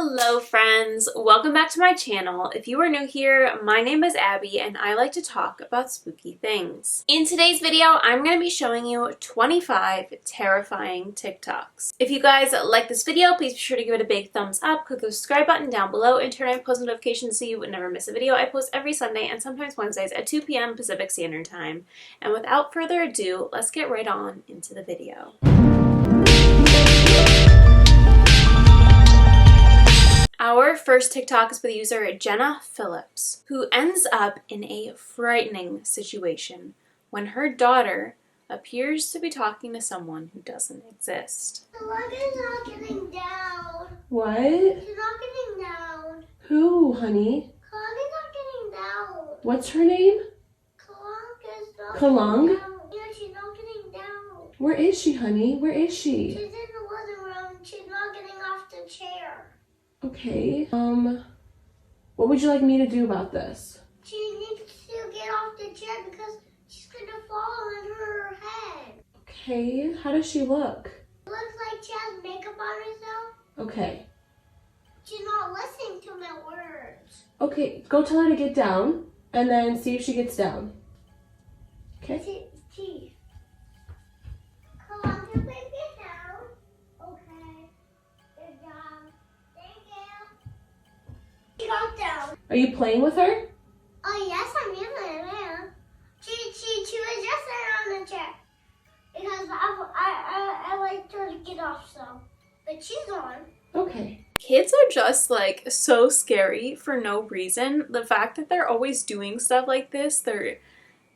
Hello friends, welcome back to my channel. If you are new here, my name is Abby and I like to talk about spooky things. In today's video, I'm going to be showing you 25 terrifying TikToks. If you guys like this video, please be sure to give it a big thumbs up, click the subscribe button down below, and turn on post notifications so you would never miss a video. I post every Sunday and sometimes Wednesdays at 2 p.m. Pacific Standard Time. And without further ado, let's get right on into the video. Our first TikTok is with user Jenna Phillips, who ends up in a frightening situation when her daughter appears to be talking to someone who doesn't exist. The log is not getting down. What? She's not getting down. Who, honey? Kalong is not getting down. What's her name? Kalong is not Kalong? getting down. Yeah, she's not getting down. Where is she, honey? Where is she? She's in the living room. She's not getting off the chair. Okay. What would you like me to do about this? She needs to get off the chair because she's gonna fall on her head. Okay. How does she look? It looks like she has makeup on herself. Okay. She's not listening to my words. Okay, go tell her to get down and then see if she gets down. Okay? She. Kalong, can we get down? Okay. Good job. Thank you. She got down. Are you playing with her? Oh yes, I'm using it. She was just there on the chair because I like her to get off so, but she's on. Okay. Kids are just like so scary for no reason. The fact that they're always doing stuff like this, they're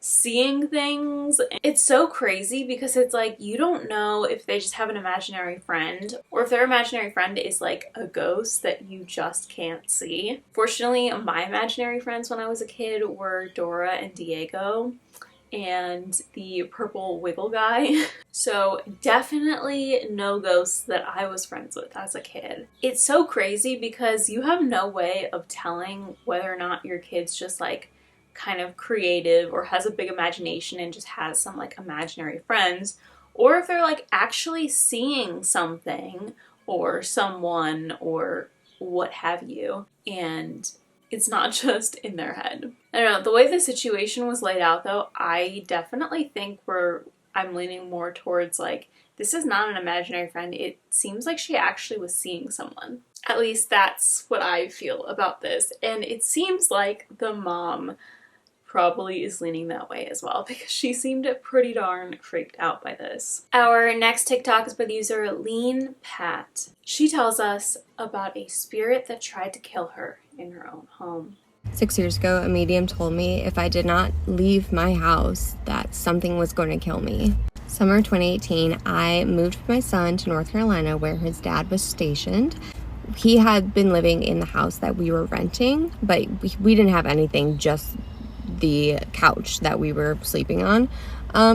seeing things, it's so crazy because it's like you don't know if they just have an imaginary friend or if their imaginary friend is like a ghost that you just can't see. Fortunately, my imaginary friends when I was a kid were Dora and Diego and the purple wiggle guy. So definitely no ghosts that I was friends with as a kid. It's so crazy because you have no way of telling whether or not your kid's just like kind of creative or has a big imagination and just has some like imaginary friends, or if they're like actually seeing something or someone or what have you, and it's not just in their head. I don't know, the way the situation was laid out though, I definitely think I'm leaning more towards like, this is not an imaginary friend. It seems like she actually was seeing someone. At least that's what I feel about this. And it seems like the mom probably is leaning that way as well because she seemed pretty darn freaked out by this. Our next TikTok is with user Lean Pat. She tells us about a spirit that tried to kill her in her own home. 6 years ago, a medium told me if I did not leave my house, that something was going to kill me. Summer 2018, I moved with my son to North Carolina where his dad was stationed. He had been living in the house that we were renting, but we didn't have anything, just the couch that we were sleeping on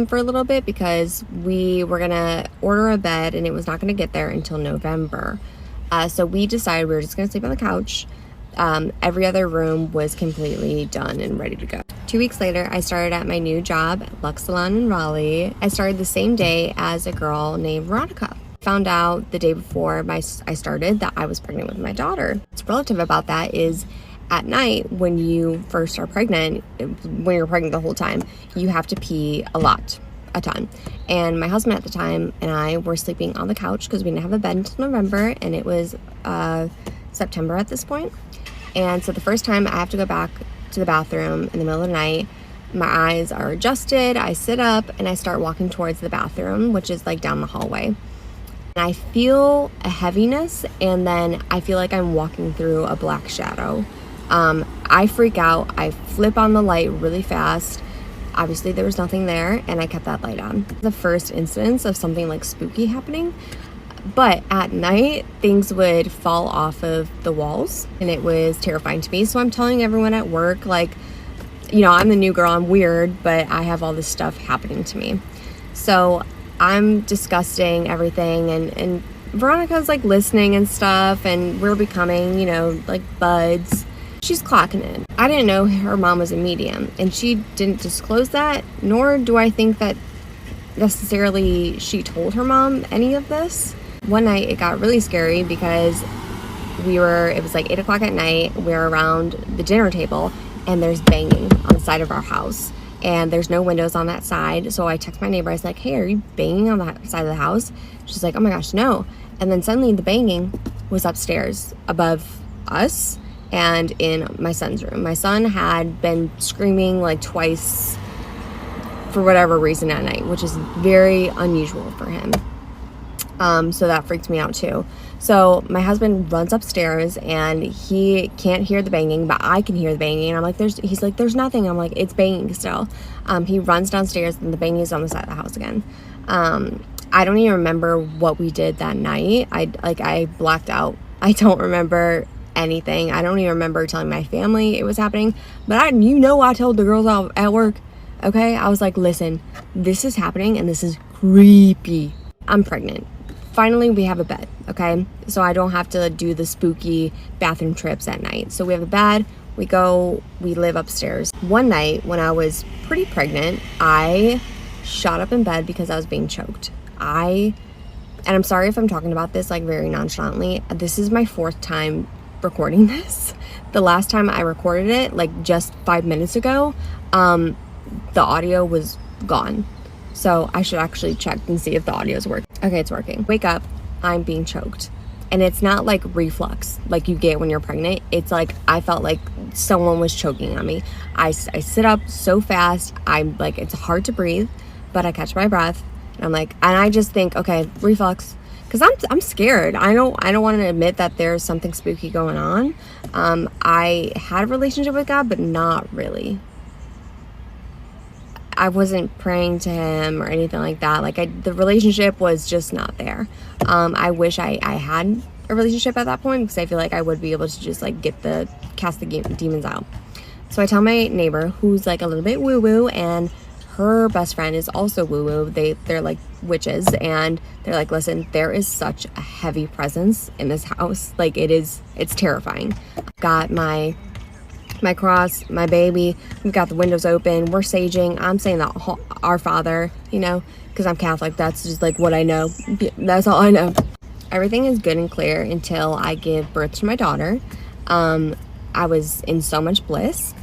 for a little bit because we were gonna order a bed and it was not gonna get there until November. So we decided we were just gonna sleep on the couch. Every other room was completely done and ready to go. 2 weeks later, I started at my new job at Lux Salon in Raleigh. I started the same day as a girl named Veronica. Found out the day before I started that I was pregnant with my daughter. What's relative about that is at night, when you first are pregnant, when you're pregnant the whole time, you have to pee a ton. And my husband at the time and I were sleeping on the couch because we didn't have a bed until November, and it was September at this point. And so the first time I have to go back to the bathroom in the middle of the night, my eyes are adjusted, I sit up, and I start walking towards the bathroom, which is like down the hallway. And I feel a heaviness, and then I feel like I'm walking through a black shadow. I freak out, I flip on the light really fast. Obviously there was nothing there, and I kept that light on. The first instance of something like spooky happening, but at night things would fall off of the walls and it was terrifying to me. So I'm telling everyone at work, like, you know, I'm the new girl, I'm weird, but I have all this stuff happening to me. So I'm discussing everything, and Veronica's like listening and stuff, and we're becoming, you know, like buds. She's clocking it. I didn't know her mom was a medium, and she didn't disclose that, nor do I think that necessarily she told her mom any of this. One night it got really scary because it was like 8 o'clock at night. We're around the dinner table and there's banging on the side of our house. And there's no windows on that side. So I text my neighbor. I was like, hey, are you banging on the side of the house? She's like, oh my gosh, no. And then suddenly the banging was upstairs above us and in my son's room. My son had been screaming like twice for whatever reason at night, which is very unusual for him. So that freaked me out too. So my husband runs upstairs and he can't hear the banging, but I can hear the banging. And I'm like, he's like, there's nothing. I'm like, it's banging still. He runs downstairs and the banging is on the side of the house again. I don't even remember what we did that night. I blacked out. I don't remember anything. I don't even remember telling my family it was happening, but I told the girls out at work. Okay. I was like, listen, this is happening and this is creepy. I'm pregnant. Finally, we have a bed, okay? So I don't have to do the spooky bathroom trips at night. So we have a bed, we live upstairs. One night when I was pretty pregnant, I shot up in bed because I was being choked. And I'm sorry if I'm talking about this like very nonchalantly. This is my 4th time recording this. The last time I recorded it, like just 5 minutes ago, the audio was gone. So I should actually check and see if the audio is working. Okay, it's working. Wake up, I'm being choked. And it's not like reflux like you get when you're pregnant. It's like I felt like someone was choking on me. I sit up so fast. I'm like, it's hard to breathe, but I catch my breath. And I'm like, and I just think, okay, reflux. Because I'm scared. I don't want to admit that there's something spooky going on. I had a relationship with God, but not really. I wasn't praying to him or anything like that. Like the relationship was just not there. I wish I had a relationship at that point because I feel like I would be able to just like cast the demons out. So I tell my neighbor who's like a little bit woo woo, and her best friend is also woo woo. They're like witches, and they're like, listen, there is such a heavy presence in this house. Like it's terrifying. Got my cross, my baby, we've got the windows open, we're saging. I'm saying that Our Father, because I'm Catholic. That's just like what I know. That's all I know. Everything is good and clear until I give birth to my daughter. I was in so much bliss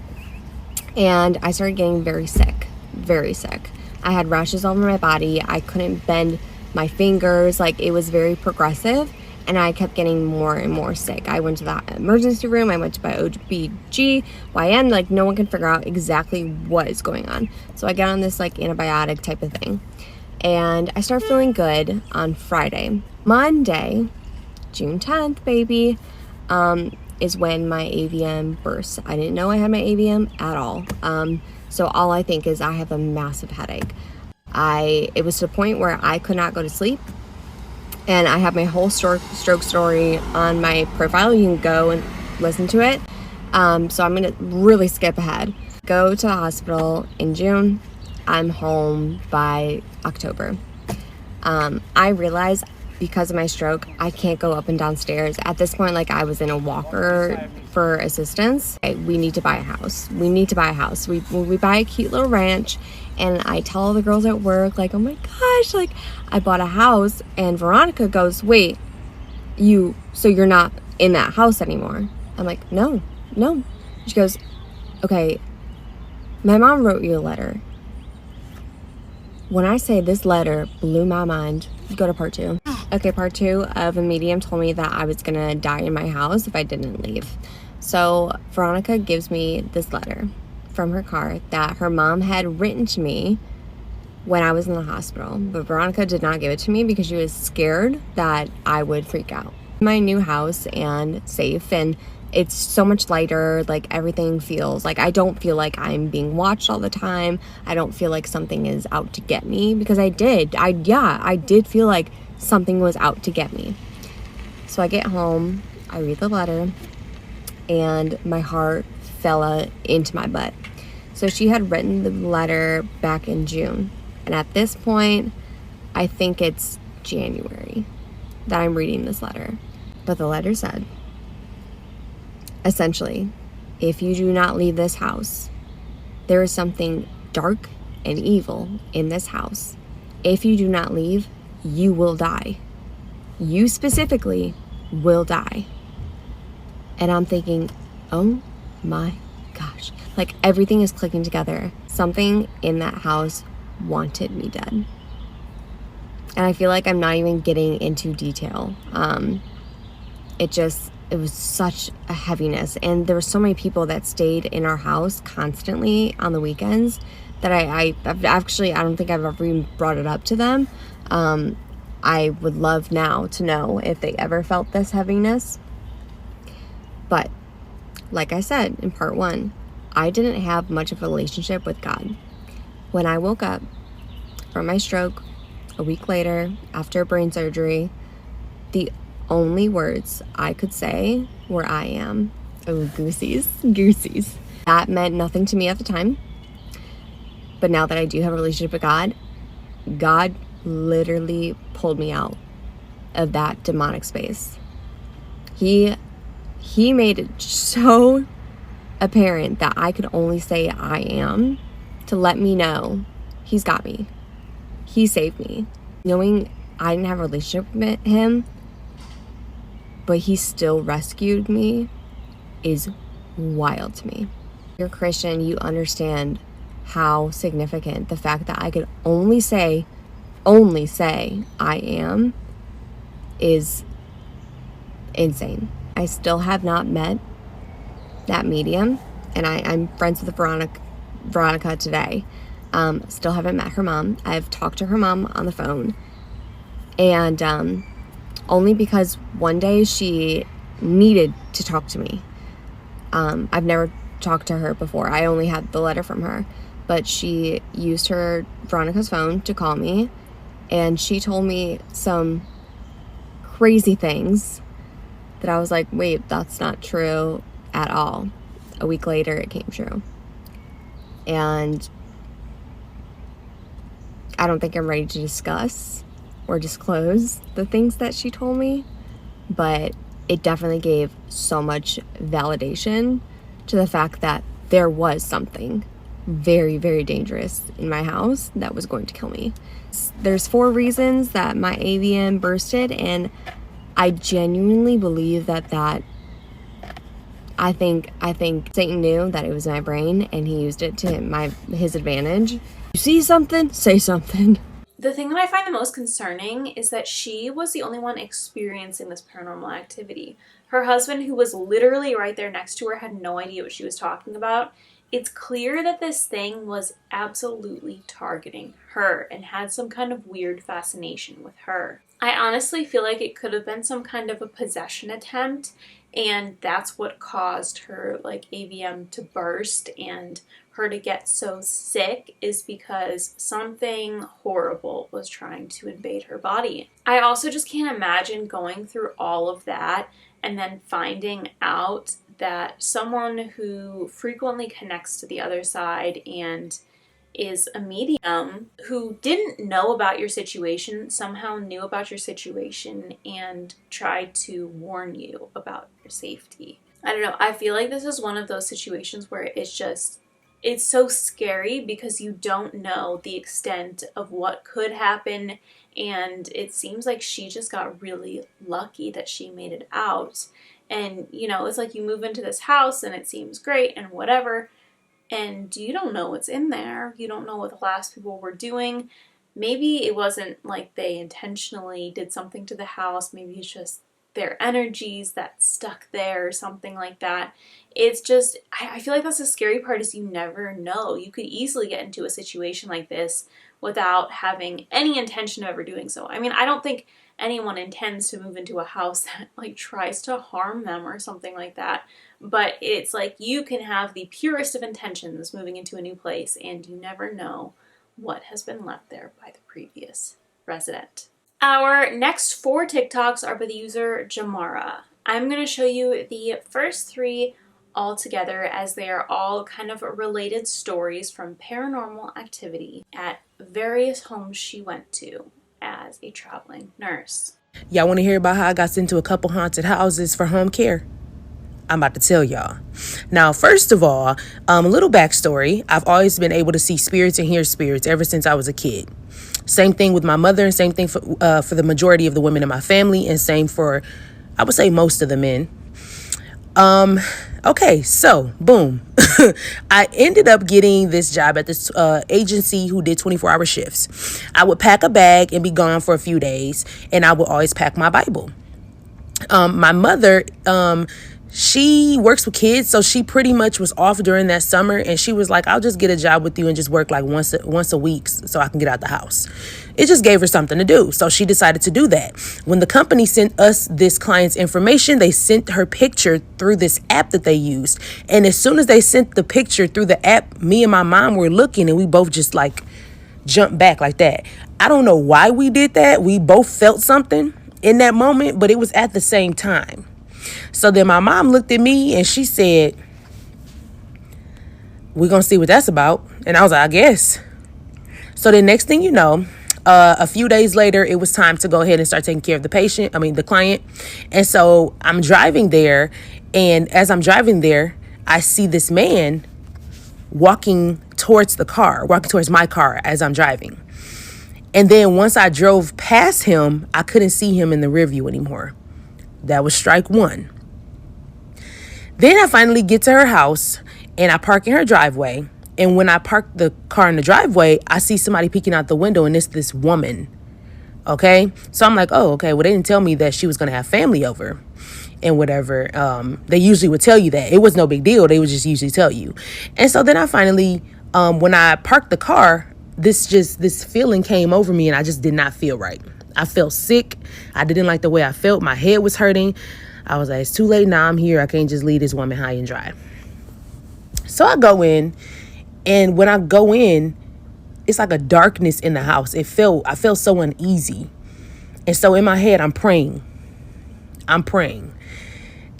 and I started getting very sick. I had rashes all over my body. I couldn't bend my fingers. Like it was very progressive. And I kept getting more and more sick. I went to the emergency room. I went to my OB/GYN. Like no one can figure out exactly what is going on. So I get on this like antibiotic type of thing. And I start feeling good on Friday. Monday, June 10th, baby, is when my AVM bursts. I didn't know I had my AVM at all. So all I think is I have a massive headache. It was to the point where I could not go to sleep. And I have my whole stroke story on my profile. You can go and listen to it. So I'm going to really skip ahead. Go to the hospital in June. I'm home by October. I realized because of my stroke, I can't go up and down stairs. At this point, like I was in a walker for assistance. We need to buy a house. We buy a cute little ranch. And I tell all the girls at work, like, oh my gosh, like I bought a house. And Veronica goes, wait, so you're not in that house anymore? I'm like, no. She goes, okay, my mom wrote you a letter. When I say this letter blew my mind, go to part 2. Okay, part 2 of a medium told me that I was gonna die in my house if I didn't leave. So Veronica gives me this letter from her car that her mom had written to me when I was in the hospital, but Veronica did not give it to me because she was scared that I would freak out. My new house and safe, and it's so much lighter. Like everything feels like I don't feel like I'm being watched all the time. I don't feel like something is out to get me, because I did feel like something was out to get me. So I get home, I read the letter, and my heart fell into my butt. So she had written the letter back in June, and at this point I think it's January that I'm reading this letter. But the letter said, essentially, if you do not leave this house, there is something dark and evil in this house. If you do not leave, you will die. You specifically will die. And I'm thinking, oh my gosh, like everything is clicking together. Something in that house wanted me dead. And I feel like I'm not even getting into detail. It was such a heaviness. And there were so many people that stayed in our house constantly on the weekends that I don't think I've ever even brought it up to them. I would love now to know if they ever felt this heaviness. But like I said in part 1, I didn't have much of a relationship with God. When I woke up from my stroke a week later after brain surgery, the only words I could say were I am. Oh, goosies. That meant nothing to me at the time. But now that I do have a relationship with God, God literally pulled me out of that demonic space. He made it so apparent that I could only say I am to let me know he's got me. He saved me. Knowing I didn't have a relationship with him, but he still rescued me, is wild to me. If you're a Christian, you understand how significant the fact that I could only say I am is insane. I still have not met that medium, and I'm friends with Veronica today. Still haven't met her mom. I've talked to her mom on the phone, and only because one day she needed to talk to me. I've never talked to her before. I only had the letter from her, but she used Veronica's phone to call me, and she told me some crazy things that I was like, wait, that's not true at all. A week later, it came true. And I don't think I'm ready to discuss or disclose the things that she told me, but it definitely gave so much validation to the fact that there was something very, very dangerous in my house that was going to kill me. There's 4 reasons that my AVM bursted, and I genuinely believe that I think Satan knew that it was my brain, and he used it to his advantage. You see something? Say something. The thing that I find the most concerning is that she was the only one experiencing this paranormal activity. Her husband, who was literally right there next to her, had no idea what she was talking about. It's clear that this thing was absolutely targeting her and had some kind of weird fascination with her. I honestly feel like it could have been some kind of a possession attempt, and that's what caused her AVM to burst and her to get so sick, is because something horrible was trying to invade her body. I also just can't imagine going through all of that and then finding out that someone who frequently connects to the other side and is a medium who didn't know about your situation somehow knew about your situation and tried to warn you about your safety. I don't know. I feel like this is one of those situations where it's so scary because you don't know the extent of what could happen, and it seems like she just got really lucky that she made it out. And, it's like you move into this house and it seems great and whatever, and you don't know what's in there. You don't know what the last people were doing. Maybe it wasn't like they intentionally did something to the house. Maybe it's just their energies that stuck there or something like that. It's just, I feel like that's the scary part, is you never know. You could easily get into a situation like this without having any intention of ever doing so. I mean, I don't think anyone intends to move into a house that tries to harm them or something like that. But it's like you can have the purest of intentions moving into a new place, and you never know what has been left there by the previous resident. Our next 4 TikToks are by the user Jamara. I'm going to show you the first 3 all together, as they are all kind of related stories from paranormal activity at various homes she went to as a traveling nurse. Y'all want to hear about how I got sent to a couple haunted houses for home care? I'm about to tell y'all. Now, first of all, a little backstory. I've always been able to see spirits and hear spirits ever since I was a kid. Same thing with my mother, and same thing for the majority of the women in my family, and same for, I would say, most of the men. Okay, so boom. I ended up getting this job at this agency who did 24-hour shifts. I would pack a bag and be gone for a few days, and I would always pack my Bible. My mother, she works with kids, so she pretty much was off during that summer, and she was like, I'll just get a job with you and just work like once a week so I can get out the house. It just gave her something to do, so she decided to do that. When the company sent us this client's information, they sent her picture through this app that they used, and as soon as they sent the picture through the app, me and my mom were looking, and we both just like jumped back like that. I don't know why we did that. We both felt something in that moment, but it was at the same time. So then my mom looked at me and she said, we're going to see what that's about. And I was like, I guess. So the next thing you know, a few days later, it was time to go ahead and start taking care of the client. And so I'm driving there. And as I'm driving there, I see this man walking towards my car as I'm driving. And then once I drove past him, I couldn't see him in the rear view anymore. That was strike one. Then I finally get to her house and I park in her driveway. And when I park the car in the driveway, I see somebody peeking out the window and it's this woman. Okay. So I'm like, oh, okay. Well, they didn't tell me that she was going to have family over and whatever. They usually would tell you that. It was no big deal. They would just usually tell you. And so then I finally, when I parked the car, this feeling came over me and I just did not feel right. I felt sick. I didn't like the way I felt. My head was hurting. I was like, it's too late now. I'm here. I can't just leave this woman high and dry. So I go in, and when I go in, it's like a darkness in the house. I felt so uneasy. And so in my head, I'm praying.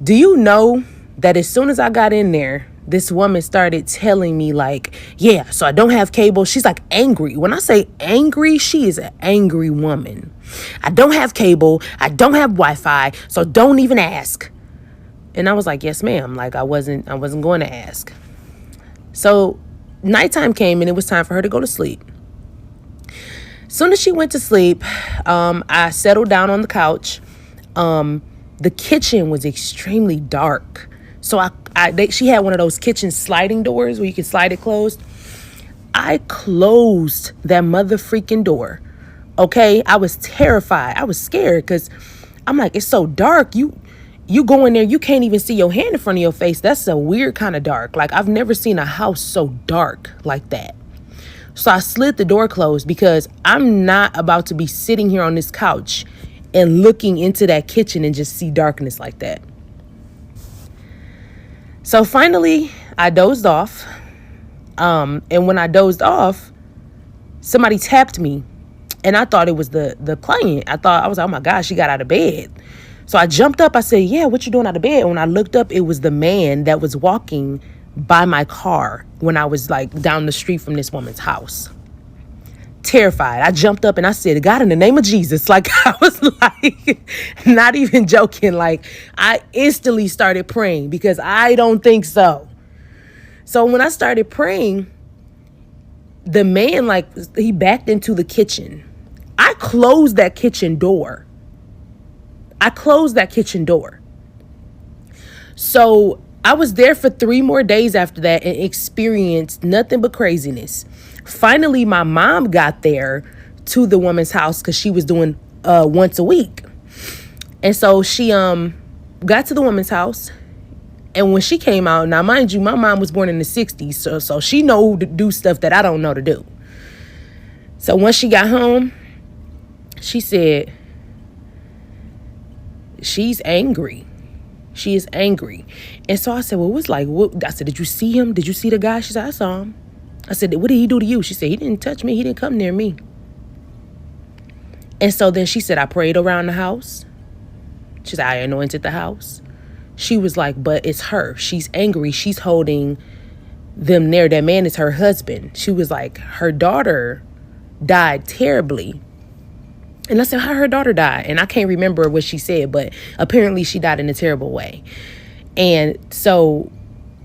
Do you know that as soon as I got in there, this woman started telling me like, yeah, so I don't have cable. She's like angry. When I say angry, she is an angry woman. I don't have cable. I don't have Wi-Fi. So don't even ask. And I was like, yes, ma'am. Like I wasn't going to ask. So nighttime came and it was time for her to go to sleep. Soon as she went to sleep, I settled down on the couch. The kitchen was extremely dark. So she had one of those kitchen sliding doors where you can slide it closed. I closed that mother freaking door. Okay, I was terrified. I was scared because I'm like, it's so dark. You go in there, you can't even see your hand in front of your face. That's a weird kind of dark. Like I've never seen a house so dark like that. So I slid the door closed because I'm not about to be sitting here on this couch and looking into that kitchen and just see darkness like that. So finally, I dozed off. And when I dozed off, somebody tapped me. And I thought it was the client. I was like, oh my gosh, she got out of bed. So I jumped up. I said, yeah, what you doing out of bed? And when I looked up, it was the man that was walking by my car when I was like down the street from this woman's house. Terrified. I jumped up and I said, God, in the name of Jesus. Like I was like, not even joking. Like I instantly started praying because I don't think so. So when I started praying, the man, like he backed into the kitchen. I closed that kitchen door. So I was there for 3 more days after that and experienced nothing but craziness. Finally, my mom got there to the woman's house because she was doing once a week. And so she got to the woman's house. And when she came out, now mind you, my mom was born in the 60s. So she know to do stuff that I don't know to do. So once she got home, she said, she's angry. She is angry. And so I said, well, it was like, what? I said, did you see him? Did you see the guy? She said, I saw him. I said, what did he do to you? She said, he didn't touch me. He didn't come near me. And so then she said, I prayed around the house. She said, I anointed the house. She was like, but it's her. She's angry. She's holding them near. That man is her husband. She was like, her daughter died terribly. And I said, how her daughter died? And I can't remember what she said, but apparently she died in a terrible way. And so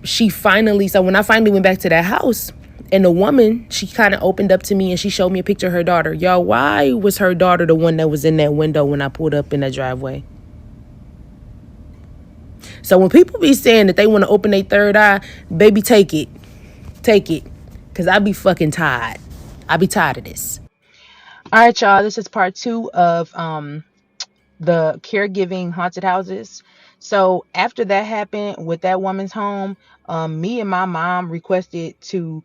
when I finally went back to that house, and the woman, she kind of opened up to me and she showed me a picture of her daughter. Y'all, why was her daughter the one that was in that window when I pulled up in that driveway? So when people be saying that they want to open their third eye, baby, take it. Take it. Because I be fucking tired. I be tired of this. All right, y'all. This is part 2 of the caregiving haunted houses. So after that happened with that woman's home, me and my mom requested to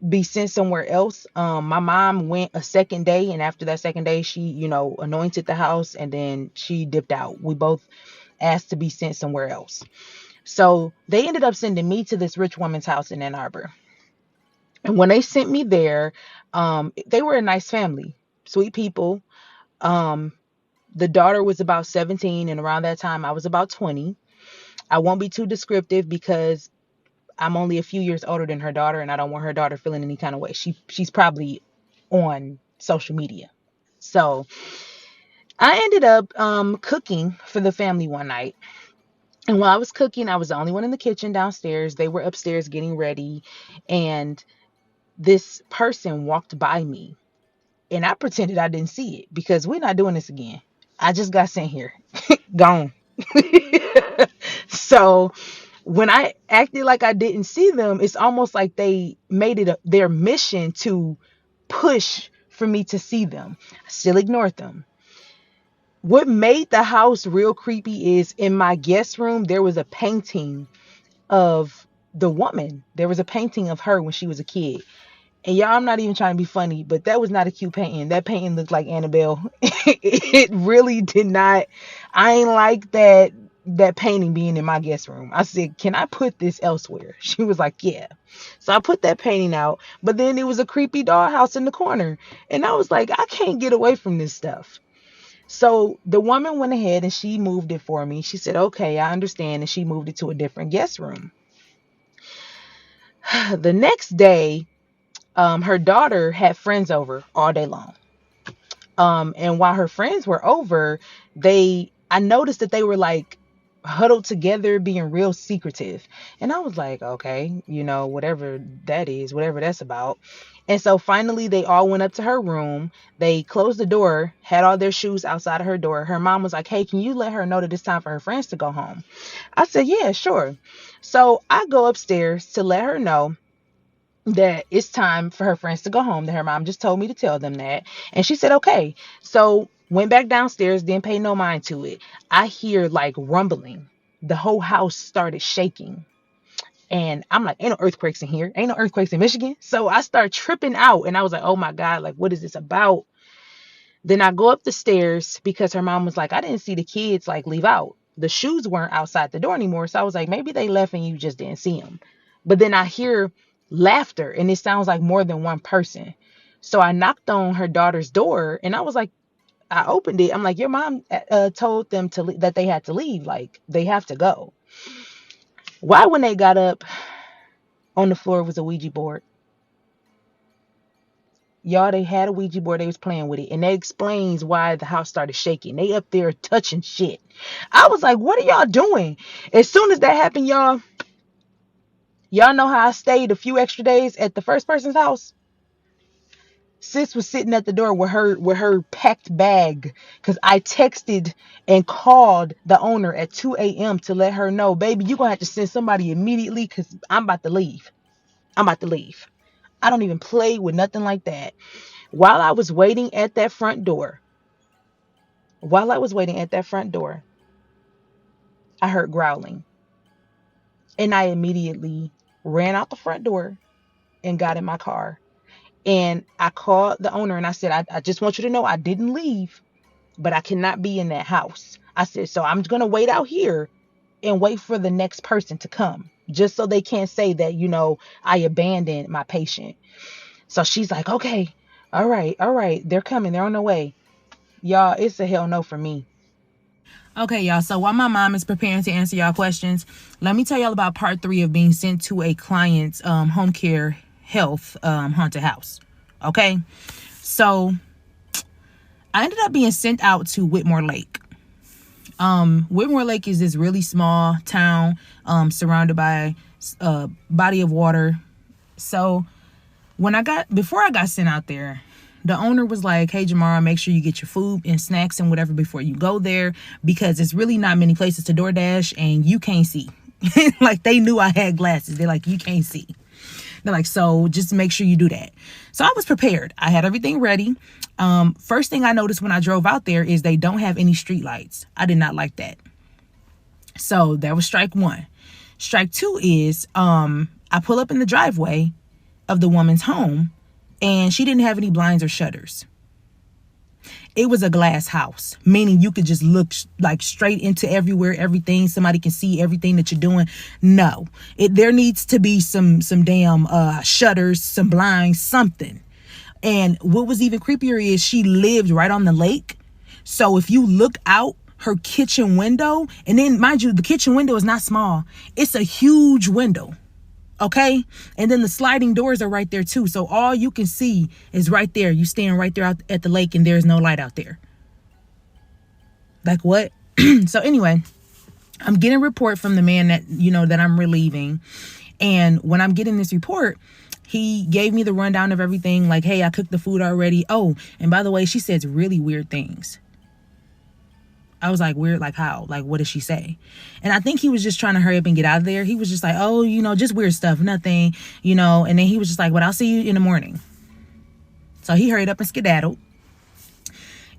be sent somewhere else. My mom went a second day, and after that second day, she, anointed the house, and then she dipped out. We both asked to be sent somewhere else. So they ended up sending me to this rich woman's house in Ann Arbor. And when they sent me there, they were a nice family, sweet people. The daughter was about 17, and around that time I was about 20. I won't be too descriptive because I'm only a few years older than her daughter, and I don't want her daughter feeling any kind of way. She's probably on social media. So I ended up cooking for the family one night. And while I was cooking, I was the only one in the kitchen downstairs. They were upstairs getting ready, and this person walked by me, and I pretended I didn't see it because we're not doing this again. I just got sent here. Gone. So when I acted like I didn't see them, it's almost like they made it their mission to push for me to see them. I still ignored them. What made the house real creepy is in my guest room, there was a painting of the woman. There was a painting of her when she was a kid. And y'all, I'm not even trying to be funny, but that was not a cute painting. That painting looked like Annabelle. It really did not. I ain't like that painting being in my guest room. I said, can I put this elsewhere? She was like, yeah. So I put that painting out, but then it was a creepy dollhouse in the corner. And I was like, I can't get away from this stuff. So the woman went ahead and she moved it for me. She said, okay, I understand. And she moved it to a different guest room. The next day, her daughter had friends over all day long. And while her friends were over, I noticed that they were like huddled together, being real secretive. And I was like, okay, whatever that is, whatever that's about. And so finally they all went up to her room. They closed the door, had all their shoes outside of her door. Her mom was like, hey, can you let her know that it's time for her friends to go home? I said, yeah, sure. So I go upstairs to let her know that it's time for her friends to go home, that her mom just told me to tell them that. And she said, okay. So went back downstairs, didn't pay no mind to it. I hear like rumbling. The whole house started shaking. And I'm like, ain't no earthquakes in here. Ain't no earthquakes in Michigan. So I start tripping out, and I was like, oh my God, like, what is this about? Then I go up the stairs because her mom was like, I didn't see the kids like leave out. The shoes weren't outside the door anymore. So I was like, maybe they left and you just didn't see them. But then I hear laughter, and it sounds like more than one person. So I knocked on her daughter's door, and I was like, I opened it. I'm like, your mom told them that they had to leave. Like, they have to go. Why, when they got up, on the floor was a Ouija board. Y'all, they had a Ouija board. They was playing with it. And that explains why the house started shaking. They up there touching shit. I was like, what are y'all doing? As soon as that happened, y'all know how I stayed a few extra days at the first person's house? Sis was sitting at the door with her packed bag, because I texted and called the owner at 2 a.m. to let her know, baby, you're going to have to send somebody immediately because I'm about to leave. I don't even play with nothing like that. While I was waiting at that front door, I heard growling. And I immediately ran out the front door and got in my car. And I called the owner and I said, I just want you to know I didn't leave, but I cannot be in that house. I said, so I'm going to wait out here and wait for the next person to come, just so they can't say that, I abandoned my patient. So she's like, okay, all right. They're coming. They're on their way. Y'all, it's a hell no for me. Okay, y'all. So while my mom is preparing to answer y'all questions, let me tell y'all about part 3 of being sent to a client's home care health haunted house. Okay, so I ended up being sent out to Whitmore Lake. Whitmore Lake is this really small town surrounded by a body of water. So before I got sent out there, The owner was like, hey, Jamara, make sure you get your food and snacks and whatever before you go there, because it's really not many places to DoorDash and you can't see. Like, they knew I had glasses. They're like, you can't see. They're like, so just make sure you do that. So I was prepared. I had everything ready. First thing I noticed when I drove out there is they don't have any street lights. I did not like that. So that was strike one. Strike two is I pull up in the driveway of the woman's home, and she didn't have any blinds or shutters. It was a glass house, meaning you could just look like straight into everywhere, everything. Somebody can see everything that you're doing. No, there needs to be some damn shutters, some blinds, something. And what was even creepier is she lived right on the lake. So if you look out her kitchen window, and then mind you, the kitchen window is not small. It's a huge window. Okay. And then the sliding doors are right there too. So all you can see is right there. You stand right there out at the lake and there's no light out there. Like what? So anyway, I'm getting a report from the man that, that I'm relieving. And when I'm getting this report, he gave me the rundown of everything. Like, hey, I cooked the food already. Oh, and by the way, she says really weird things. I was like, weird, like how? Like, what did she say? And I think he was just trying to hurry up and get out of there. He was just like, oh, just weird stuff, nothing, and then he was just like, well, I'll see you in the morning. So he hurried up and skedaddled.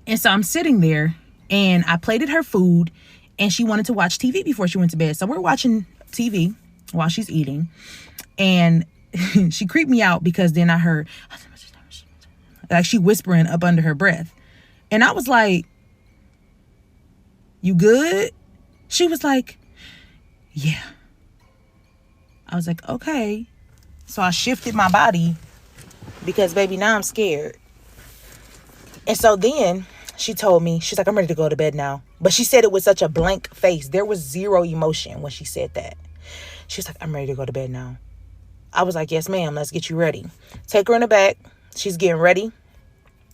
And so I'm sitting there and I plated her food and she wanted to watch TV before she went to bed. So we're watching TV while she's eating. And she creeped me out because then I heard, like, she whispering up under her breath. And I was like, you good? She was like, yeah. I was like, okay. So I shifted my body because, baby, now I'm scared. And so then she told me, she's like, I'm ready to go to bed now. But she said it with such a blank face. There was zero emotion when she said that. She was like, I'm ready to go to bed now. I was like, yes, ma'am. Let's get you ready. Take her in the back. She's getting ready.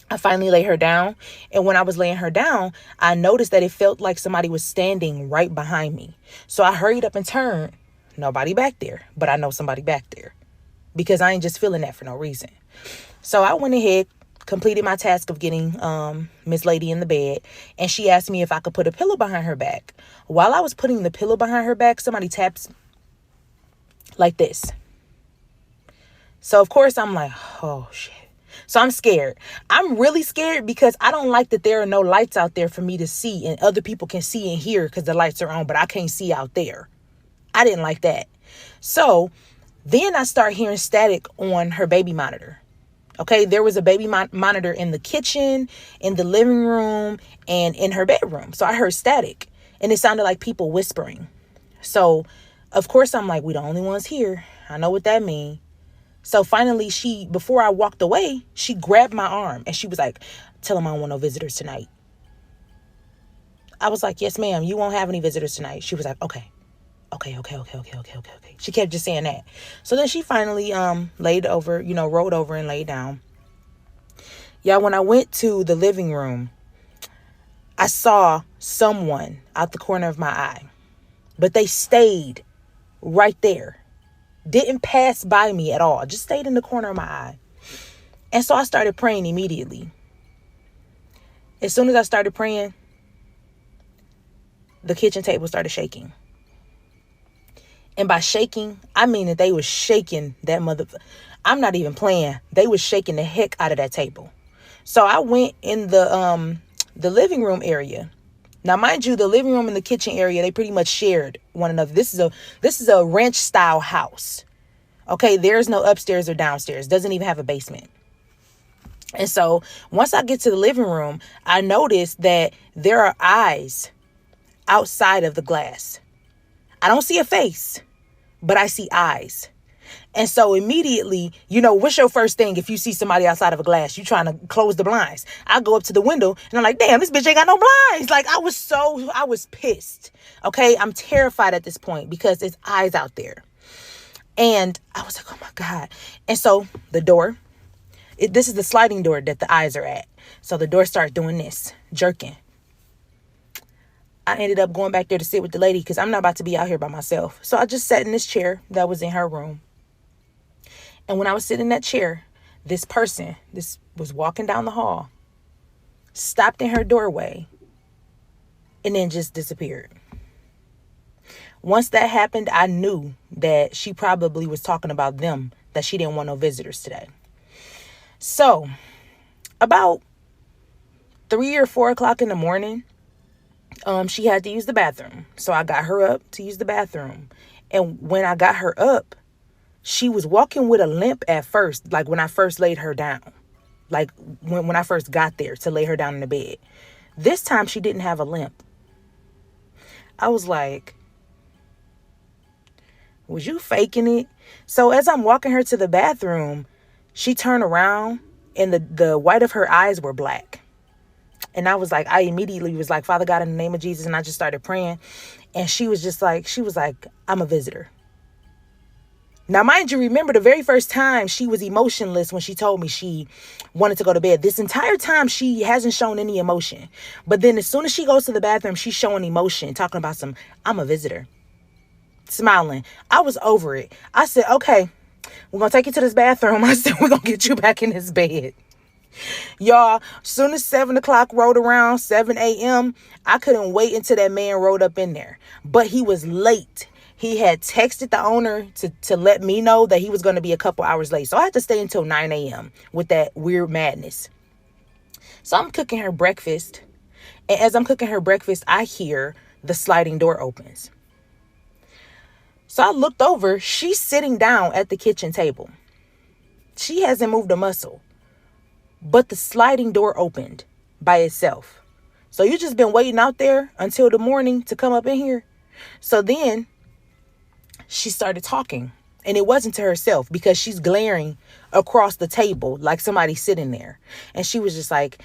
I finally lay her down. And when I was laying her down, I noticed that it felt like somebody was standing right behind me. So I hurried up and turned. Nobody back there, but I know somebody back there because I ain't just feeling that for no reason. So I went ahead, completed my task of getting Miss Lady in the bed. And she asked me if I could put a pillow behind her back. While I was putting the pillow behind her back, somebody taps like this. So of course I'm like, oh shit. So I'm scared. I'm really scared because I don't like that there are no lights out there for me to see and other people can see and hear because the lights are on, but I can't see out there. I didn't like that. So then I start hearing static on her baby monitor. Okay, there was a baby monitor in the kitchen, in the living room, and in her bedroom. So I heard static and it sounded like people whispering. So of course I'm like, we the only ones here. I know what that means. So finally, before I walked away, she grabbed my arm and she was like, tell him I don't want no visitors tonight. I was like, yes, ma'am, you won't have any visitors tonight. She was like, okay. She kept just saying that. So then she finally rolled over and laid down. Yeah, when I went to the living room, I saw someone out the corner of my eye, but they stayed right there. Didn't pass by me at all. Just stayed in the corner of my eye. And so I started praying immediately. As soon as I started praying, the kitchen table started shaking. And by shaking, I mean that they was shaking that I'm not even playing. They was shaking the heck out of that table. So I went in the living room area. Now, mind you, the living room and the kitchen area, they pretty much shared one another. This is a ranch style house. Okay, there's no upstairs or downstairs. Doesn't even have a basement. And so once I get to the living room, I notice that there are eyes outside of the glass. I don't see a face, but I see eyes. And so immediately, what's your first thing if you see somebody outside of a glass? You trying to close the blinds. I go up to the window and I'm like, damn, this bitch ain't got no blinds. Like, I was pissed. Okay, I'm terrified at this point because there's eyes out there. And I was like, oh my God. And so the door, this is the sliding door that the eyes are at. So the door starts doing this, jerking. I ended up going back there to sit with the lady because I'm not about to be out here by myself. So I just sat in this chair that was in her room. And when I was sitting in that chair, this person, this was walking down the hall, stopped in her doorway, and then just disappeared. Once that happened, I knew that she probably was talking about them, that she didn't want no visitors today. So, about 3 or 4 o'clock in the morning, she had to use the bathroom. So I got her up to use the bathroom. And when I got her up, she was walking with a limp at first, like when I first laid her down. Like when I first got there to lay her down in the bed. This time she didn't have a limp. I was like, was you faking it? So as I'm walking her to the bathroom, she turned around and the white of her eyes were black. And I immediately was like, Father God, in the name of Jesus. And I just started praying. And she was like, I'm a visitor. Now, mind you, remember the very first time she was emotionless when she told me she wanted to go to bed. This entire time, she hasn't shown any emotion. But then as soon as she goes to the bathroom, she's showing emotion, talking about I'm a visitor. Smiling. I was over it. I said, okay, we're going to take you to this bathroom. I said, we're going to get you back in this bed. Y'all, soon as 7 o'clock rolled around, 7 a.m., I couldn't wait until that man rode up in there. But he was late. He had texted the owner to let me know that he was going to be a couple hours late. So I had to stay until 9 a.m. with that weird madness. So I'm cooking her breakfast. And as I'm cooking her breakfast, I hear the sliding door opens. So I looked over. She's sitting down at the kitchen table. She hasn't moved a muscle. But the sliding door opened by itself. So you just been waiting out there until the morning to come up in here. So then she started talking. And it wasn't to herself because she's glaring across the table like somebody sitting there. And she was just like,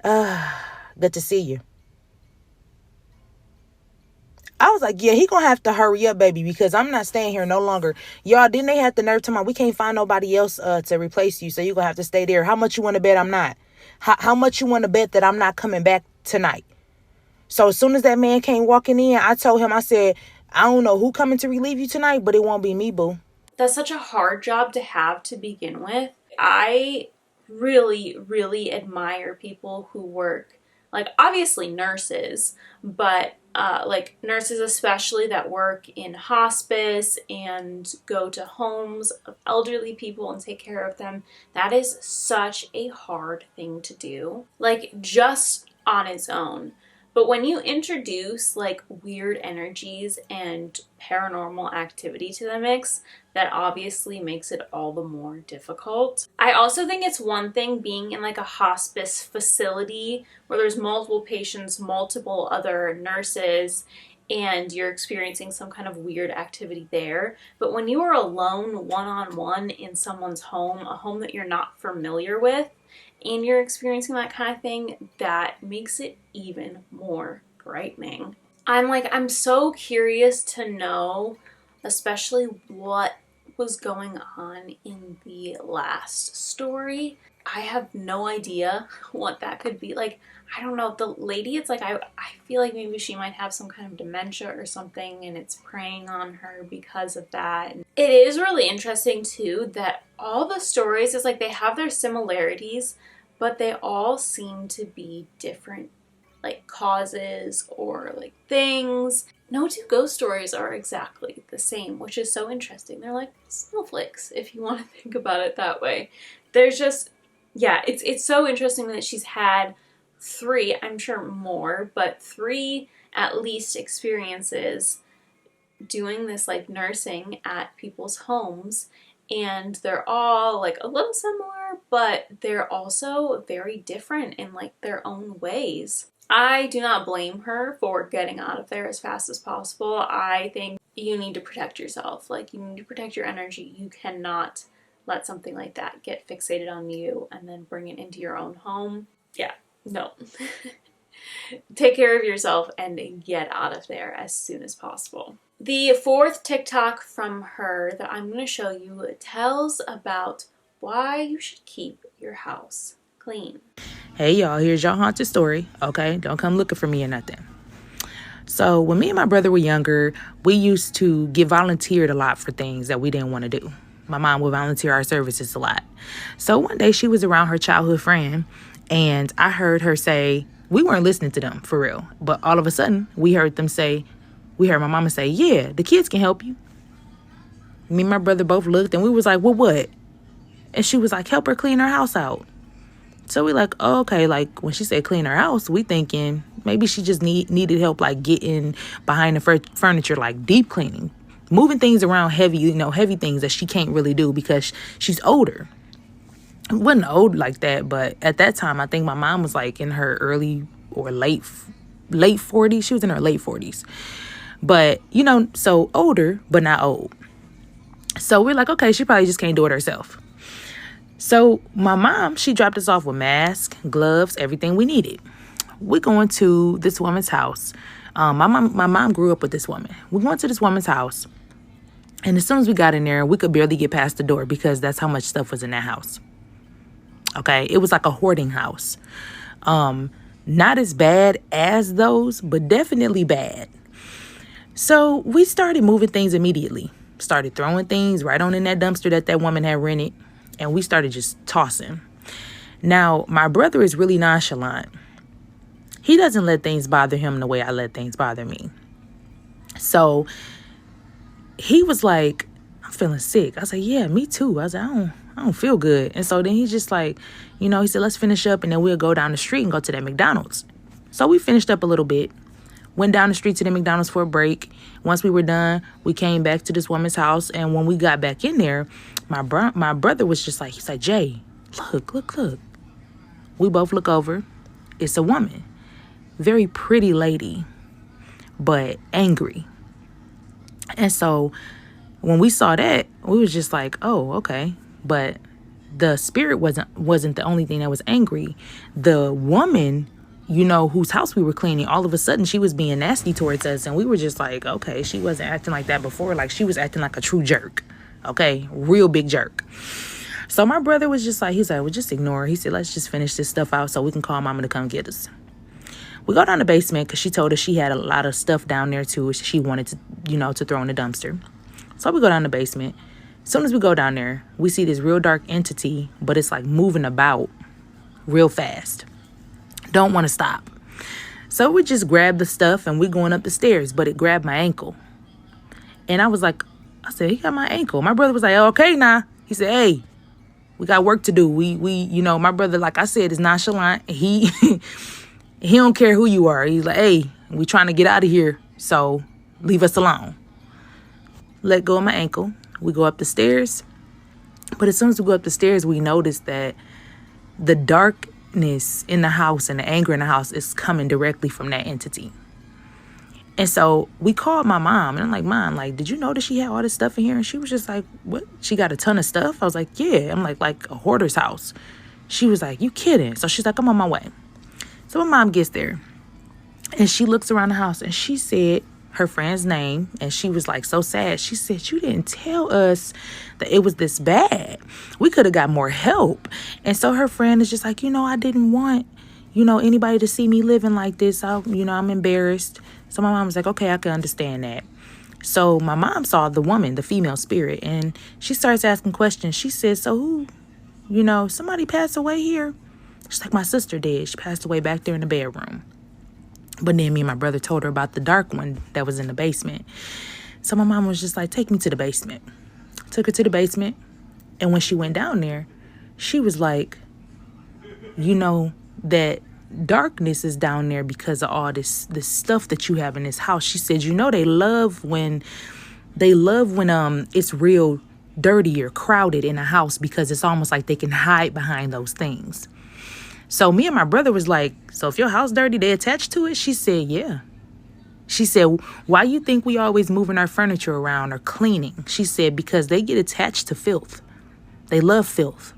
good to see you. I was like, yeah, he gonna have to hurry up, baby, because I'm not staying here no longer. Y'all, didn't they have the nerve to me? We can't find nobody else to replace you, so you're gonna have to stay there. How much you want to bet I'm not? How much you want to bet that I'm not coming back tonight? So as soon as that man came walking in, I told him, I said, I don't know who coming to relieve you tonight, but it won't be me, boo. That's such a hard job to have to begin with. I really, really admire people who work, like obviously nurses, but like nurses especially that work in hospice and go to homes of elderly people and take care of them. That is such a hard thing to do, like just on its own. But when you introduce like weird energies and paranormal activity to the mix, that obviously makes it all the more difficult. I also think it's one thing being in like a hospice facility where there's multiple patients, multiple other nurses, and you're experiencing some kind of weird activity there. But when you are alone, one-on-one in someone's home, a home that you're not familiar with, and you're experiencing that kind of thing, that makes it even more frightening. I'm so curious to know, especially what was going on in the last story. I have no idea what that could be. Like, I don't know, the lady, it's like, I feel like maybe she might have some kind of dementia or something, and it's preying on her because of that. And it is really interesting too that all the stories, is like they have their similarities, but they all seem to be different, like causes or like things. No two ghost stories are exactly the same, which is so interesting. They're like snowflakes, if you want to think about it that way. There's just, yeah, it's so interesting that she's had 3, I'm sure more, but 3 at least experiences doing this like nursing at people's homes. And they're all like a little similar, but they're also very different in like their own ways. I do not blame her for getting out of there as fast as possible. I think you need to protect yourself. Like, you need to protect your energy. You cannot let something like that get fixated on you and then bring it into your own home. Yeah, no. Take care of yourself and get out of there as soon as possible. The 4th TikTok from her that I'm going to show you tells about why you should keep your house clean. Hey y'all, here's your haunted story, okay? Don't come looking for me or nothing. So when me and my brother were younger, we used to get volunteered a lot for things that we didn't want to do. My mom would volunteer our services a lot. So one day she was around her childhood friend, and I heard her say, we weren't listening to them for real, but all of a sudden we heard my mama say, yeah, the kids can help you. Me and my brother both looked, and we was like, well, what? And she was like, help her clean her house out. So we like, oh, okay. Like when she said clean her house, we thinking maybe she just needed help, like getting behind the furniture, like deep cleaning, moving things around heavy, heavy things that she can't really do because she's older. Wasn't old like that, but at that time, I think my mom was like in her early or late 40s. She was in her late 40s, but so older, but not old. So we're like, okay, she probably just can't do it herself. So my mom, she dropped us off with masks, gloves, everything we needed. We're going to this woman's house. My mom grew up with this woman. We went to this woman's house. And as soon as we got in there, we could barely get past the door because that's how much stuff was in that house. Okay, it was like a hoarding house. Not as bad as those, but definitely bad. So we started moving things immediately. Started throwing things right on in that dumpster that woman had rented. And we started just tossing. Now, my brother is really nonchalant. He doesn't let things bother him the way I let things bother me. So he was like, I'm feeling sick. I was like, yeah, me too. I was like, I don't feel good. And so then he's just like, he said, let's finish up and then we'll go down the street and go to that McDonald's. So we finished up a little bit. Went down the street to the McDonald's for a break. Once we were done, we came back to this woman's house. And when we got back in there, my brother was just like, he's like, Jay, look. We both look over. It's a woman. Very pretty lady, but angry. And so when we saw that, we was just like, oh, okay. But the spirit wasn't the only thing that was angry. The woman, whose house we were cleaning, all of a sudden she was being nasty towards us. And we were just like, okay, she wasn't acting like that before. Like she was acting like a true jerk. Okay, real big jerk. So my brother was just like, he's like, well, just ignore her. He said, let's just finish this stuff out so we can call mama to come get us. We go down the basement because she told us she had a lot of stuff down there too. She wanted to, to throw in the dumpster. So we go down the basement. As soon as we go down there, we see this real dark entity, but it's like moving about real fast. Don't want to stop. So we just grabbed the stuff and we going up the stairs, but it grabbed my ankle. And I said, he got my ankle. My brother was like, okay, nah. He said, hey, we got work to do. We my brother, like I said, is nonchalant. He don't care who you are. He's like, hey, we trying to get out of here. So leave us alone. Let go of my ankle. We go up the stairs. But as soon as we go up the stairs, we notice that the darkness in the house and the anger in the house is coming directly from that entity. And so we called my mom, and I'm like, Mom, like, did you notice she had all this stuff in here? And she was just like, what? She got a ton of stuff? I was like, yeah. I'm like a hoarder's house. She was like, you kidding? So she's like, I'm on my way. So my mom gets there, and she looks around the house, and she said her friend's name, and she was like so sad. She said, you didn't tell us that it was this bad. We could have got more help. And so her friend is just like, I didn't want, anybody to see me living like this. I'm embarrassed. So my mom was like, okay, I can understand that. So my mom saw the woman, the female spirit, and she starts asking questions. She says, so who, somebody passed away here? She's like, my sister did. She passed away back there in the bedroom. But then me and my brother told her about the dark one that was in the basement. So my mom was just like, take me to the basement. Took her to the basement. And when she went down there, she was like, that darkness is down there because of all this stuff that you have in this house. She said, they love when it's real dirty or crowded in a house because it's almost like they can hide behind those things. So me and my brother was like, so if your house dirty, they attached to it? She said, yeah. She said, why you think we always moving our furniture around or cleaning? She said, because they get attached to filth. They love filth.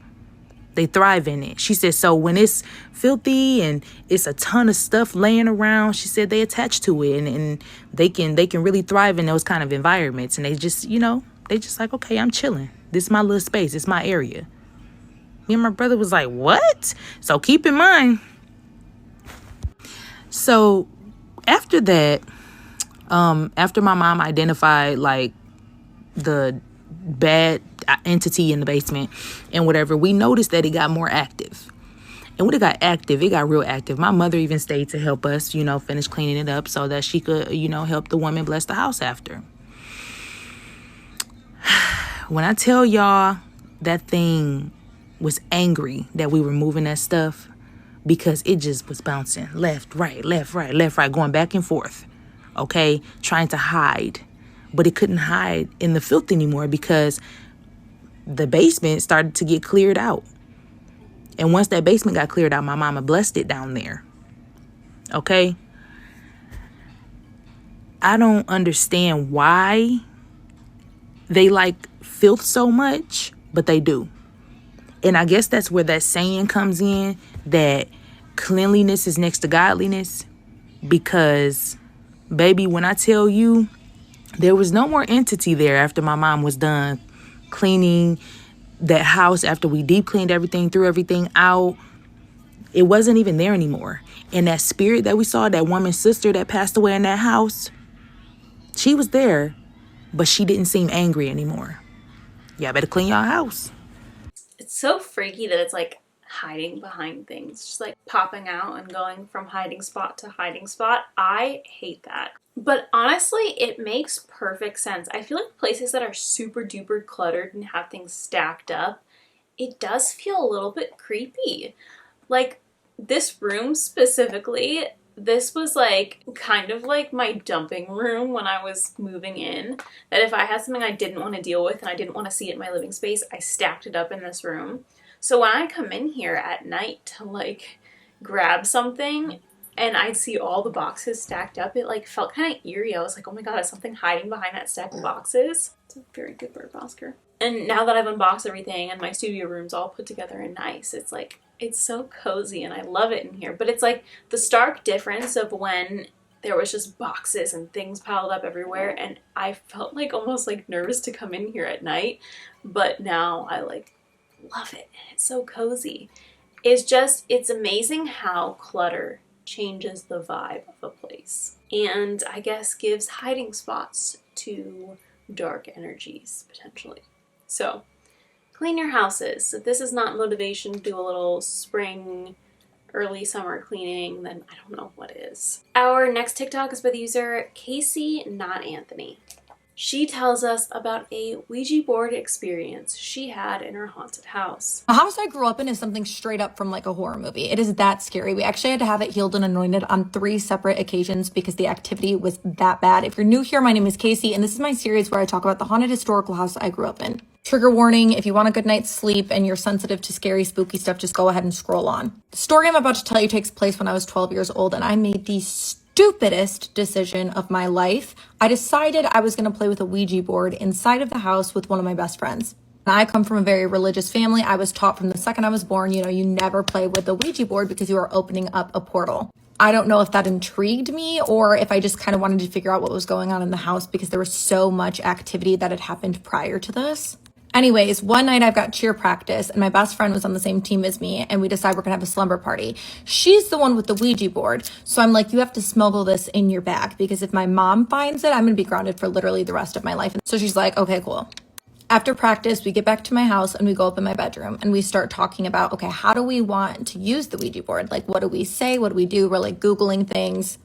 They thrive in it. She said, so when it's filthy and it's a ton of stuff laying around, she said they attach to it and they can really thrive in those kind of environments. And they just, they just like, okay, I'm chilling. This is my little space. It's my area. Me and my brother was like, what? So keep in mind. So after that, after my mom identified like the bad entity in the basement and whatever, we noticed that it got more active. And when it got active, it got real active. My mother even stayed to help us, finish cleaning it up so that she could, help the woman bless the house after. When I tell y'all that thing was angry that we were moving that stuff, because it just was bouncing left, right, going back and forth, okay, trying to hide. But it couldn't hide in the filth anymore because the basement started to get cleared out. And once that basement got cleared out, my mama blessed it down there. Okay? I don't understand why they like filth so much, but they do. And I guess that's where that saying comes in, that cleanliness is next to godliness. Because, baby, when I tell you, there was no more entity there after my mom was done cleaning that house, after we deep cleaned everything, threw everything out. It wasn't even there anymore. And that spirit that we saw, that woman's sister that passed away in that house, she was there, but she didn't seem angry anymore. Y'all better clean y'all house. It's so freaky that it's like hiding behind things, just like popping out and going from hiding spot to hiding spot. I hate that. But honestly, it makes perfect sense. I feel like places that are super duper cluttered and have things stacked up, it does feel a little bit creepy. Like this room specifically, this was like kind of like my dumping room when I was moving in. That if I had something I didn't want to deal with and I didn't want to see it in my living space, I stacked it up in this room. So when I come in here at night to like grab something and I'd see all the boxes stacked up, it like felt kind of eerie. I was like, oh my god, is something hiding behind that stack of boxes? It's a very good bird, Oscar. And now that I've unboxed everything and my studio room's all put together and nice, it's like, it's so cozy and I love it in here. But it's like the stark difference of when there was just boxes and things piled up everywhere and I felt like almost like nervous to come in here at night. But now I like love it. It's so cozy. It's amazing how clutter changes the vibe of a place. And I guess gives hiding spots to dark energies, potentially. So, clean your houses. If this is not motivation to do a little spring, early summer cleaning, then I don't know what is. Our next TikTok is by the user Casey, not Anthony. She tells us about a Ouija board experience she had in her haunted house. The house I grew up in is something straight up from like a horror movie. It is that scary. We actually had to have it healed and anointed on 3 separate occasions because the activity was that bad. If you're new here, my name is Casey, and this is my series where I talk about the haunted historical house I grew up in. Trigger warning, if you want a good night's sleep and you're sensitive to scary, spooky stuff, just go ahead and scroll on. The story I'm about to tell you takes place when I was 12 years old, and I made the stupidest decision of my life. I decided I was going to play with a Ouija board inside of the house with one of my best friends. I come from a very religious family. I was taught from the second I was born, you never play with a Ouija board because you are opening up a portal. I don't know if that intrigued me or if I just kind of wanted to figure out what was going on in the house because there was so much activity that had happened prior to this. Anyways, one night I've got cheer practice and my best friend was on the same team as me and we decide we're gonna have a slumber party. She's the one with the Ouija board. So I'm like, you have to smuggle this in your bag because if my mom finds it, I'm gonna be grounded for literally the rest of my life. And so she's like, okay, cool. After practice, we get back to my house and we go up in my bedroom and we start talking about, okay, how do we want to use the Ouija board? Like, what do we say? What do we do? We're like Googling things.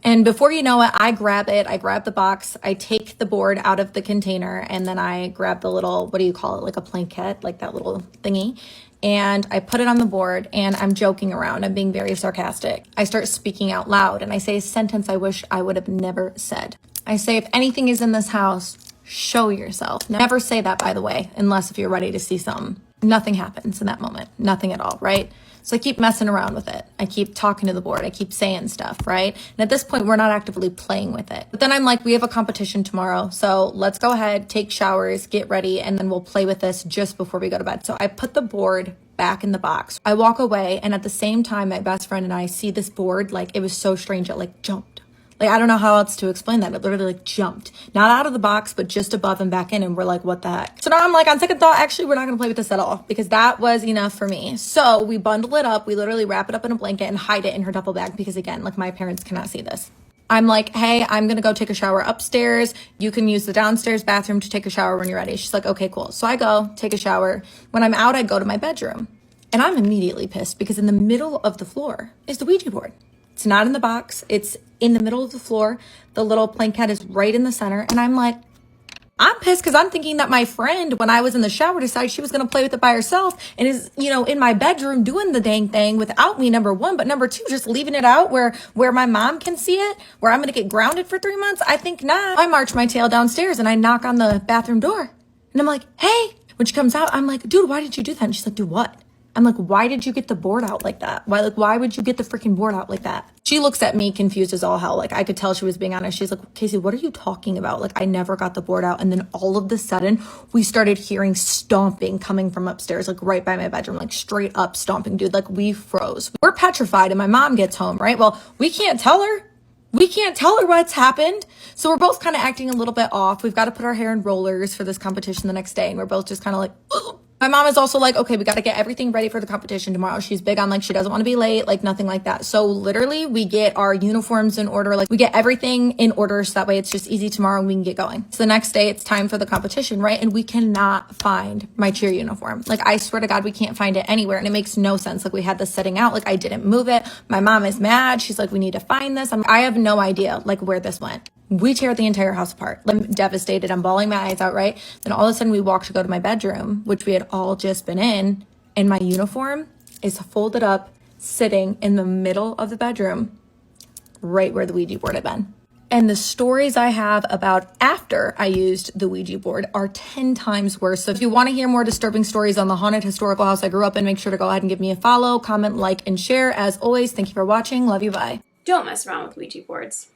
And before you know it, I grab the box, I take the board out of the container, and then I grab the little, what do you call it? Like a plankette, like that little thingy. And I put it on the board and I'm joking around. I'm being very sarcastic. I start speaking out loud and I say a sentence I wish I would have never said. I say, if anything is in this house, show yourself. Never say that, by the way, unless if you're ready to see something. Nothing happens in that moment. Nothing at all, right? So I keep messing around with it. I keep talking to the board. I keep saying stuff, right? And at this point, we're not actively playing with it. But then I'm like, we have a competition tomorrow. So let's go ahead, take showers, get ready, and then we'll play with this just before we go to bed. So I put the board back in the box. I walk away, and at the same time, my best friend and I see this board. Like, it was so strange. It like jumped. Like, I don't know how else to explain that. It literally like jumped. Not out of the box, but just above and back in. And we're like, what the heck? So now I'm like, on second thought, actually, we're not going to play with this at all because that was enough for me. So we bundle it up. We literally wrap it up in a blanket and hide it in her duffel bag because, again, like my parents cannot see this. I'm like, hey, I'm going to go take a shower upstairs. You can use the downstairs bathroom to take a shower when you're ready. She's like, okay, cool. So I go take a shower. When I'm out, I go to my bedroom. And I'm immediately pissed because in the middle of the floor is the Ouija board. It's not in the box. It's in the middle of the floor. The little plankhead is right in the center. And I'm like, I'm pissed because I'm thinking that my friend, when I was in the shower, decided she was going to play with it by herself and is, in my bedroom doing the dang thing without me, number one. But number two, just leaving it out where my mom can see it, where I'm going to get grounded for 3 months. I think not. I march my tail downstairs and I knock on the bathroom door. And I'm like, hey. When she comes out, I'm like, dude, why did you do that? And she's like, do what? I'm like, why did you get the board out like that? Why would you get the freaking board out like that? She looks at me confused as all hell. Like, I could tell she was being honest. She's like, Casey, what are you talking about? Like, I never got the board out. And then all of a sudden, we started hearing stomping coming from upstairs, like right by my bedroom, like straight up stomping, dude. Like, we froze. We're petrified and my mom gets home, right? Well, we can't tell her. We can't tell her what's happened. So we're both kind of acting a little bit off. We've got to put our hair in rollers for this competition the next day. And we're both just kind of like, ugh. My mom is also like, okay, we got to get everything ready for the competition tomorrow. She's big on like, she doesn't want to be late, like nothing like that. So literally we get our uniforms in order. Like we get everything in order. So that way it's just easy tomorrow and we can get going. So the next day it's time for the competition, right? And we cannot find my cheer uniform. Like I swear to God, we can't find it anywhere. And it makes no sense. Like we had this sitting out, like I didn't move it. My mom is mad. She's like, we need to find this. I have no idea like where this went. We tear the entire house apart. I'm devastated. I'm bawling my eyes out, right? Then all of a sudden we walk to go to my bedroom, which we had all just been in, and my uniform is folded up, sitting in the middle of the bedroom, right where the Ouija board had been. And the stories I have about after I used the Ouija board are 10 times worse. So if you want to hear more disturbing stories on the haunted historical house I grew up in, make sure to go ahead and give me a follow, comment, like, and share. As always, thank you for watching. Love you. Bye. Don't mess around with Ouija boards.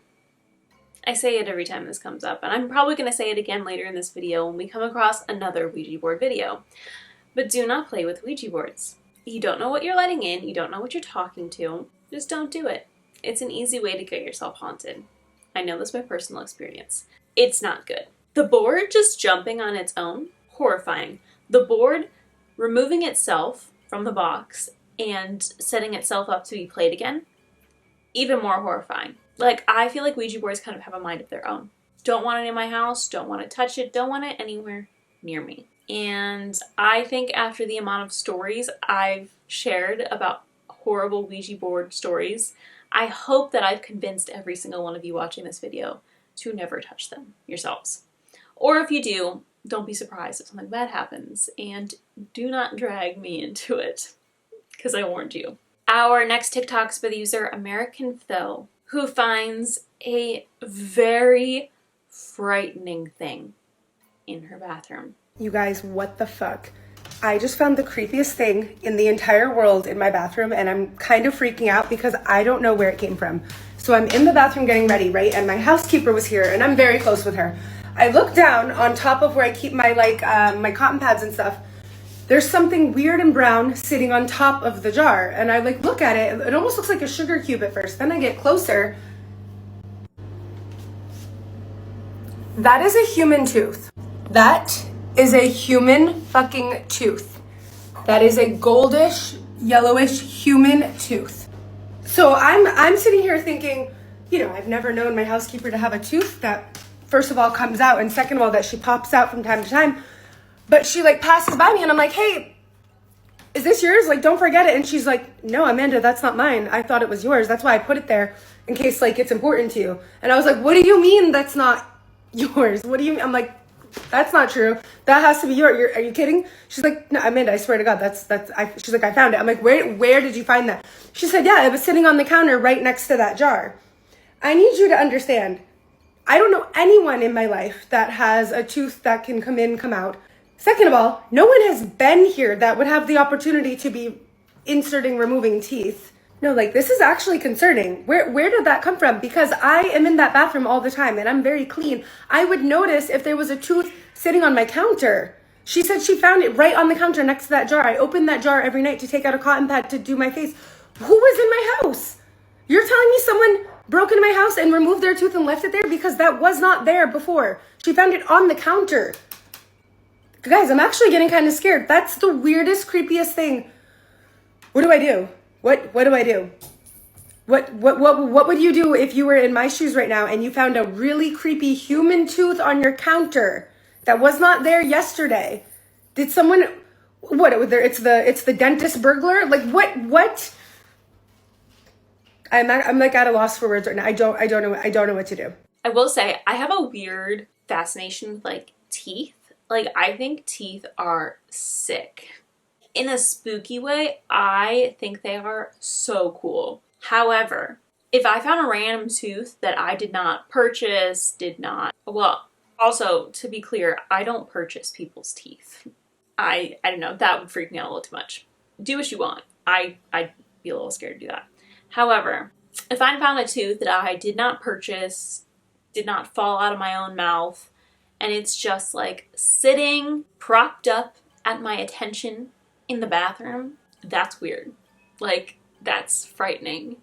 I say it every time this comes up, and I'm probably going to say it again later in this video when we come across another Ouija board video. But do not play with Ouija boards. You don't know what you're letting in, you don't know what you're talking to, just don't do it. It's an easy way to get yourself haunted. I know this by personal experience. It's not good. The board just jumping on its own, horrifying. The board removing itself from the box and setting itself up to be played again, even more horrifying. Like, I feel like Ouija boards kind of have a mind of their own. Don't want it in my house, don't want to touch it, don't want it anywhere near me. And I think after the amount of stories I've shared about horrible Ouija board stories, I hope that I've convinced every single one of you watching this video to never touch them yourselves. Or if you do, don't be surprised if something bad happens, and do not drag me into it, because I warned you. Our next TikTok is by the user American Phil, who finds a very frightening thing in her bathroom. You guys, what the fuck? I just found the creepiest thing in the entire world in my bathroom, and I'm kind of freaking out because I don't know where it came from. So I'm in the bathroom getting ready, right? And my housekeeper was here, and I'm very close with her. I look down on top of where I keep my my cotton pads and stuff. There's something weird and brown sitting on top of the jar. And I look at it. It almost looks like a sugar cube at first. Then I get closer. That is a human tooth. That is a human fucking tooth. That is a goldish, yellowish human tooth. So I'm sitting here thinking, I've never known my housekeeper to have a tooth that, first of all, comes out, and second of all, that she pops out from time to time. But she passes by me and I'm like, hey, is this yours? Don't forget it. And she's like, no, Amanda, that's not mine. I thought it was yours. That's why I put it there in case it's important to you. And I was like, what do you mean that's not yours? What do you mean? I'm like, that's not true. That has to be yours. Are you kidding? She's like, no, Amanda, I swear to God, she's like, I found it. I'm like, where did you find that? She said, yeah, it was sitting on the counter right next to that jar. I need you to understand, I don't know anyone in my life that has a tooth that can come in, come out. Second of all, no one has been here that would have the opportunity to be removing teeth. No, this is actually concerning. Where did that come from? Because I am in that bathroom all the time and I'm very clean. I would notice if there was a tooth sitting on my counter. She said she found it right on the counter next to that jar. I opened that jar every night to take out a cotton pad to do my face. Who was in my house? You're telling me someone broke into my house and removed their tooth and left it there? Because that was not there before. She found it on the counter. Guys, I'm actually getting kind of scared. That's the weirdest, creepiest thing. What do I do? What do I do? What would you do if you were in my shoes right now and you found a really creepy human tooth on your counter that was not there yesterday? Did someone, what, it's the dentist burglar? Like what? I'm like at a loss for words right now. I don't know what to do. I will say I have a weird fascination with like teeth. Like I think teeth are sick. In a spooky way, I think they are so cool. However, if I found a random tooth that I did not purchase, well, also to be clear, I don't purchase people's teeth. I don't know, that would freak me out a little too much. Do what you want. I'd be a little scared to do that. However, if I found a tooth that I did not purchase, did not fall out of my own mouth, and it's just like sitting propped up at my attention in the bathroom, that's weird. Like, that's frightening.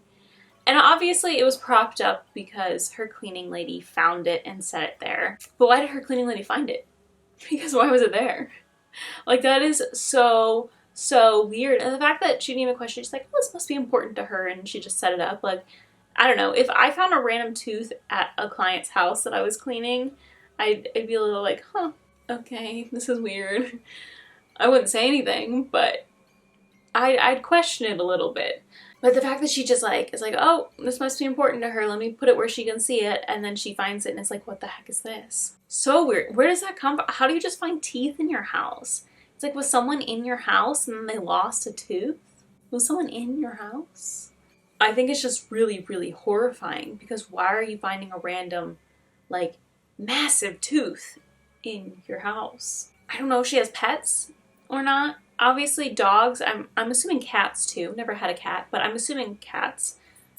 And obviously it was propped up because her cleaning lady found it and set it there. But why did her cleaning lady find it? Because why was it there? Like, that is so weird. And the fact that she didn't even question, she's like, oh, this must be important to her, and she just set it up. Like, I don't know. If I found a random tooth at a client's house that I was cleaning, I'd be a little like, huh, okay, this is weird. I wouldn't say anything, but I'd question it a little bit. But the fact that she just like is like, oh, this must be important to her, let me put it where she can see it, and then she finds it and it's like, what the heck is this? So weird. Where does that come from? How do you just find teeth in your house? It's like, was someone in your house and then they lost a tooth? Was someone in your house? I think it's just really, really horrifying, because why are you finding a random, like, massive tooth in your house? I don't know if she has pets or not. Obviously dogs, I'm assuming cats too. Never had a cat, but I'm assuming cats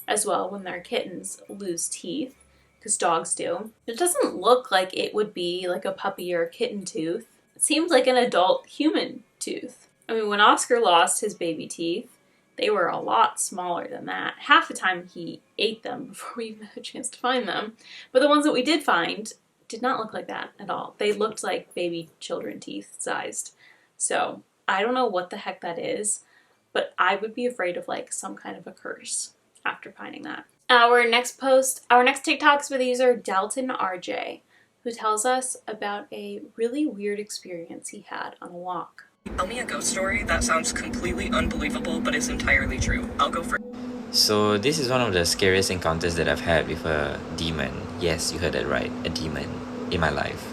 as well, when they're kittens, lose teeth, because dogs do. It doesn't look like it would be like a puppy or a kitten tooth. It seems like an adult human tooth. I mean, when Oscar lost his baby teeth, they were a lot smaller than that. Half the time he ate them before we even had a chance to find them. But the ones that we did find did not look like that at all. They looked like baby children teeth sized. So I don't know what the heck that is, but I would be afraid of like some kind of a curse after finding that. Our next TikTok is with the user Dalton RJ, who tells us about a really weird experience he had on a walk. Tell me a ghost story that sounds completely unbelievable but is entirely true. I'll go first. So this is one of the scariest encounters that I've had with a demon. Yes, you heard that right, a demon in my life.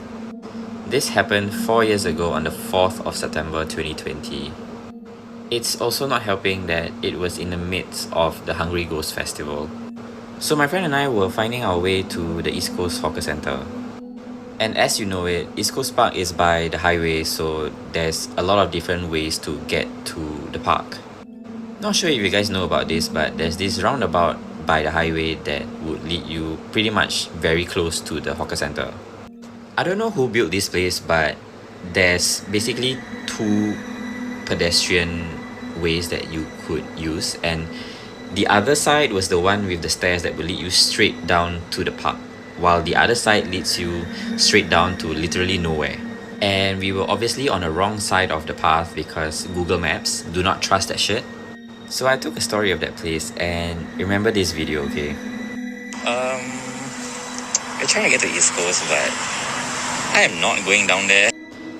This happened 4 years ago on the 4th of September 2020. It's also not helping that it was in the midst of the Hungry Ghost Festival. So my friend and I were finding our way to the East Coast Hawker Centre. And as you know it, East Coast Park is by the highway, so there's a lot of different ways to get to the park. Not sure if you guys know about this, but there's this roundabout by the highway that would lead you pretty much very close to the hawker centre. I don't know who built this place, but there's basically 2 pedestrian ways that you could use, and the other side was the one with the stairs that will lead you straight down to the park, while the other side leads you straight down to literally nowhere. And we were obviously on the wrong side of the path because Google Maps do not trust that shit. So I took a story of that place, and remember this video, okay? We're trying to get to East Coast, but I am not going down there.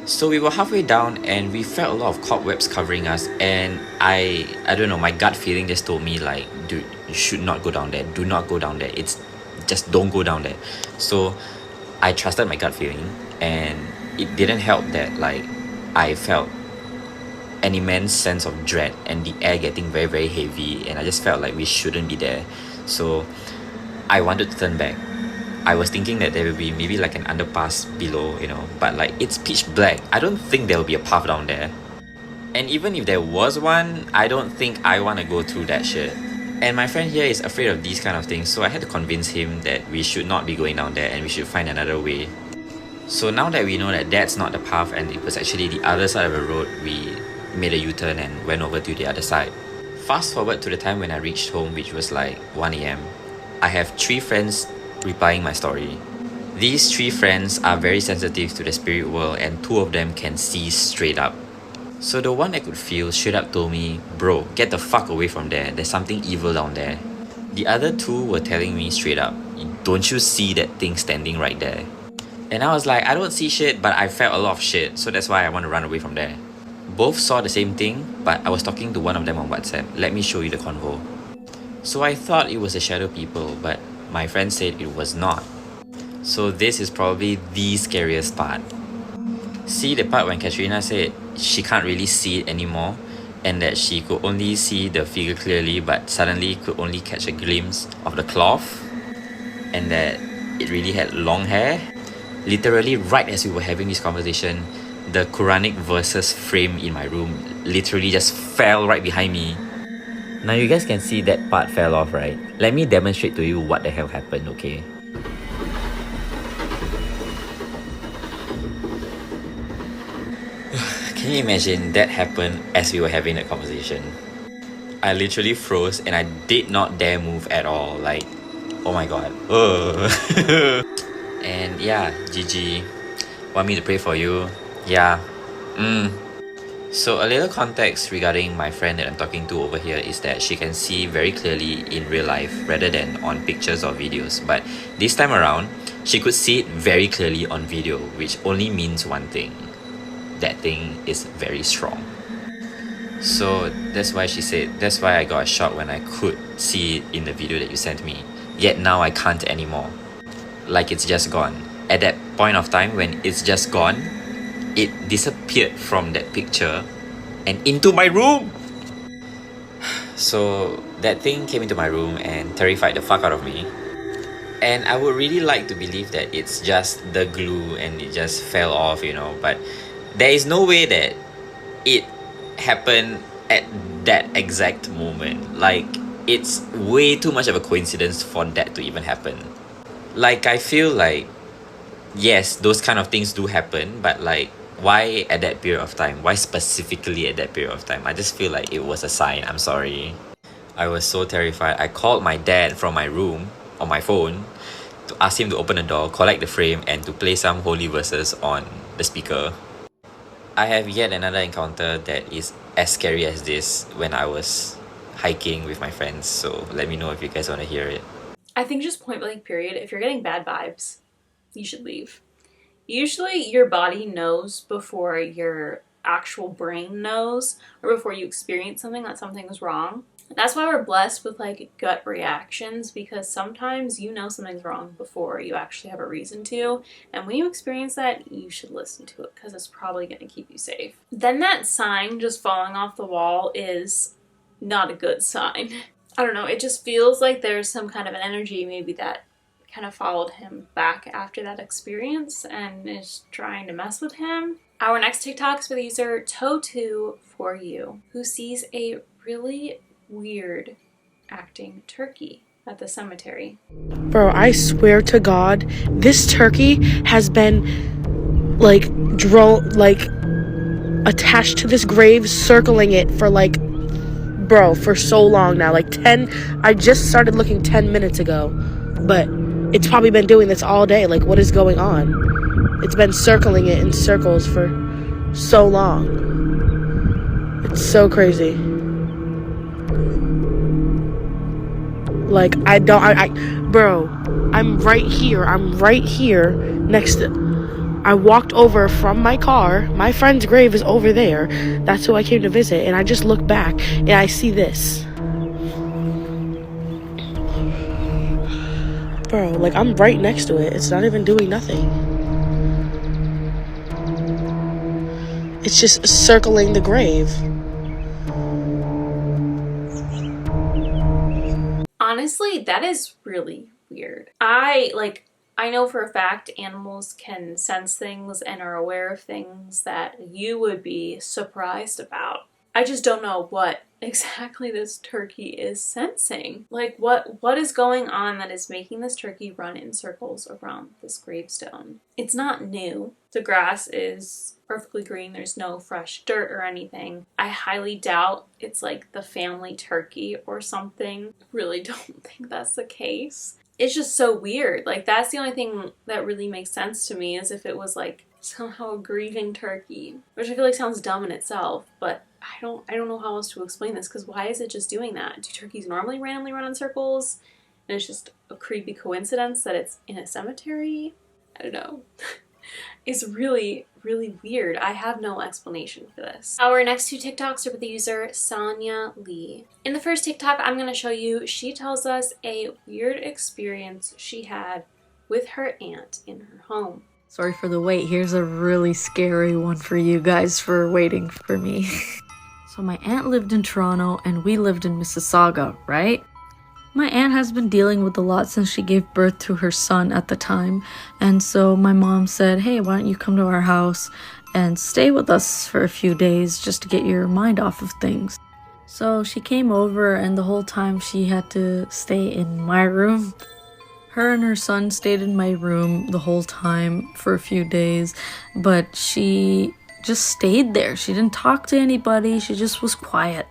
So we were halfway down and we felt a lot of cobwebs covering us, and I don't know, my gut feeling just told me like, dude, you should not go down there. Do not go down there. It's just don't go down there. So I trusted my gut feeling, and it didn't help that like I felt an immense sense of dread and the air getting very, very heavy, and I just felt like we shouldn't be there. So I wanted to turn back. I was thinking that there will be maybe like an underpass below, you know, but like it's pitch black. I don't think there will be a path down there. And even if there was one, I don't think I want to go through that shit. And my friend here is afraid of these kind of things, so I had to convince him that we should not be going down there and we should find another way. So now that we know that that's not the path and it was actually the other side of the road, we made a U-turn and went over to the other side. Fast forward to the time when I reached home, which was like 1 a.m. I have 3 friends replying my story. These 3 friends are very sensitive to the spirit world, and 2 of them can see straight up. So the one I could feel straight up told me, bro, get the fuck away from there. There's something evil down there. The other two were telling me straight up, don't you see that thing standing right there? And I was like, I don't see shit, but I felt a lot of shit, so that's why I want to run away from there. Both saw the same thing, but I was talking to one of them on WhatsApp. Let me show you the convo. So I thought it was the shadow people, but my friend said it was not. So this is probably the scariest part. See the part when Katrina said she can't really see it anymore, and that she could only see the figure clearly, but suddenly could only catch a glimpse of the cloth, and that it really had long hair. Literally right as we were having this conversation, the Quranic verses frame in my room literally just fell right behind me. Now you guys can see that part fell off, right? Let me demonstrate to you what the hell happened, okay? Can you imagine that happened as we were having that conversation? I literally froze and I did not dare move at all. Like, oh my god. And yeah, GG. Want me to pray for you? Yeah. So a little context regarding my friend that I'm talking to over here is that she can see very clearly in real life rather than on pictures or videos. But this time around, she could see it very clearly on video, which only means one thing. That thing is very strong. So that's why she said, that's why I got a shock when I could see it in the video that you sent me. Yet now I can't anymore. Like it's just gone. At that point of time when it's just gone, it disappeared from that picture and into my room. So that thing came into my room and terrified the fuck out of me. And I would really like to believe that it's just the glue and it just fell off, you know, but there is no way that it happened at that exact moment. Like, it's way too much of a coincidence for that to even happen. Like, I feel like, yes, those kind of things do happen, but like, why at that period of time? Why specifically at that period of time? I just feel like it was a sign. I'm sorry. I was so terrified. I called my dad from my room on my phone to ask him to open the door, collect the frame, and to play some holy verses on the speaker. I have yet another encounter that is as scary as this when I was hiking with my friends, so let me know if you guys want to hear it. I think just point blank period, if you're getting bad vibes, you should leave. Usually your body knows before your actual brain knows, or before you experience something, that something's wrong. That's why we're blessed with like gut reactions, because sometimes you know something's wrong before you actually have a reason to, and when you experience that, you should listen to it because it's probably going to keep you safe. Then that sign just falling off the wall is not a good sign. I don't know, it just feels like there's some kind of an energy maybe that kind of followed him back after that experience and is trying to mess with him. Our next TikTok is for the user Toe2 who sees a really weird acting turkey at the cemetery. Bro, I swear to God, this turkey has been attached to this grave, circling it for for so long now. I just started looking 10 minutes ago, but it's probably been doing this all day. Like, what is going on? It's been circling it in circles for so long. It's so crazy. Like, bro, I'm right here next to, I walked over from my car, my friend's grave is over there, that's who I came to visit, and I just look back, and I see this. Bro, like, I'm right next to it, it's not even doing nothing. It's just circling the grave. Honestly, that is really weird. I know for a fact animals can sense things and are aware of things that you would be surprised about. I just don't know what exactly this turkey is sensing. Like, what is going on that is making this turkey run in circles around this gravestone? It's not new. The grass is perfectly green. There's no fresh dirt or anything. I highly doubt it's like the family turkey or something. Really don't think that's the case. It's just so weird. Like, that's the only thing that really makes sense to me, is if it was like somehow a grieving turkey, which I feel like sounds dumb in itself, but I don't know how else to explain this, because why is it just doing that? Do turkeys normally randomly run in circles? And it's just a creepy coincidence that it's in a cemetery? I don't know. It's really, really weird. I have no explanation for this. Our next two TikToks are with the user Sonia Lee. In the first TikTok I'm going to show you, she tells us a weird experience she had with her aunt in her home. Sorry for the wait. Here's a really scary one for you guys for waiting for me. So my aunt lived in Toronto and we lived in Mississauga, right? My aunt has been dealing with a lot since she gave birth to her son at the time. And so my mom said, hey, why don't you come to our house and stay with us for a few days just to get your mind off of things. So she came over and the whole time she had to stay in my room. Her and her son stayed in my room the whole time for a few days, but she just stayed there. She didn't talk to anybody. She just was quiet.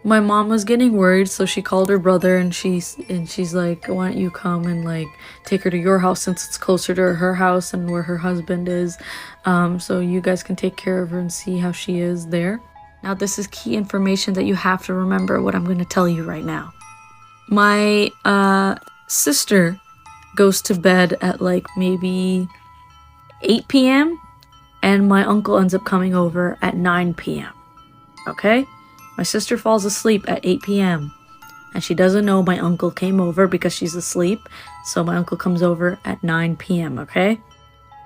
My mom was getting worried, so she called her brother and she's like, why don't you come and like take her to your house since it's closer to her house and where her husband is, so you guys can take care of her and see how she is there. Now this is key information that you have to remember what I'm going to tell you right now. My sister goes to bed at like maybe 8 p.m. and my uncle ends up coming over at 9 p.m. Okay? My sister falls asleep at 8 p.m. and she doesn't know my uncle came over because she's asleep, so my uncle comes over at 9 p.m., okay?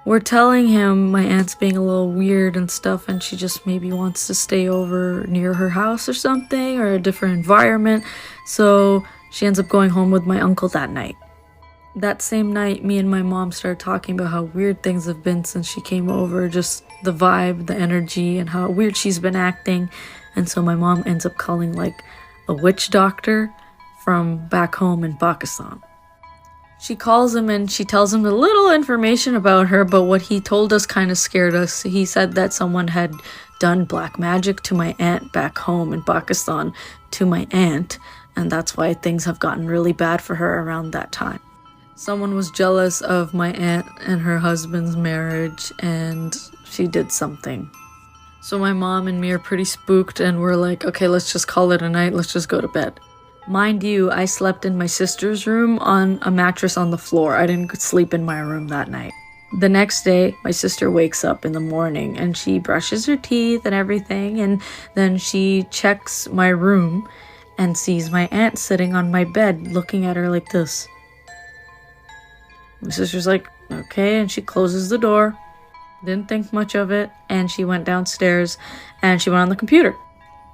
We're telling him my aunt's being a little weird and stuff and she just maybe wants to stay over near her house or something, or a different environment, so she ends up going home with my uncle that night. That same night, me and my mom started talking about how weird things have been since she came over, just the vibe, the energy, and how weird she's been acting. And so my mom ends up calling like a witch doctor from back home in Pakistan. She calls him and she tells him a little information about her, but what he told us kind of scared us. He said that someone had done black magic to my aunt back home in Pakistan, to my aunt, and that's why things have gotten really bad for her around that time. Someone was jealous of my aunt and her husband's marriage, and she did something. So my mom and me are pretty spooked, and we're like, okay, let's just call it a night, let's just go to bed. Mind you, I slept in my sister's room on a mattress on the floor. I didn't sleep in my room that night. The next day, my sister wakes up in the morning, and she brushes her teeth and everything, and then she checks my room and sees my aunt sitting on my bed looking at her like this. My sister's like, okay, and she closes the door. Didn't think much of it, and she went downstairs and she went on the computer.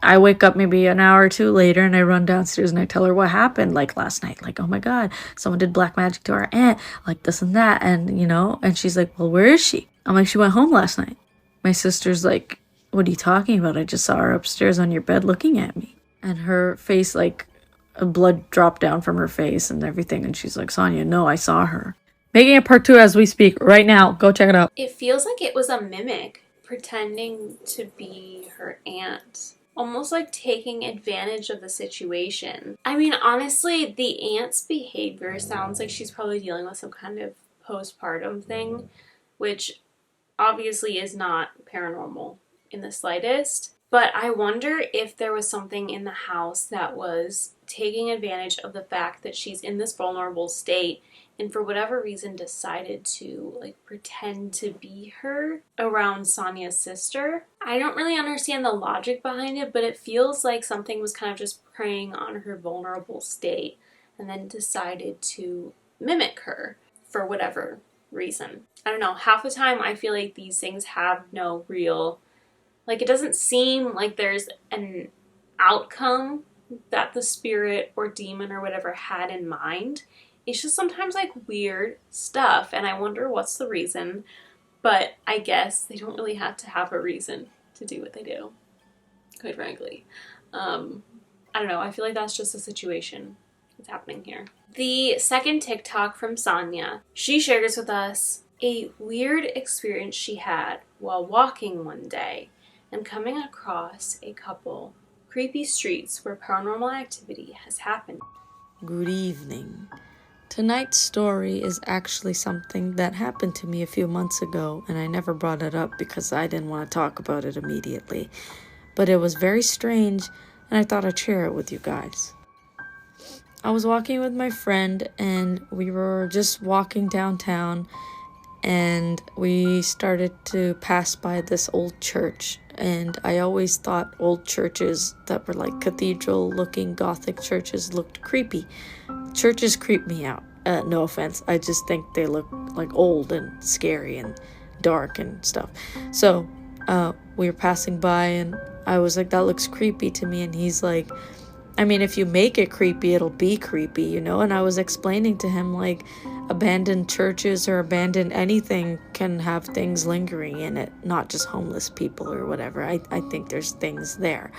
I wake up maybe an hour or two later and I run downstairs and I tell her what happened like last night. Like, oh my god, someone did black magic to our aunt, like this and that, and you know, and she's like, well, where is she? I'm like, she went home last night. My sister's like, what are you talking about? I just saw her upstairs on your bed looking at me. And her face, like, blood dropped down from her face and everything, and she's like, Sonia, no, I saw her. Making a part 2 as we speak right now. Go check it out. It feels like it was a mimic pretending to be her aunt. Almost like taking advantage of the situation. I mean, honestly, the aunt's behavior sounds like she's probably dealing with some kind of postpartum thing, which obviously is not paranormal in the slightest. But I wonder if there was something in the house that was taking advantage of the fact that she's in this vulnerable state and for whatever reason decided to like pretend to be her around Sonia's sister. I don't really understand the logic behind it, but it feels like something was kind of just preying on her vulnerable state and then decided to mimic her for whatever reason. I don't know, half the time I feel like these things have no real, like it doesn't seem like there's an outcome that the spirit or demon or whatever had in mind. It's just sometimes like weird stuff, and I wonder what's the reason, but I guess they don't really have to have a reason to do what they do, quite frankly. I don't know, I feel like that's just a situation that's happening here. The second TikTok from Sonia, she shares with us a weird experience she had while walking one day and coming across a couple creepy streets where paranormal activity has happened. Good evening. Tonight's story is actually something that happened to me a few months ago, and I never brought it up because I didn't want to talk about it immediately. but it was very strange, and I thought I'd share it with you guys. I was walking with my friend, and we were just walking downtown, and we started to pass by this old church. And I always thought old churches that were like cathedral looking Gothic churches looked creepy. Churches creep me out. No offense. I just think they look like old and scary and dark and stuff. So we were passing by, and I was like, that looks creepy to me. And he's like, I mean, if you make it creepy, it'll be creepy, you know? And I was explaining to him, like, abandoned churches or abandoned anything can have things lingering in it, not just homeless people or whatever. I think there's things there.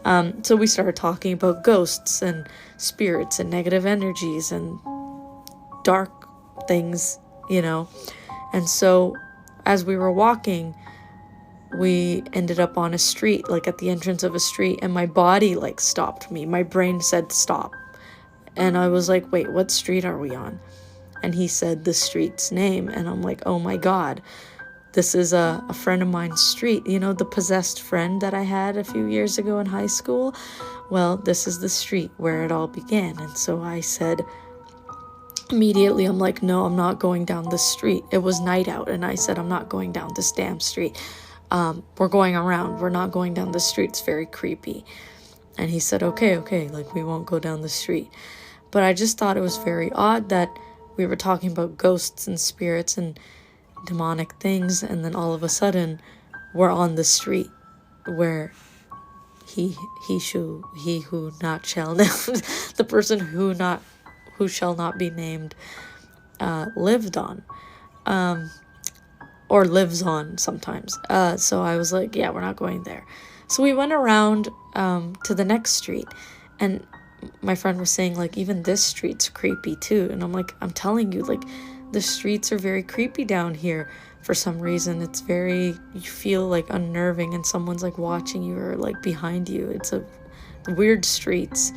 So we started talking about ghosts and spirits and negative energies and dark things, you know? And so as we were walking, we ended up on a street, like at the entrance of a street, and my body like stopped me. My brain said stop. And I was like, wait, what street are we on? And he said the street's name. And I'm like, oh my God, this is a friend of mine's street. You know, the possessed friend that I had a few years ago in high school? Well, this is the street where it all began. And so I said, immediately, I'm like, no, I'm not going down this street. It was night out. And I said, I'm not going down this damn street. We're going around. We're not going down the street. It's very creepy. And he said, okay, like we won't go down the street. But I just thought it was very odd that we were talking about ghosts and spirits and demonic things, and then all of a sudden we're on the street where he who not shall the person who shall not be named lived on. Or lives on sometimes. So I was like, yeah, we're not going there. So we went around to the next street, and my friend was saying, like, even this street's creepy too. And I'm like, I'm telling you, like, the streets are very creepy down here for some reason. It's very, you feel like unnerving, and someone's like watching you or like behind you. It's a weird streets.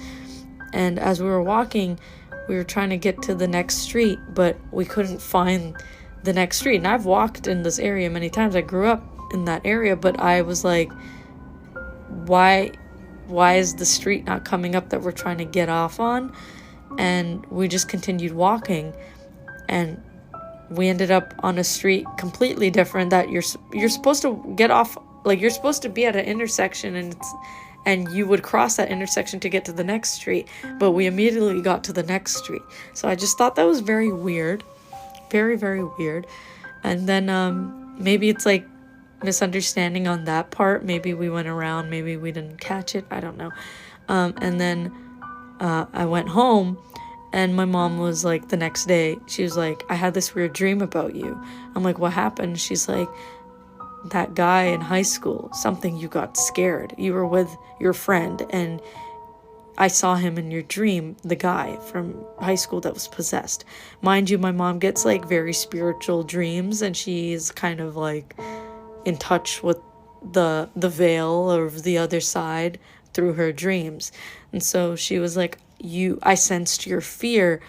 And as we were walking, we were trying to get to the next street, but we couldn't find the next street. And I've walked in this area many times. I grew up in that area, but I was like, why is the street not coming up that we're trying to get off on? And we just continued walking, and we ended up on a street completely different that you're supposed to get off, like you're supposed to be at an intersection, and you would cross that intersection to get to the next street, but we immediately got to the next street. So I just thought that was very weird. Very, very weird. And then maybe it's like misunderstanding on that part. Maybe we went around, maybe we didn't catch it, I don't know. And then I went home, and my mom was like, the next day, she was like, I had this weird dream about you. I'm like, what happened? She's like, that guy in high school, something, you got scared. You were with your friend, and I saw him in your dream, the guy from high school that was possessed. Mind you, my mom gets like very spiritual dreams, and she's kind of like in touch with the veil of the other side through her dreams. And so she was like, I sensed your fear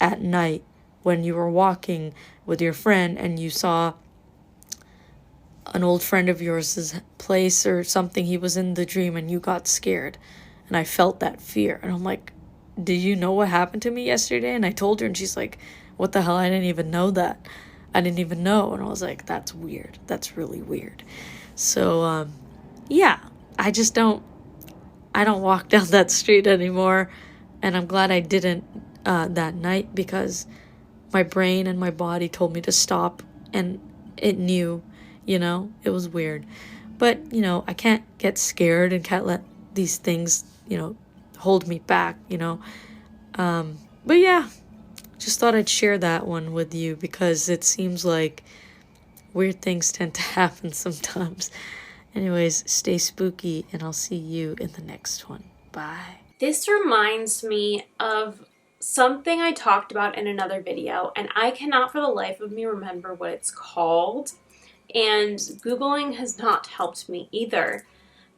at night when you were walking with your friend, and you saw an old friend of yours' place or something. He was in the dream, and you got scared. And I felt that fear. And I'm like, did you know what happened to me yesterday? And I told her, and she's like, what the hell? I didn't even know that. I didn't even know. And I was like, that's weird. That's really weird. So, yeah, I don't walk down that street anymore. And I'm glad I didn't that night, because my brain and my body told me to stop, and it knew, you know, it was weird. But, you know, I can't get scared and can't let these things, you know, hold me back, you know. But yeah, just thought I'd share that one with you, because it seems like weird things tend to happen sometimes. Anyways, stay spooky, and I'll see you in the next one. Bye. This reminds me of something I talked about in another video, and I cannot for the life of me remember what it's called, and Googling has not helped me either.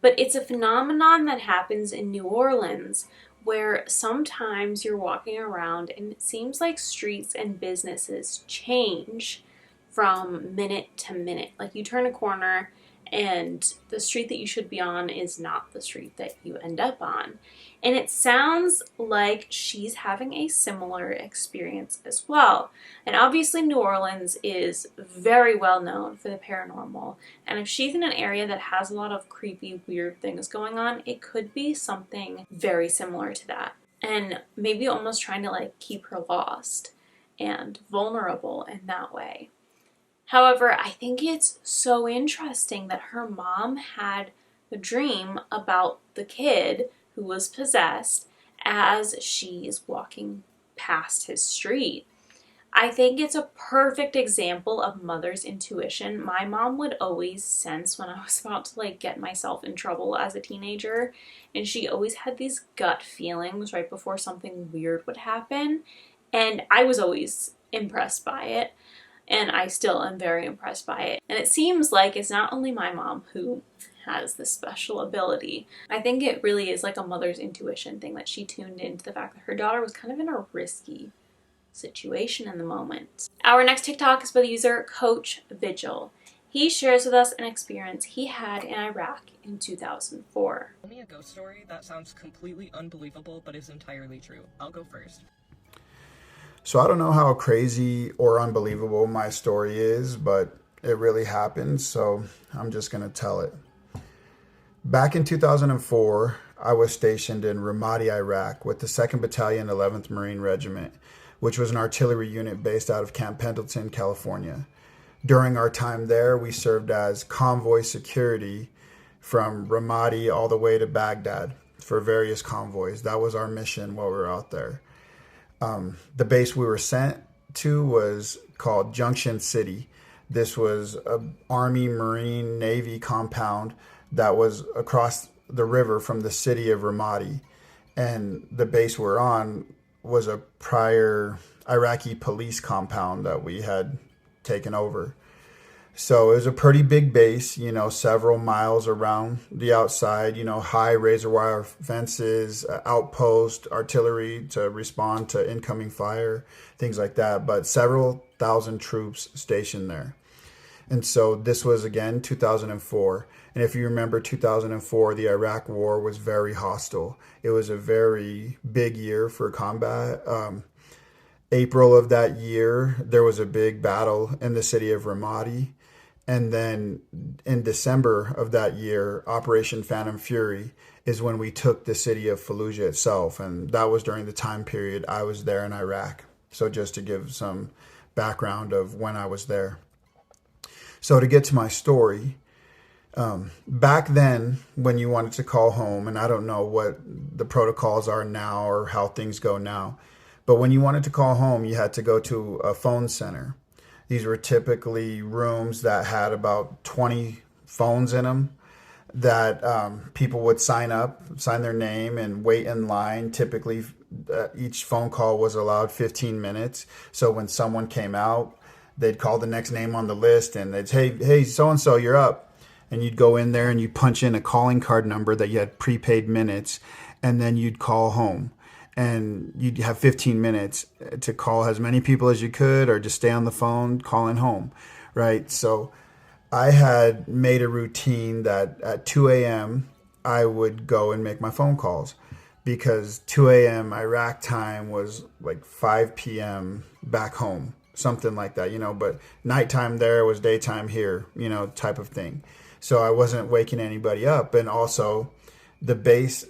But it's a phenomenon that happens in New Orleans, where sometimes you're walking around and it seems like streets and businesses change from minute to minute. Like you turn a corner and the street that you should be on is not the street that you end up on. And it sounds like she's having a similar experience as well. And obviously New Orleans is very well known for the paranormal. And if she's in an area that has a lot of creepy, weird things going on, it could be something very similar to that. And maybe almost trying to like keep her lost and vulnerable in that way. However, I think it's so interesting that her mom had the dream about the kid who was possessed as she is walking past his street. I think it's a perfect example of mother's intuition. My mom would always sense when I was about to like get myself in trouble as a teenager, and she always had these gut feelings right before something weird would happen, and I was always impressed by it. And I still am very impressed by it. And it seems like it's not only my mom who has this special ability. I think it really is like a mother's intuition thing, that she tuned into the fact that her daughter was kind of in a risky situation in the moment. Our next TikTok is by the user Coach Vigil. He shares with us an experience he had in Iraq in 2004. Tell me a ghost story that sounds completely unbelievable but is entirely true. I'll go first. So I don't know how crazy or unbelievable my story is, but it really happened, so I'm just going to tell it. Back in 2004, I was stationed in Ramadi, Iraq with the 2nd Battalion, 11th Marine Regiment, which was an artillery unit based out of Camp Pendleton, California. During our time there, we served as convoy security from Ramadi all the way to Baghdad for various convoys. That was our mission while we were out there. The base we were sent to was called Junction City. This was an Army, Marine, Navy compound that was across the river from the city of Ramadi. And the base we're on was a prior Iraqi police compound that we had taken over. So it was a pretty big base, several miles around the outside, high razor wire fences, outpost, artillery to respond to incoming fire, things like that. But several thousand troops stationed there. And so this was, again, 2004. And if you remember 2004, the Iraq War was very hostile. It was a very big year for combat. April of that year, there was a big battle in the city of Ramadi. And then in December of that year, Operation Phantom Fury is when we took the city of Fallujah itself. And that was during the time period I was there in Iraq. So just to give some background of when I was there. So to get to my story, back then when you wanted to call home, and I don't know what the protocols are now or how things go now, but when you wanted to call home, you had to go to a phone center. These were typically rooms that had about 20 phones in them that people would sign their name and wait in line. Typically, each phone call was allowed 15 minutes. So when someone came out, they'd call the next name on the list and they'd say, hey, so-and-so, you're up. And you'd go in there and you'd punch in a calling card number that you had prepaid minutes, and then you'd call home. And you'd have 15 minutes to call as many people as you could or just stay on the phone calling home, right? So I had made a routine that at 2 a.m. I would go and make my phone calls, because 2 a.m. Iraq time was like 5 p.m. back home, something like that, but nighttime there was daytime here, type of thing. So I wasn't waking anybody up. And also the base,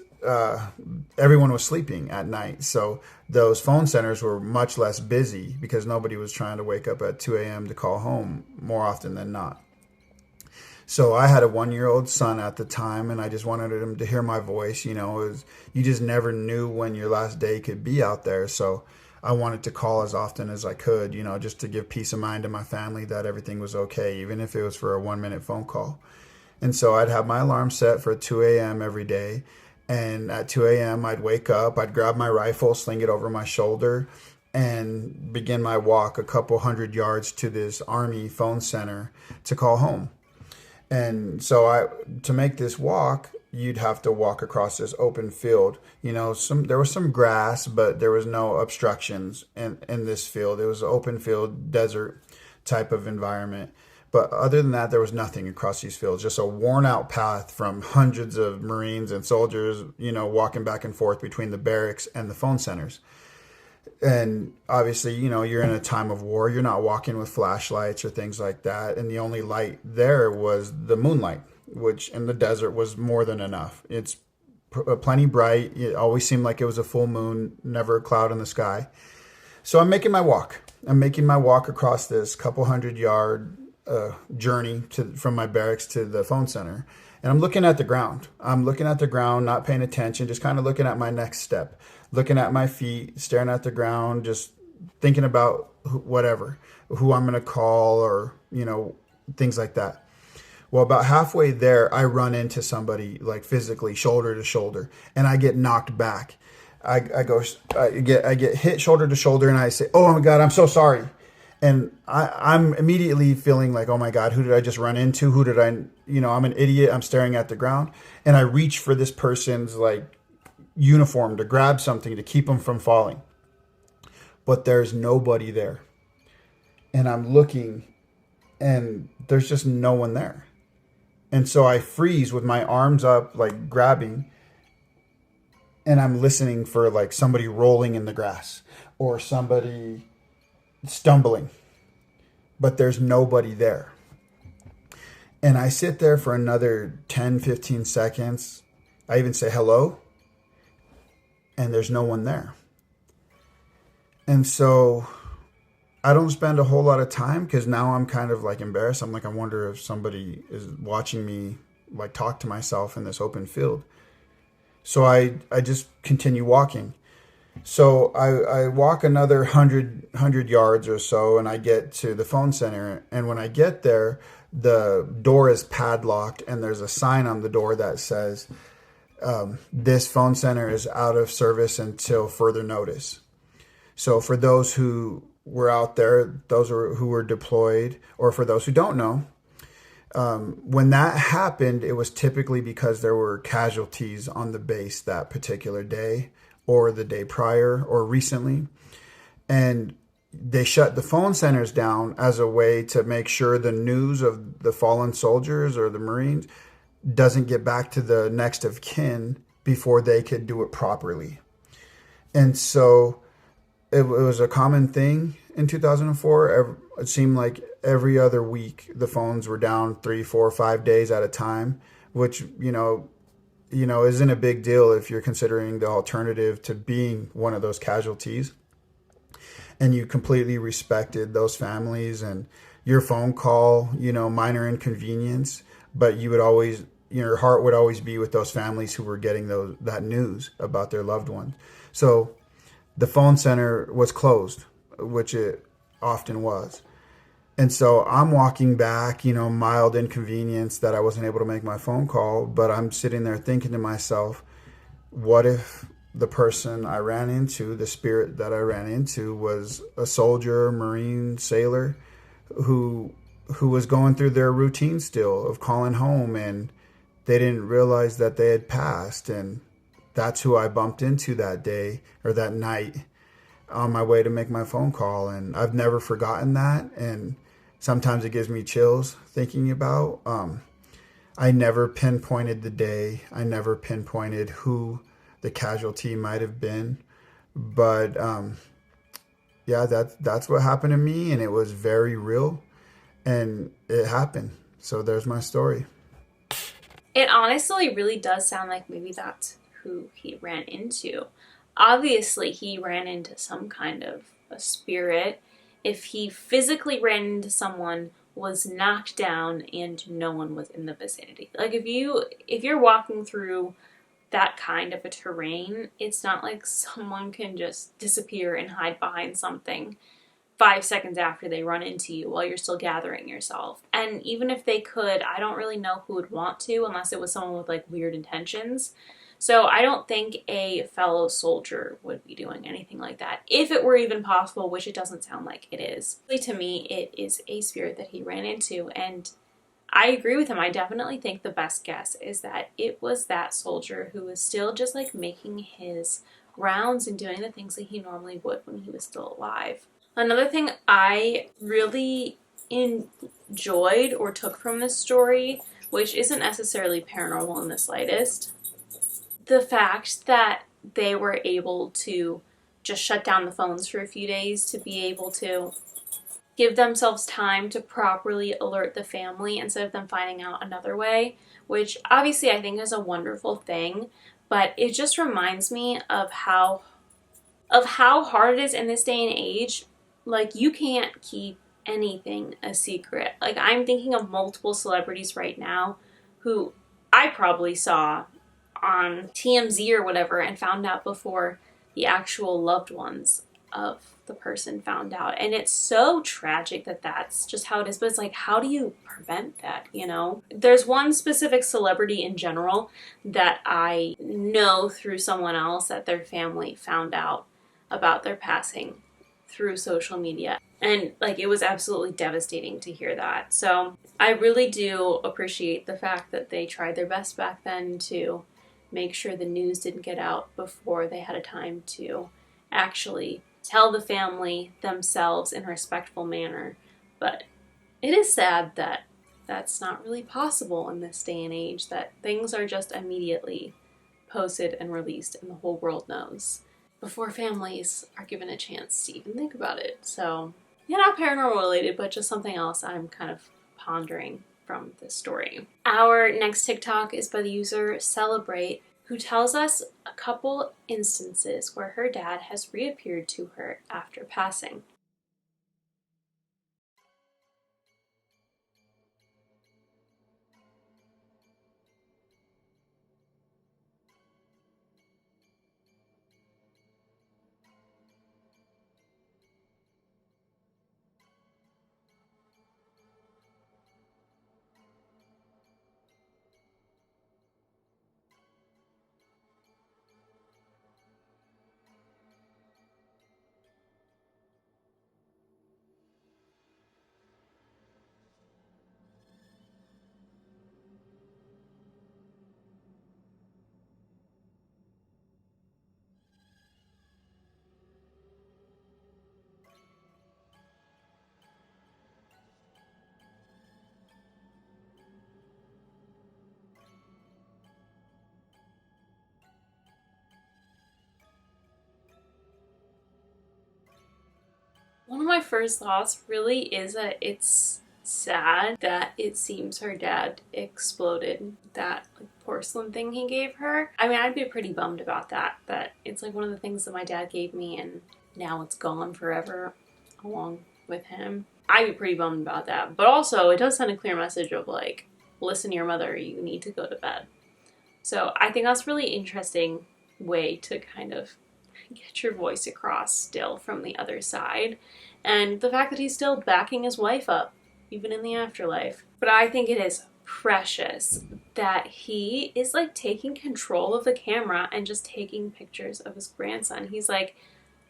everyone was sleeping at night. So those phone centers were much less busy because nobody was trying to wake up at 2 a.m. to call home more often than not. So I had a 1-year-old son at the time, and I just wanted him to hear my voice. You just never knew when your last day could be out there. So I wanted to call as often as I could, just to give peace of mind to my family that everything was okay, even if it was for a 1-minute phone call. And so I'd have my alarm set for 2 a.m. every day. And at 2 a.m. I'd wake up, I'd grab my rifle, sling it over my shoulder, and begin my walk a couple hundred yards to this Army phone center to call home. And so to make this walk, you'd have to walk across this open field. There was some grass, but there was no obstructions in this field. It was an open field, desert type of environment. But other than that, there was nothing across these fields, just a worn out path from hundreds of Marines and soldiers, walking back and forth between the barracks and the phone centers. And obviously, you're in a time of war. You're not walking with flashlights or things like that. And the only light there was the moonlight, which in the desert was more than enough. It's plenty bright. It always seemed like it was a full moon, never a cloud in the sky. So I'm making my walk. Across this couple 100-yard journey from my barracks to the phone center. And I'm looking at the ground. Not paying attention, just kind of looking at my next step, looking at my feet, staring at the ground, just thinking about who I'm going to call or, things like that. Well, about halfway there, I run into somebody like physically shoulder to shoulder, and I get knocked back. I get hit shoulder to shoulder, and I say, "Oh my God, I'm so sorry." And I'm immediately feeling like, oh my God, who did I just run into? I'm an idiot. I'm staring at the ground. And I reach for this person's like uniform to grab something to keep them from falling. But there's nobody there. And I'm looking and there's just no one there. And so I freeze with my arms up, like grabbing. And I'm listening for like somebody rolling in the grass or somebody stumbling, but there's nobody there. And I sit there for another 10, 15 seconds. I even say hello, and there's no one there. And so I don't spend a whole lot of time because now I'm kind of like embarrassed. I'm like, I wonder if somebody is watching me like talk to myself in this open field. So I just continue walking. So I walk another 100 yards or so, and I get to the phone center. And when I get there, the door is padlocked, and there's a sign on the door that says, this phone center is out of service until further notice. So for those who were out there, who were deployed, or for those who don't know, when that happened, it was typically because there were casualties on the base that particular day, or the day prior, or recently. And they shut the phone centers down as a way to make sure the news of the fallen soldiers or the Marines doesn't get back to the next of kin before they could do it properly. And so it was a common thing in 2004. It seemed like every other week the phones were down 3, 4, 5 days at a time, which, isn't a big deal if you're considering the alternative to being one of those casualties. And you completely respected those families and your phone call, minor inconvenience, but you would always, your heart would always be with those families who were getting that news about their loved ones. So the phone center was closed, which it often was. And so I'm walking back, mild inconvenience that I wasn't able to make my phone call, but I'm sitting there thinking to myself, what if the person I ran into, the spirit that I ran into, was a soldier, Marine, sailor who was going through their routine still of calling home, and they didn't realize that they had passed. And that's who I bumped into that day or that night on my way to make my phone call. And I've never forgotten that. And sometimes it gives me chills thinking about. I never pinpointed the day. I never pinpointed who the casualty might have been. But yeah, that's what happened to me, and it was very real, and it happened. So there's my story. It honestly really does sound like maybe that's who he ran into. Obviously, he ran into some kind of a spirit. If he physically ran into someone, was knocked down, and no one was in the vicinity. Like if you're walking through that kind of a terrain, it's not like someone can just disappear and hide behind something 5 seconds after they run into you while you're still gathering yourself. And even if they could, I don't really know who would want to, unless it was someone with like weird intentions. So I don't think a fellow soldier would be doing anything like that, if it were even possible, which it doesn't sound like it is. To me, it is a spirit that he ran into, and I agree with him. I definitely think the best guess is that it was that soldier who was still just like making his rounds and doing the things that he normally would when he was still alive. Another thing I really enjoyed or took from this story, which isn't necessarily paranormal in the slightest, the fact that they were able to just shut down the phones for a few days to be able to give themselves time to properly alert the family instead of them finding out another way, which obviously I think is a wonderful thing, but it just reminds me of how hard it is in this day and age. Like, you can't keep anything a secret. Like, I'm thinking of multiple celebrities right now who I probably saw on TMZ or whatever and found out before the actual loved ones of the person found out. And it's so tragic that that's just how it is. But it's like, how do you prevent that, you know? There's one specific celebrity in general that I know through someone else that their family found out about their passing through social media. And like, it was absolutely devastating to hear that. So I really do appreciate the fact that they tried their best back then to make sure the news didn't get out before they had a time to actually tell the family themselves in a respectful manner. But it is sad that that's not really possible in this day and age, that things are just immediately posted and released and the whole world knows before families are given a chance to even think about it. So, yeah, not paranormal related, but just something else I'm kind of pondering from this story. Our next TikTok is by the user Celebrate, who tells us a couple instances where her dad has reappeared to her after passing. One of my first thoughts really is that it's sad that it seems her dad exploded that like porcelain thing he gave her. I mean, I'd be pretty bummed about that. That it's like one of the things that my dad gave me and now it's gone forever along with him. I'd be pretty bummed about that. But also, it does send a clear message of like, listen to your mother, you need to go to bed. So I think that's a really interesting way to kind of get your voice across still from the other side. And the fact that he's still backing his wife up, even in the afterlife. But I think it is precious that he is like taking control of the camera and just taking pictures of his grandson. He's like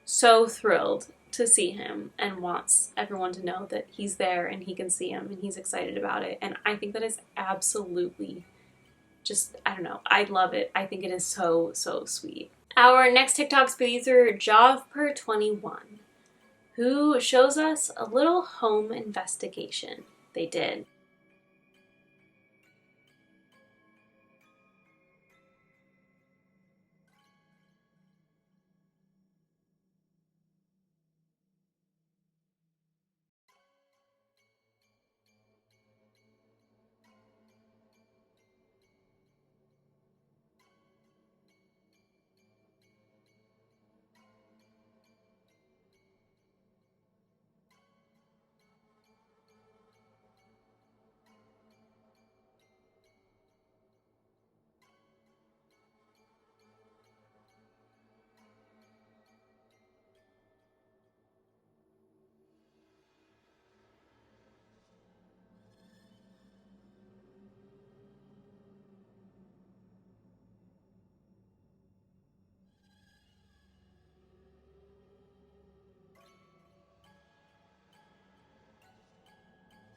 so thrilled to see him and wants everyone to know that he's there and he can see him and he's excited about it. And I think that is absolutely just, I don't know, I love it. I think it is so, so sweet. Our next TikTok's by user Jovper21, who shows us a little home investigation they did.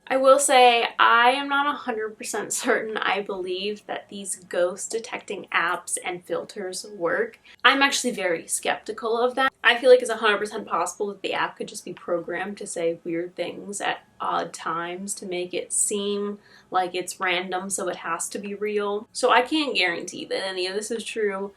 I will say I am not 100% certain I believe that these ghost detecting apps and filters work. I'm actually very skeptical of that. I feel like it's 100% possible that the app could just be programmed to say weird things at odd times to make it seem like it's random, so it has to be real. So I can't guarantee that any of this is true.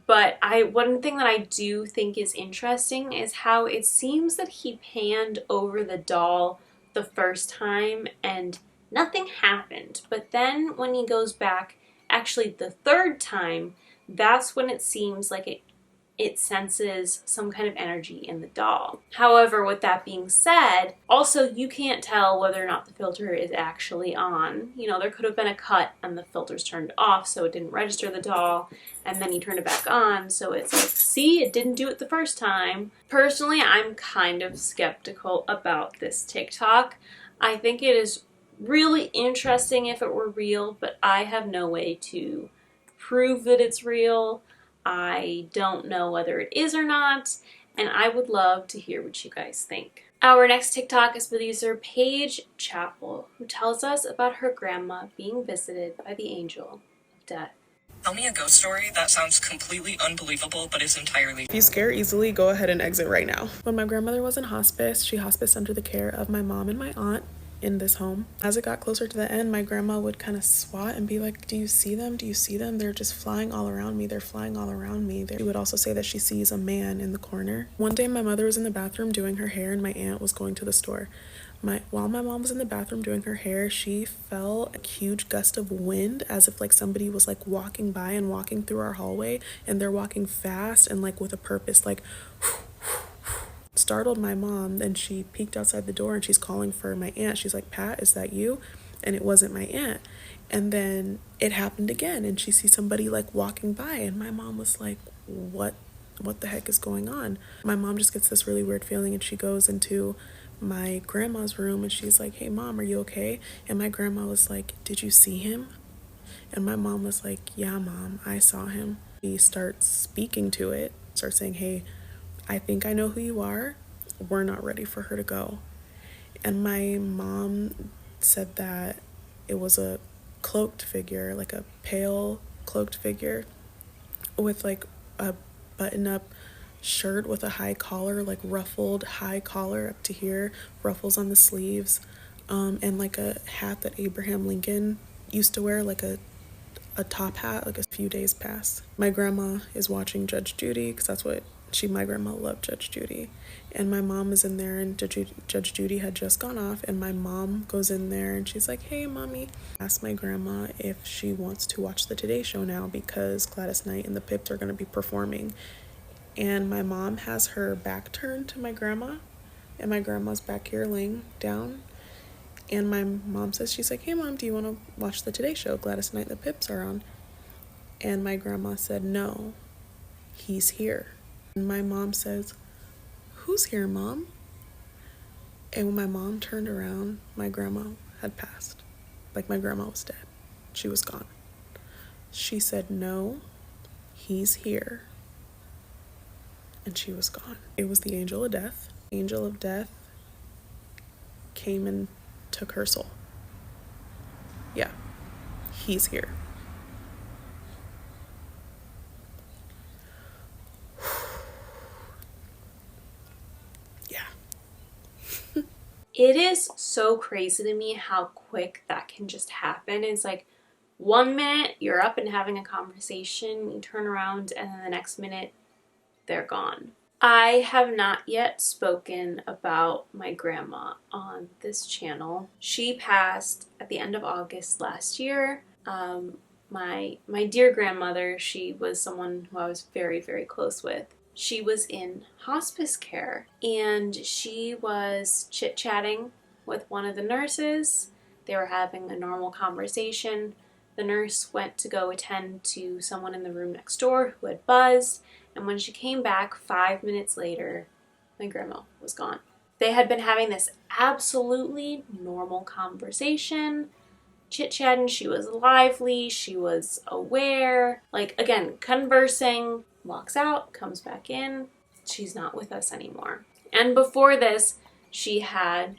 But one thing that I do think is interesting is how it seems that he panned over the doll the first time and nothing happened. But then when he goes back, actually the third time, that's when it seems like it senses some kind of energy in the doll. However, with that being said, also you can't tell whether or not the filter is actually on. You know, there could have been a cut and the filter's turned off so it didn't register the doll, and then you turn it back on so it's like, see, it didn't do it the first time. Personally, I'm kind of skeptical about this TikTok. I think it is really interesting if it were real, but I have no way to prove that it's real. I don't know whether it is or not, and I would love to hear what you guys think. Our next TikTok is with user Paige Chapel, who tells us about her grandma being visited by the angel of death. Tell me a ghost story that sounds completely unbelievable but is entirely. If you scare easily, go ahead and exit right now. When my grandmother was in hospice, she hospiced under the care of my mom and my aunt in this home. As it got closer to the end, my grandma would kind of swat and be like, do you see them? Do you see them? They're just flying all around me. They're flying all around me. She would also say that she sees a man in the corner. One day my mother was in the bathroom doing her hair and my aunt was going to the store. While my mom was in the bathroom doing her hair, she felt a huge gust of wind, as if like somebody was like walking by and walking through our hallway, and they're walking fast and like with a purpose, like startled my mom. Then she peeked outside the door and she's calling for my aunt. She's like, Pat, is that you? And it wasn't my aunt. And then it happened again and she sees somebody like walking by and my mom was like, what the heck is going on? My mom just gets this really weird feeling and she goes into my grandma's room and she's like, hey mom, are you okay? And my grandma was like, did you see him? And my mom was like, yeah mom, I saw him. He starts speaking to it, starts saying, hey, I think I know who you are. We're not ready for her to go. And my mom said that it was a cloaked figure, like a pale cloaked figure with like a button-up shirt with a high collar, like ruffled high collar up to here, ruffles on the sleeves, and like a hat that Abraham Lincoln used to wear, like a top hat, like a few days past. My grandma is watching Judge Judy because that's what my grandma loved, Judge Judy. And my mom is in there and Judge Judy had just gone off and my mom goes in there and she's like, hey mommy. Asked my grandma if she wants to watch the Today Show now because Gladys Knight and the Pips are going to be performing. And my mom has her back turned to my grandma and my grandma's back here laying down. And my mom says, she's like, hey mom, do you want to watch the Today Show? Gladys Knight and the Pips are on. And my grandma said, no, he's here. And my mom says, who's here, mom? And when my mom turned around, my grandma had passed. Like my grandma was dead. She was gone. She said, no, he's here. And she was gone. It was the angel of death. The angel of death came and took her soul. Yeah, he's here. It is so crazy to me how quick that can just happen. It's like 1 minute you're up and having a conversation, you turn around, and then the next minute they're gone. I have not yet spoken about my grandma on this channel. She passed at the end of August last year. My dear grandmother, she was someone who I was very, very close with. She was in hospice care and she was chit-chatting with one of the nurses. They were having a normal conversation. The nurse went to go attend to someone in the room next door who had buzzed, and when she came back 5 minutes later, my grandma was gone. They had been having this absolutely normal conversation, chit-chatting. She was lively, she was aware, like again, conversing. Walks out, comes back in, she's not with us anymore. And before this, she had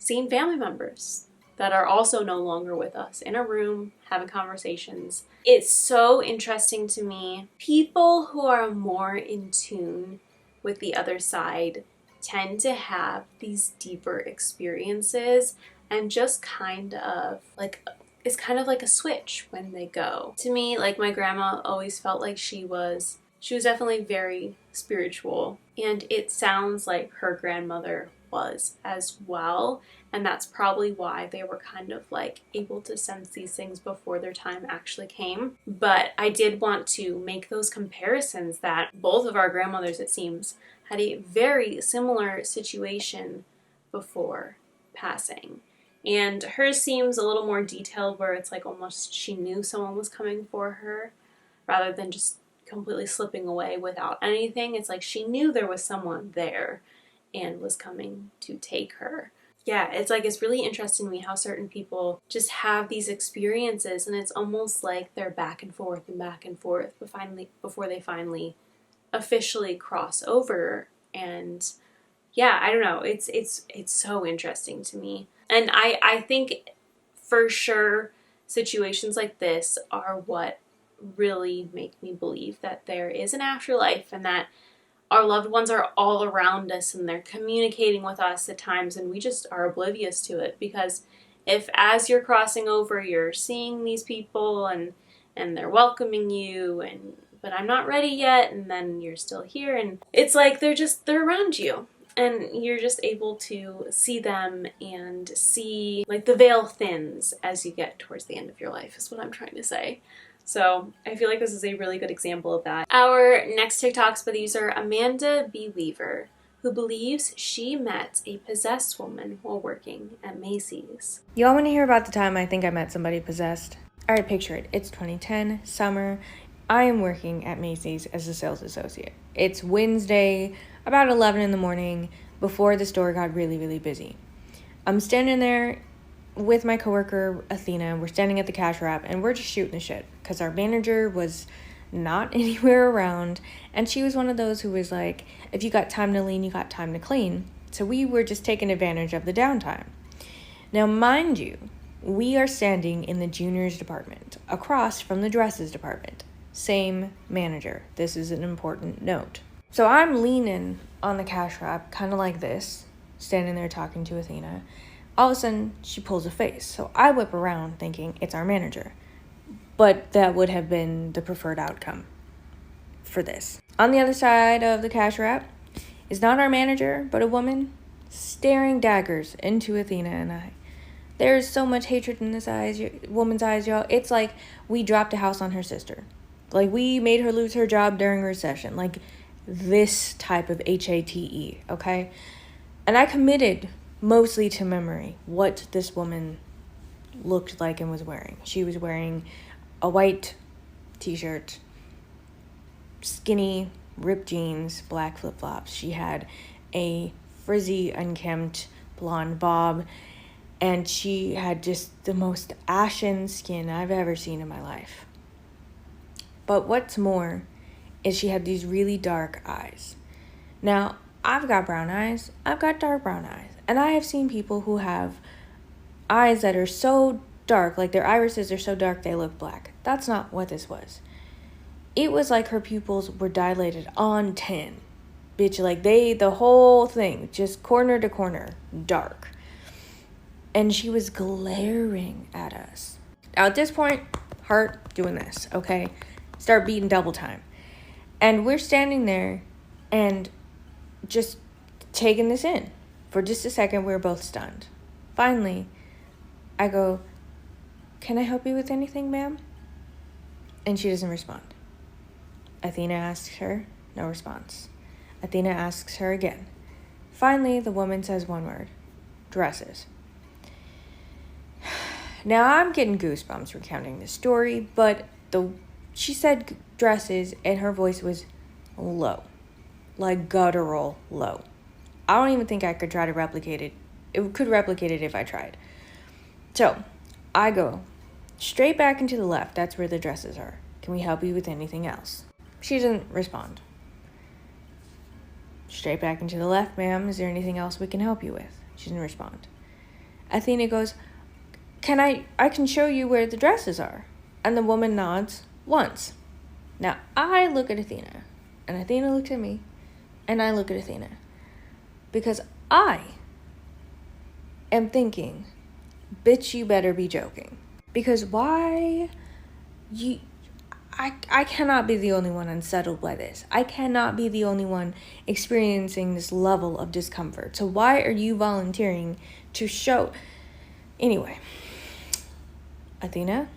seen family members that are also no longer with us in a room having conversations. It's so interesting to me. People who are more in tune with the other side tend to have these deeper experiences and just kind of like, it's kind of like a switch when they go. To me, like, my grandma always felt like she was definitely very spiritual, and it sounds like her grandmother was as well, and that's probably why they were kind of like able to sense these things before their time actually came. But I did want to make those comparisons that both of our grandmothers, it seems, had a very similar situation before passing. And hers seems a little more detailed, where it's like almost she knew someone was coming for her rather than just completely slipping away without anything. It's like she knew there was someone there and was coming to take her. Yeah, it's like, it's really interesting to me how certain people just have these experiences, and it's almost like they're back and forth, before they finally officially cross over. And yeah, I don't know, it's so interesting to me. And I think for sure situations like this are what really make me believe that there is an afterlife, and that our loved ones are all around us and they're communicating with us at times, and we just are oblivious to it. Because if, as you're crossing over, you're seeing these people and they're welcoming you, but I'm not ready yet, and then you're still here, and it's like they're around you, and you're just able to see them and see, like, the veil thins as you get towards the end of your life, is what I'm trying to say. So I feel like this is a really good example of that. Our next TikTok's by the user Amanda B. Weaver, who believes she met a possessed woman while working at Macy's. Y'all want to hear about the time I think I met somebody possessed? Alright, picture it. It's 2010, summer. I am working at Macy's as a sales associate. It's Wednesday, about 11 in the morning, before the store got really, really busy. I'm standing there with my coworker Athena. We're standing at the cash wrap and we're just shooting the shit because our manager was not anywhere around, and she was one of those who was like, if you got time to lean, you got time to clean. So we were just taking advantage of the downtime. Now, mind you, we are standing in the juniors department across from the dresses department. Same manager. This is an important note. So I'm leaning on the cash wrap, kind of like this, standing there talking to Athena. All of a sudden, she pulls a face. So I whip around thinking it's our manager. But that would have been the preferred outcome for this. On the other side of the cash wrap is not our manager, but a woman staring daggers into Athena and I. There's so much hatred in this woman's eyes, y'all. It's like we dropped a house on her sister. Like, we made her lose her job during a recession. Like, this type of HATE, okay? And I committed mostly to memory what this woman looked like and was wearing. She was wearing a white t-shirt, skinny, ripped jeans, black flip-flops. She had a frizzy, unkempt blonde bob, and she had just the most ashen skin I've ever seen in my life. But what's more is she had these really dark eyes. Now, I've got brown eyes, I've got dark brown eyes, and I have seen people who have eyes that are so dark, like their irises are so dark they look black. That's not what this was. It was like her pupils were dilated on 10. Bitch, like the whole thing, just corner to corner, dark. And she was glaring at us. Now at this point, heart doing this, okay? Start beating double time. And we're standing there and just taking this in. For just a second, we were both stunned. Finally, I go, "Can I help you with anything, ma'am?" And she doesn't respond. Athena asks her, no response. Athena asks her again. Finally, the woman says one word, "Dresses." Now, I'm getting goosebumps recounting this story, but she said dresses and her voice was low, like guttural low. I don't even think I could try to replicate it. It could replicate it if I tried. So, I go straight back into the left. That's where the dresses are. "Can we help you with anything else?" She doesn't respond. Straight back into the left, "Ma'am, is there anything else we can help you with?" She didn't respond. Athena goes, I can show you where the dresses are. And the woman nods once. Now, I look at Athena, and Athena looks at me, and I look at Athena. Because I am thinking, bitch, you better be joking. Because I cannot be the only one unsettled by this. I cannot be the only one experiencing this level of discomfort. So why are you volunteering to show? Anyway, Athena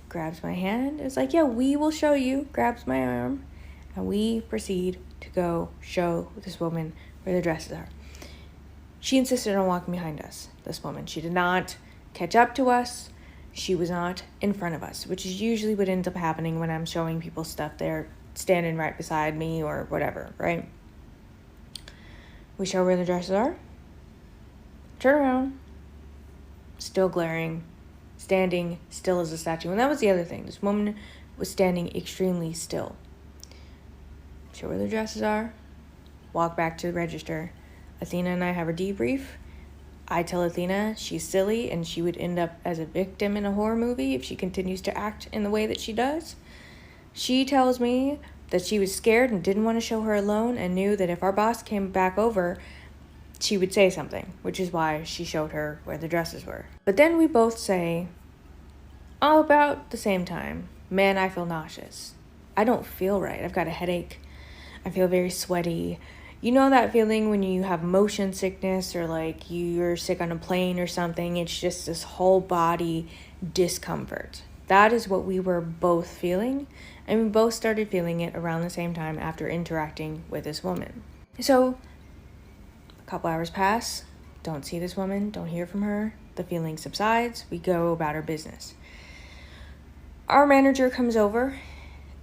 grabs my hand. It's like, yeah, we will show you. Grabs my arm. And we proceed to go show this woman where the dresses are. She insisted on walking behind us, this woman. She did not catch up to us. She was not in front of us, which is usually what ends up happening when I'm showing people stuff. They're standing right beside me or whatever, right? We show where the dresses are. Turn around. Still glaring. Standing still as a statue. And that was the other thing. This woman was standing extremely still. Show where the dresses are. Walk back to the register. Athena and I have a debrief. I tell Athena she's silly and she would end up as a victim in a horror movie if she continues to act in the way that she does. She tells me that she was scared and didn't want to show her alone and knew that if our boss came back over, she would say something, which is why she showed her where the dresses were. But then we both say, all about the same time, man, I feel nauseous. I don't feel right. I've got a headache. I feel very sweaty. You know that feeling when you have motion sickness or like you're sick on a plane or something? It's just this whole body discomfort. That is what we were both feeling. And we both started feeling it around the same time after interacting with this woman. So a couple hours pass. Don't see this woman. Don't hear from her. The feeling subsides. We go about our business. Our manager comes over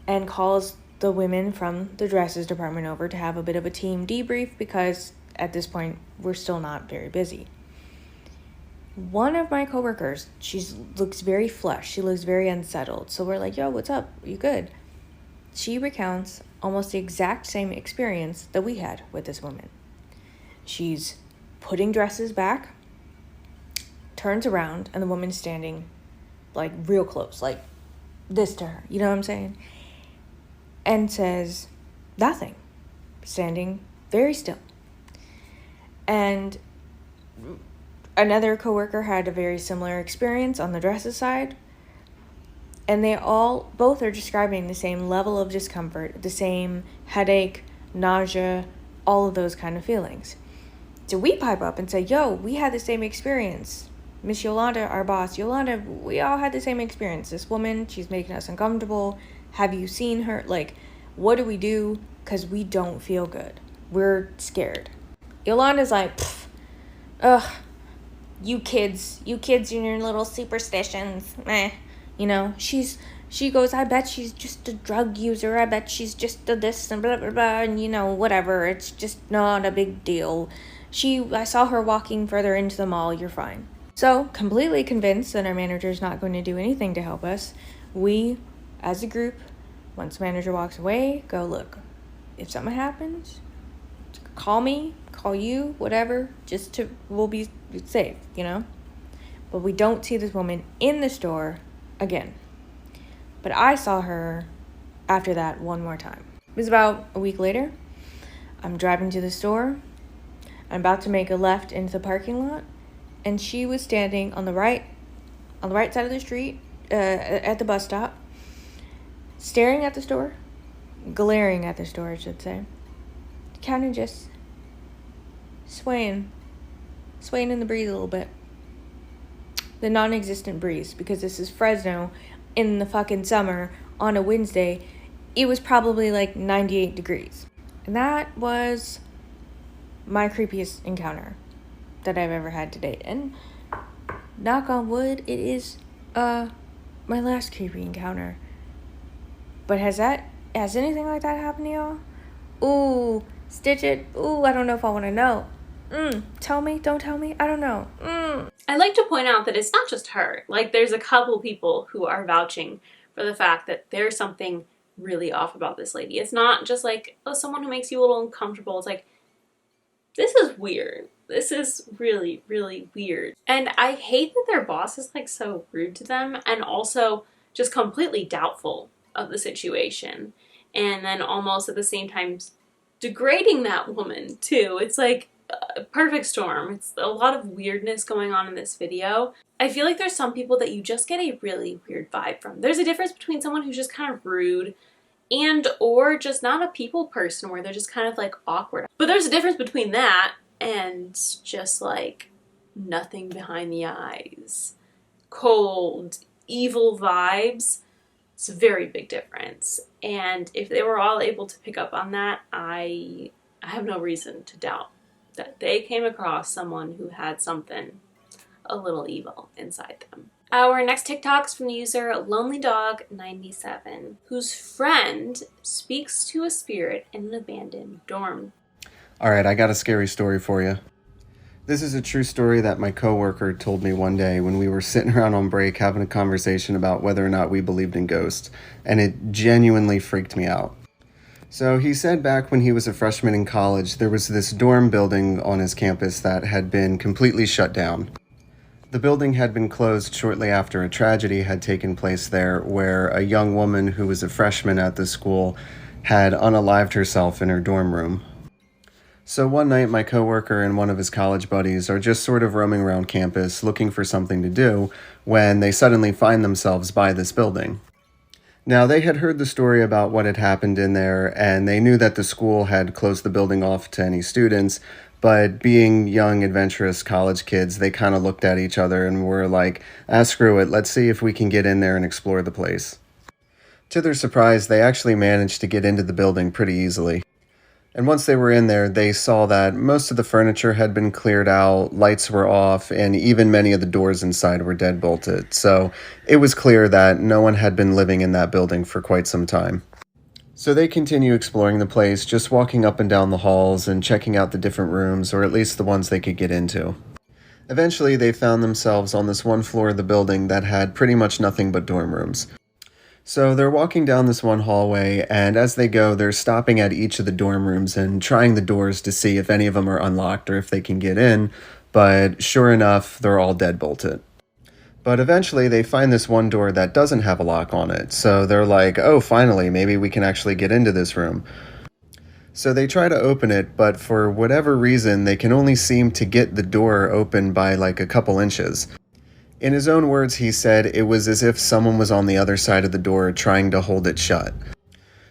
and calls the women from the dresses department over to have a bit of a team debrief because at this point we're still not very busy. One of my coworkers, she looks very flushed. She looks very unsettled. So we're like, yo, what's up? Are you good? She recounts almost the exact same experience that we had with this woman. She's putting dresses back, turns around, and the woman's standing like real close, like this to her. You know what I'm saying? And says nothing, standing very still. And another coworker had a very similar experience on the dresses side. And they both are describing the same level of discomfort, the same headache, nausea, all of those kind of feelings. So we pipe up and say, yo, we had the same experience. Miss Yolanda, our boss, Yolanda, we all had the same experience. This woman, she's making us uncomfortable. Have you seen her? Like, what do we do? Because we don't feel good. We're scared. Yolanda's like, ugh, you kids and your little superstitions. You know, she goes, I bet she's just a drug user. I bet she's just a this and blah, blah, blah. And, you know, whatever. It's just not a big deal. I saw her walking further into the mall. You're fine. So, completely convinced that our manager's not going to do anything to help us, we, as a group, once the manager walks away, go, look, if something happens, call me, call you, whatever, we'll be safe, you know? But we don't see this woman in the store again. But I saw her after that one more time. It was about a week later. I'm driving to the store. I'm about to make a left into the parking lot. And she was standing on the right side of the street, at the bus stop, staring at the store, glaring at the store, I should say, kind of just swaying in the breeze a little bit. The non-existent breeze, because this is Fresno in the fucking summer on a Wednesday. It was probably like 98 degrees. And that was my creepiest encounter that I've ever had to date. And knock on wood, it is my last creepy encounter. But has anything like that happened to y'all? Ooh, stitch it. Ooh, I don't know if I want to know. Tell me, don't tell me, I don't know. I'd like to point out that it's not just her. Like, there's a couple people who are vouching for the fact that there's something really off about this lady. It's not just like, oh, someone who makes you a little uncomfortable. It's like, this is weird. This is really, really weird. And I hate that their boss is like so rude to them and also just completely doubtful of the situation. And then almost at the same time degrading that woman too. It's like a perfect storm. It's a lot of weirdness going on in this video. I feel like there's some people that you just get a really weird vibe from. There's a difference between someone who's just kind of rude and or just not a people person where they're just kind of like awkward. But there's a difference between that and just like nothing behind the eyes. Cold, evil vibes. It's a very big difference. And if they were all able to pick up on that, I have no reason to doubt that they came across someone who had something a little evil inside them. Our next TikTok's from the user LonelyDog97, whose friend speaks to a spirit in an abandoned dorm. Alright, I got a scary story for you. This is a true story that my coworker told me one day when we were sitting around on break having a conversation about whether or not we believed in ghosts, and it genuinely freaked me out. So he said back when he was a freshman in college, there was this dorm building on his campus that had been completely shut down. The building had been closed shortly after a tragedy had taken place there where a young woman who was a freshman at the school had unalived herself in her dorm room. So one night my coworker and one of his college buddies are just sort of roaming around campus looking for something to do when they suddenly find themselves by this building. Now, they had heard the story about what had happened in there, and they knew that the school had closed the building off to any students, but being young, adventurous college kids, they kind of looked at each other and were like, screw it, let's see if we can get in there and explore the place. To their surprise, they actually managed to get into the building pretty easily. And once they were in there, they saw that most of the furniture had been cleared out, lights were off, and even many of the doors inside were deadbolted. So it was clear that no one had been living in that building for quite some time. So they continue exploring the place, just walking up and down the halls and checking out the different rooms, or at least the ones they could get into. Eventually, they found themselves on this one floor of the building that had pretty much nothing but dorm rooms. So they're walking down this one hallway, and as they go, they're stopping at each of the dorm rooms and trying the doors to see if any of them are unlocked or if they can get in, but sure enough, they're all deadbolted. But eventually, they find this one door that doesn't have a lock on it, so they're like, oh, finally, maybe we can actually get into this room. So they try to open it, but for whatever reason, they can only seem to get the door open by like a couple inches. In his own words, he said it was as if someone was on the other side of the door trying to hold it shut.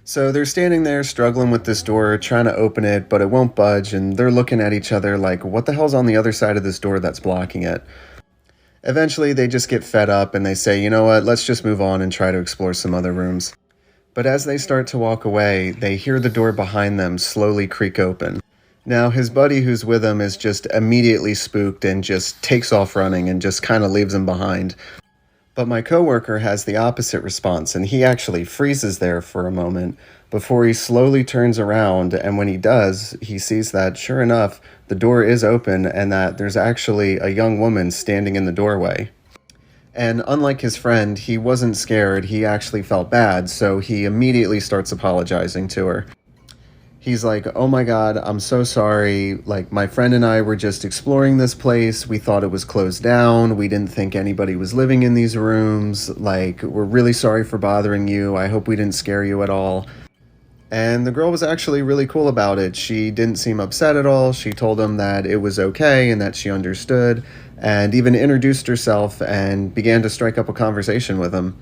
So they're standing there struggling with this door, trying to open it, but it won't budge, and they're looking at each other like, what the hell's on the other side of this door that's blocking it? Eventually, they just get fed up and they say, you know what, let's just move on and try to explore some other rooms. But as they start to walk away, they hear the door behind them slowly creak open. Now, his buddy who's with him is just immediately spooked and just takes off running and just kind of leaves him behind. But my coworker has the opposite response, and he actually freezes there for a moment before he slowly turns around, and when he does, he sees that, sure enough, the door is open and that there's actually a young woman standing in the doorway. And unlike his friend, he wasn't scared, he actually felt bad, so he immediately starts apologizing to her. He's like, oh my god, I'm so sorry, like, my friend and I were just exploring this place, we thought it was closed down, we didn't think anybody was living in these rooms, like, we're really sorry for bothering you, I hope we didn't scare you at all. And the girl was actually really cool about it. She didn't seem upset at all, she told him that it was okay and that she understood, and even introduced herself and began to strike up a conversation with him.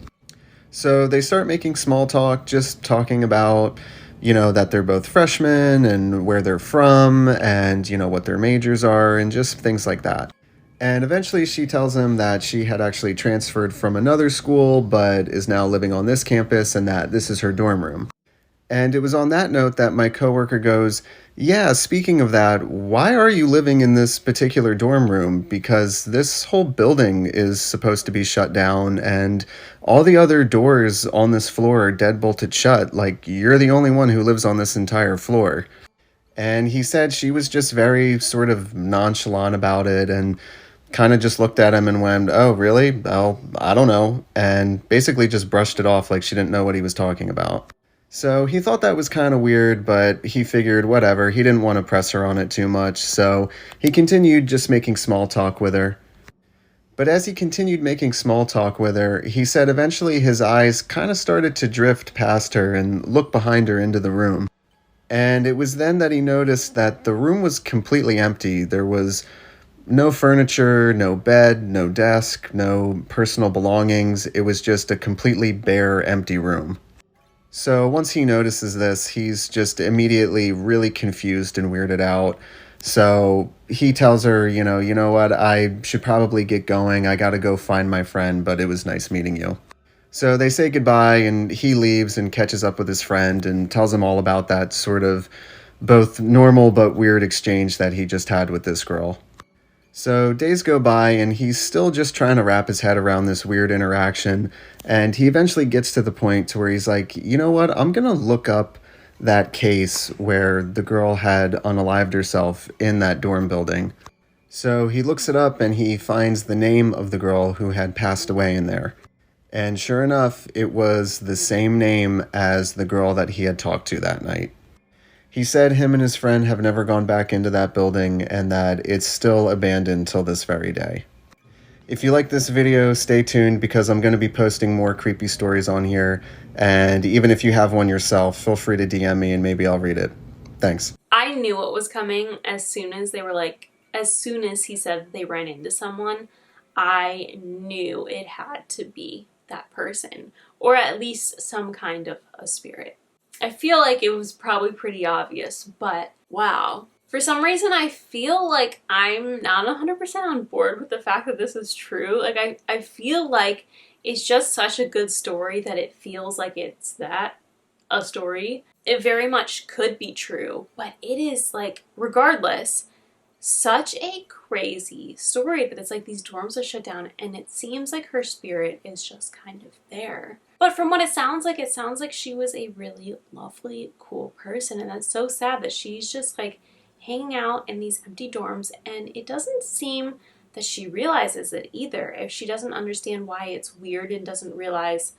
So they start making small talk, just talking about, you know, that they're both freshmen and where they're from and, you know, what their majors are and just things like that. And eventually she tells him that she had actually transferred from another school but is now living on this campus and that this is her dorm room. And it was on that note that my coworker goes, yeah, speaking of that, why are you living in this particular dorm room? Because this whole building is supposed to be shut down and all the other doors on this floor are deadbolted shut. Like, you're the only one who lives on this entire floor. And he said she was just very sort of nonchalant about it and kind of just looked at him and went, oh, really? Well, I don't know. And basically just brushed it off like she didn't know what he was talking about. So he thought that was kind of weird, but he figured whatever, he didn't want to press her on it too much, so he continued just making small talk with her. But as he continued making small talk with her, he said eventually his eyes kind of started to drift past her and look behind her into the room. And it was then that he noticed that the room was completely empty. There was no furniture, no bed, no desk, no personal belongings. It was just a completely bare, empty room. So once he notices this, he's just immediately really confused and weirded out. So he tells her, you know what, I should probably get going. I gotta go find my friend, but it was nice meeting you. So they say goodbye, and he leaves and catches up with his friend and tells him all about that sort of both normal but weird exchange that he just had with this girl. So days go by, and he's still just trying to wrap his head around this weird interaction, and he eventually gets to the point to where he's like, you know what, I'm gonna look up that case where the girl had unalived herself in that dorm building. So he looks it up, and he finds the name of the girl who had passed away in there. And sure enough, it was the same name as the girl that he had talked to that night. He said him and his friend have never gone back into that building and that it's still abandoned till this very day. If you like this video, stay tuned because I'm going to be posting more creepy stories on here. And even if you have one yourself, feel free to DM me and maybe I'll read it. Thanks. I knew what was coming as soon as he said they ran into someone. I knew it had to be that person, or at least some kind of a spirit. I feel like it was probably pretty obvious, but wow. For some reason, I feel like I'm not 100% on board with the fact that this is true. Like, I feel like it's just such a good story that it feels like it's a story. It very much could be true, but it is, like, regardless, such a crazy story that it's like these dorms are shut down and it seems like her spirit is just kind of there. But from what it sounds like she was a really lovely, cool person, and that's so sad that she's just like hanging out in these empty dorms, and it doesn't seem that she realizes it either. If she doesn't understand why it's weird and doesn't realize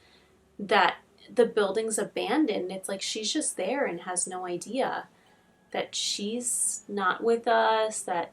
that the building's abandoned, it's like she's just there and has no idea that she's not with us, that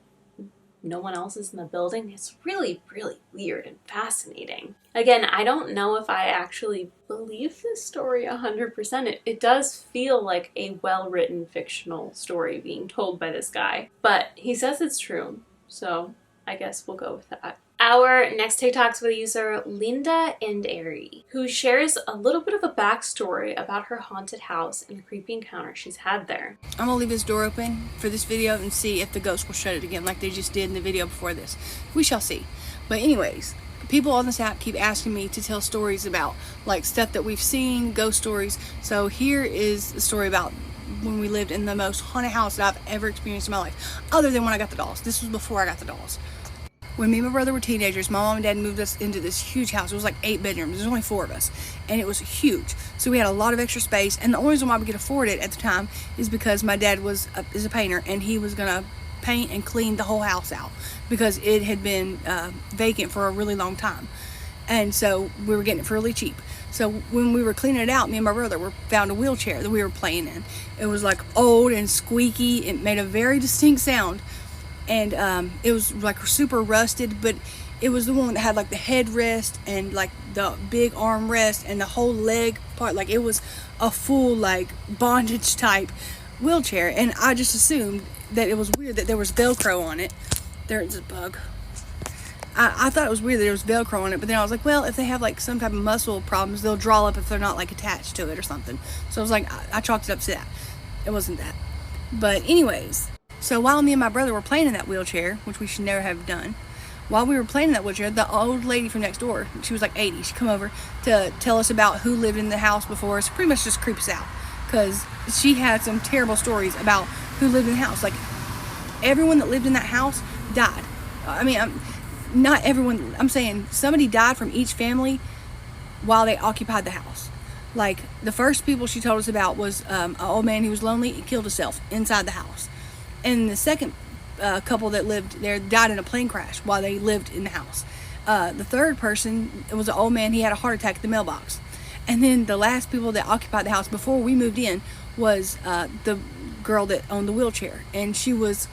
no one else is in the building. It's really, really weird and fascinating. Again, I don't know if I actually believe this story 100%. It does feel like a well-written fictional story being told by this guy, but he says it's true, so I guess we'll go with that. Our next TikToks with the user Linda and Eerie, who shares a little bit of a backstory about her haunted house and creepy encounter she's had there. I'm gonna leave this door open for this video and see if the ghost will shut it again like they just did in the video before this. We shall see. But anyways, people on this app keep asking me to tell stories about like stuff that we've seen, ghost stories. So here is a story about when we lived in the most haunted house that I've ever experienced in my life, other than when I got the dolls. This was before I got the dolls. When me and my brother were teenagers, my mom and dad moved us into this huge house. It was like 8 bedrooms. There's only 4 of us. And it was huge. So we had a lot of extra space. And the only reason why we could afford it at the time is because my dad is a painter. And he was going to paint and clean the whole house out. Because it had been vacant for a really long time. And so we were getting it for really cheap. So when we were cleaning it out, me and my brother found a wheelchair that we were playing in. It was like old and squeaky. It made a very distinct sound. And it was like super rusted, but it was the one that had like the headrest and like the big armrest and the whole leg part. Like it was a full like bondage type wheelchair, and I just assumed that it was weird that there was Velcro on it. There's a bug. I thought it was weird that there was Velcro on it, but then I was like, well, if they have like some type of muscle problems, they'll draw up if they're not like attached to it or something. So I was like, I chalked it up to that. It wasn't that. But anyways. So while me and my brother were playing in that wheelchair, which we should never have done, while we were playing in that wheelchair, the old lady from next door, she was like 80, she come over to tell us about who lived in the house before us, pretty much just creep us out, because she had some terrible stories about who lived in the house. Like, everyone that lived in that house died. I mean, not everyone, I'm saying somebody died from each family while they occupied the house. Like, the first people she told us about was an old man who was lonely and killed himself inside the house. And the second couple that lived there died in a plane crash while they lived in the house. The third person, it was an old man, he had a heart attack at the mailbox. And then the last people that occupied the house before we moved in was the girl that owned the wheelchair. And she was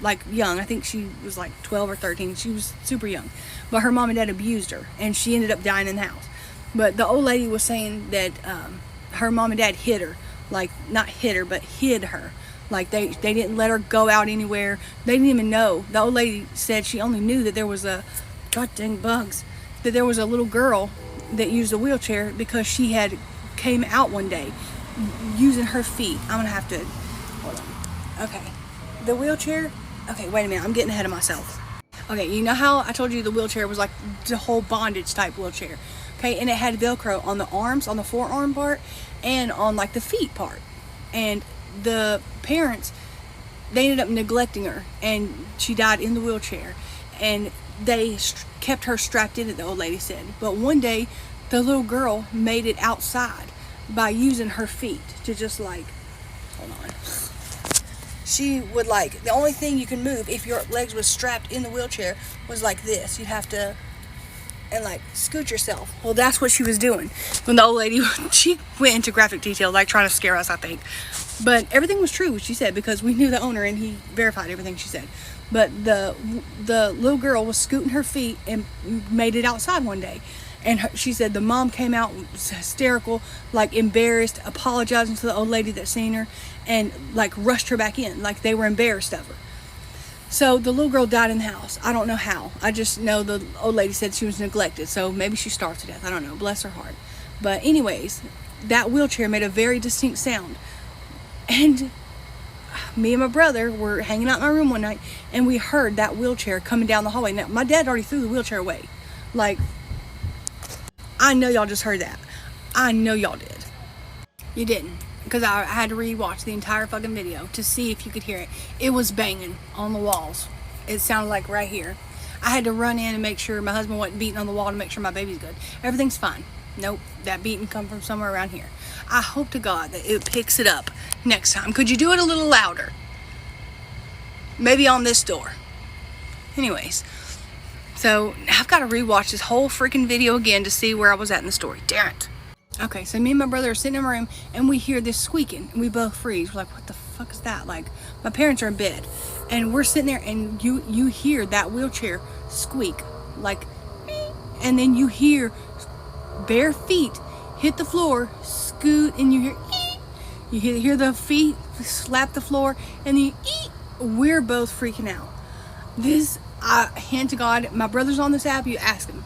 like young. I think she was like 12 or 13. She was super young. But her mom and dad abused her, and she ended up dying in the house. But the old lady was saying that her mom and dad hid her. Like, not hid her, but hid her. Like, they didn't let her go out anywhere. They didn't even know. The old lady said she only knew that there was a, god dang bugs, that there was a little girl that used a wheelchair because she had came out one day using her feet. I'm gonna have to, hold on. Okay, the wheelchair, okay, wait a minute, I'm getting ahead of myself. Okay, you know how I told you the wheelchair was like the whole bondage type wheelchair? Okay, and it had Velcro on the arms, on the forearm part, and on like the feet part. And the parents, they ended up neglecting her, and she died in the wheelchair. And they kept her strapped in it, the old lady said. But one day, the little girl made it outside by using her feet to just like, hold on. She would like, the only thing you can move if your legs was strapped in the wheelchair was like this. You'd have to, and like scoot yourself. Well, that's what she was doing. When the old lady, she went into graphic detail, like trying to scare us, I think. But everything was true, what she said, because we knew the owner and he verified everything she said. But the little girl was scooting her feet and made it outside one day. And she said the mom came out, was hysterical, like embarrassed, apologizing to the old lady that seen her, and like rushed her back in, like they were embarrassed of her. So the little girl died in the house. I don't know how. I just know the old lady said she was neglected, so maybe she starved to death. I don't know. Bless her heart. But anyways, that wheelchair made a very distinct sound. And me and my brother were hanging out in my room one night, and we heard that wheelchair coming down the hallway. Now, my dad already threw the wheelchair away. Like, I know y'all just heard that. I know y'all did. You didn't. Because I had to re-watch the entire fucking video to see if you could hear it. It was banging on the walls. It sounded like right here. I had to run in and make sure my husband wasn't beating on the wall to make sure my baby's good. Everything's fine. Nope, that beating come from somewhere around here. I hope to God that it picks it up next time. Could you do it a little louder? Maybe on this door. Anyways, so I've got to re-watch this whole freaking video again to see where I was at in the story. Damn it. Okay, so me and my brother are sitting in my room, and we hear this squeaking, and we both freeze. We're like, what the fuck is that? Like, my parents are in bed, and we're sitting there, and you hear that wheelchair squeak, like, and then you hear bare feet hit the floor, scoot, and you hear the feet slap the floor, and then we're both freaking out. This, hand to God, my brother's on this app, you ask him.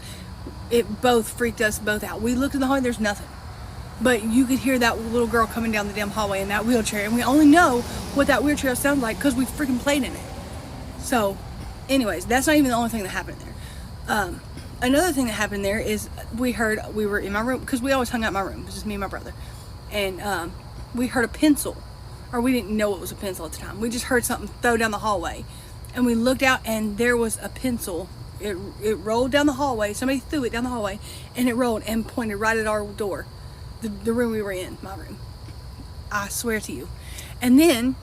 It both freaked us both out. We looked in the hallway, there's nothing. But you could hear that little girl coming down the damn hallway in that wheelchair. And we only know what that wheelchair sounds like because we freaking played in it. So, anyways, that's not even the only thing that happened there. Another thing that happened there is we were in my room, because we always hung out in my room. It was just me and my brother. And we heard a pencil. Or we didn't know it was a pencil at the time. We just heard something throw down the hallway. And we looked out, and there was a pencil. It rolled down the hallway. Somebody threw it down the hallway, and it rolled and pointed right at our door. The room we were in, my room. I swear to you. And then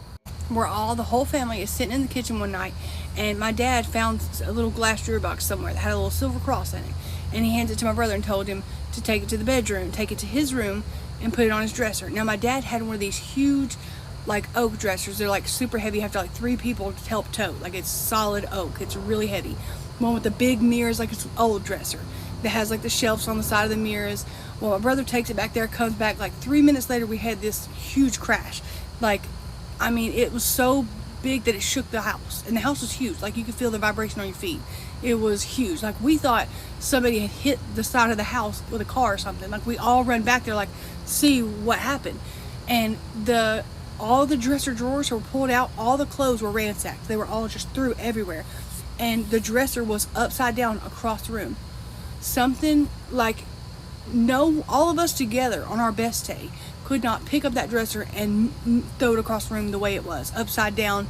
the whole family is sitting in the kitchen one night, and my dad found a little glass jewelry box somewhere that had a little silver cross in it, and he hands it to my brother and told him to take it to the bedroom, take it to his room, and put it on his dresser. Now my dad had one of these huge, like, oak dressers. They're like super heavy. You have to like 3 people to help tote. Like, it's solid oak. It's really heavy. One with the big mirrors, like it's an old dresser that has like the shelves on the side of the mirrors. Well, my brother takes it back there, comes back, like 3 minutes later we had this huge crash. Like, I mean, it was so big that it shook the house, and the house was huge. Like, you could feel the vibration on your feet. It was huge. Like, we thought somebody had hit the side of the house with a car or something. Like, we all run back there, like, see what happened. And all the dresser drawers were pulled out, all the clothes were ransacked. They were all just through everywhere. And the dresser was upside down across the room. Something like, all of us together on our best day could not pick up that dresser and throw it across the room the way it was, upside down.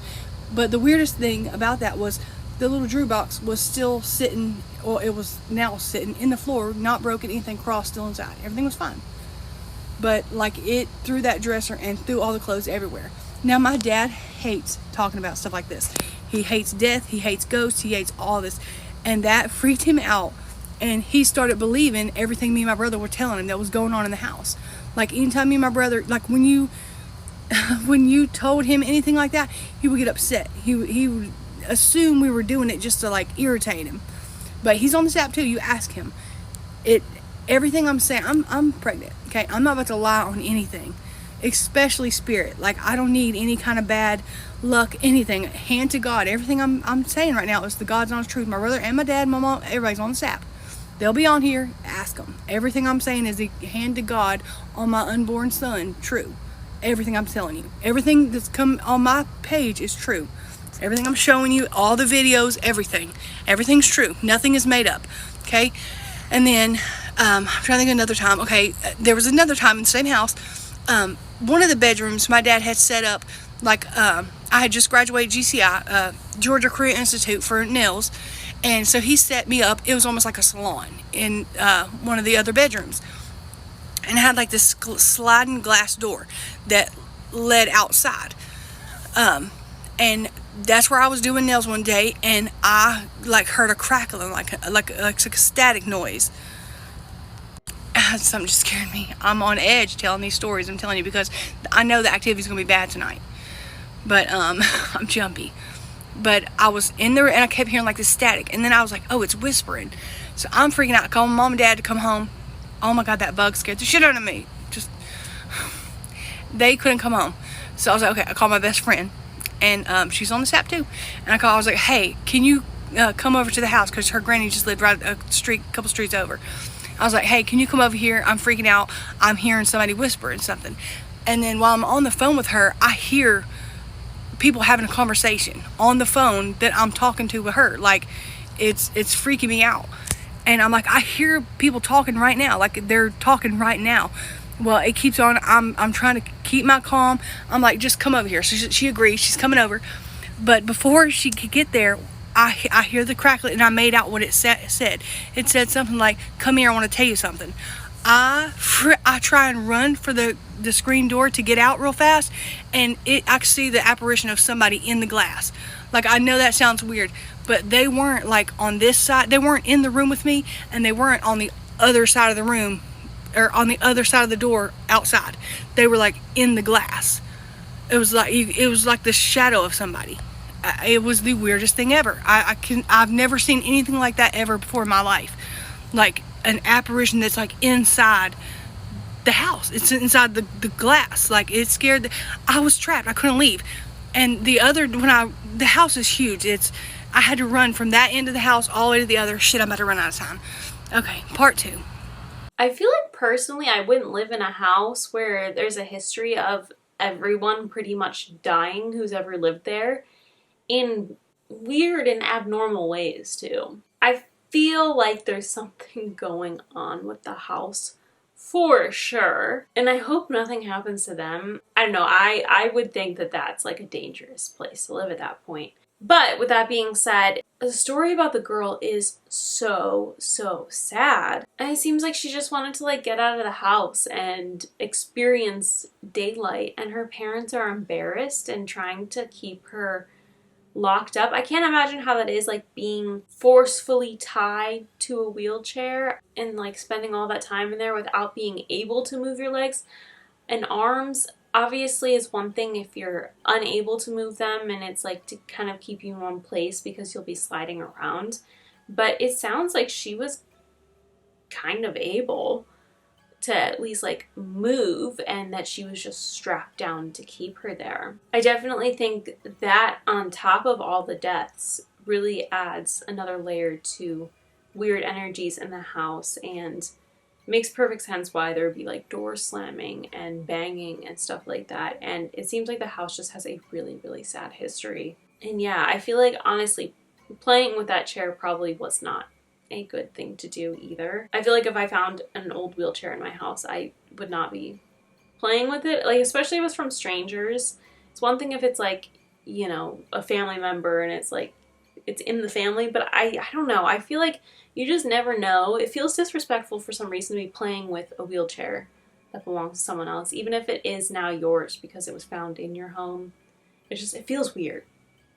But the weirdest thing about that was the little jewelry box was still sitting, or it was now sitting in the floor, not broken, anything crossed, still inside. Everything was fine. But like, it threw that dresser and threw all the clothes everywhere. Now my dad hates talking about stuff like this. He hates death, he hates ghosts, he hates all this. And that freaked him out. And he started believing everything me and my brother were telling him that was going on in the house. Like anytime me and my brother, like when you told him anything like that, he would get upset. He would assume we were doing it just to like irritate him. But he's on this app too. You ask him. Everything I'm saying, I'm pregnant. Okay, I'm not about to lie on anything, especially spirit. Like I don't need any kind of bad luck, anything. Hand to God. Everything I'm saying right now is the God's honest truth. My brother and my dad, my mom, everybody's on this app. They'll be on here. Ask them. Everything I'm saying is the hand to God on my unborn son. True. Everything I'm telling you. Everything that's come on my page is true. Everything I'm showing you, all the videos, everything. Everything's true. Nothing is made up. Okay? And then, I'm trying to think of another time. Okay, there was another time in the same house. One of the bedrooms my dad had set up, like, I had just graduated GCI, Georgia Career Institute for nails. And so he set me up. It was almost like a salon in one of the other bedrooms. And it had like this sliding glass door that led outside. And that's where I was doing nails one day, and I like heard a crackling, like a static noise. Something just scared me. I'm on edge telling these stories. I'm telling you because I know the activity's gonna be bad tonight. But I'm jumpy. But I was in there and I kept hearing like this static, and then I was like, oh, it's whispering. So I'm freaking out. I called mom and dad to come home. Oh my God, that bug scared the shit out of me. They couldn't come home. So I was like, okay, I called my best friend. And she's on this app too. And I was like, hey, can you come over to the house? Because her granny just lived right a couple streets over. I was like, hey, can you come over here? I'm freaking out. I'm hearing somebody whispering something. And then while I'm on the phone with her, I hear people having a conversation on the phone that I'm talking to with her. Like, it's freaking me out. And I'm like, I hear people talking right now. Like, they're talking right now. Well, it keeps on. I'm trying to keep my calm. I'm like, just come over here. So she agrees. She's coming over. But before she could get there, I hear the crackling, and I made out what it said. It said something like, come here, I want to tell you something. I try and run for the screen door to get out real fast, and I could see the apparition of somebody in the glass. Like, I know that sounds weird, but they weren't like on this side. They weren't in the room with me, and they weren't on the other side of the room, or on the other side of the door outside. They were like in the glass. It was like the shadow of somebody. It was the weirdest thing ever. I've never seen anything like that ever before in my life. Like an apparition that's like inside the house. It's inside the glass. Like, it scared. I was trapped. I couldn't leave. And the house is huge. I had to run from that end of the house all the way to the other. Shit, I'm about to run out of time. Okay, part 2. I feel like personally I wouldn't live in a house where there's a history of everyone pretty much dying who's ever lived there, in weird and abnormal ways too. I feel like there's something going on with the house for sure, and I hope nothing happens to them. I don't know, I would think that that's like a dangerous place to live at that point. But with that being said, the story about the girl is so sad. And it seems like she just wanted to like get out of the house and experience daylight, and her parents are embarrassed and trying to keep her locked up. I can't imagine how that is, like being forcefully tied to a wheelchair and like spending all that time in there without being able to move your legs and arms. Obviously is one thing if you're unable to move them, and it's like to kind of keep you in one place because you'll be sliding around. But it sounds like she was kind of able to at least like move, and that she was just strapped down to keep her there. I definitely think that on top of all the deaths really adds another layer to weird energies in the house, and makes perfect sense why there would be like doors slamming and banging and stuff like that. And it seems like the house just has a really sad history. And yeah, I feel like honestly playing with that chair probably was not a good thing to do either. I feel like if I found an old wheelchair in my house, I would not be playing with it, like especially if it's from strangers. It's one thing if it's like, you know, a family member and it's like it's in the family, but I don't know, I feel like you just never know. It feels disrespectful for some reason to be playing with a wheelchair that belongs to someone else, even if it is now yours because it was found in your home. It feels weird.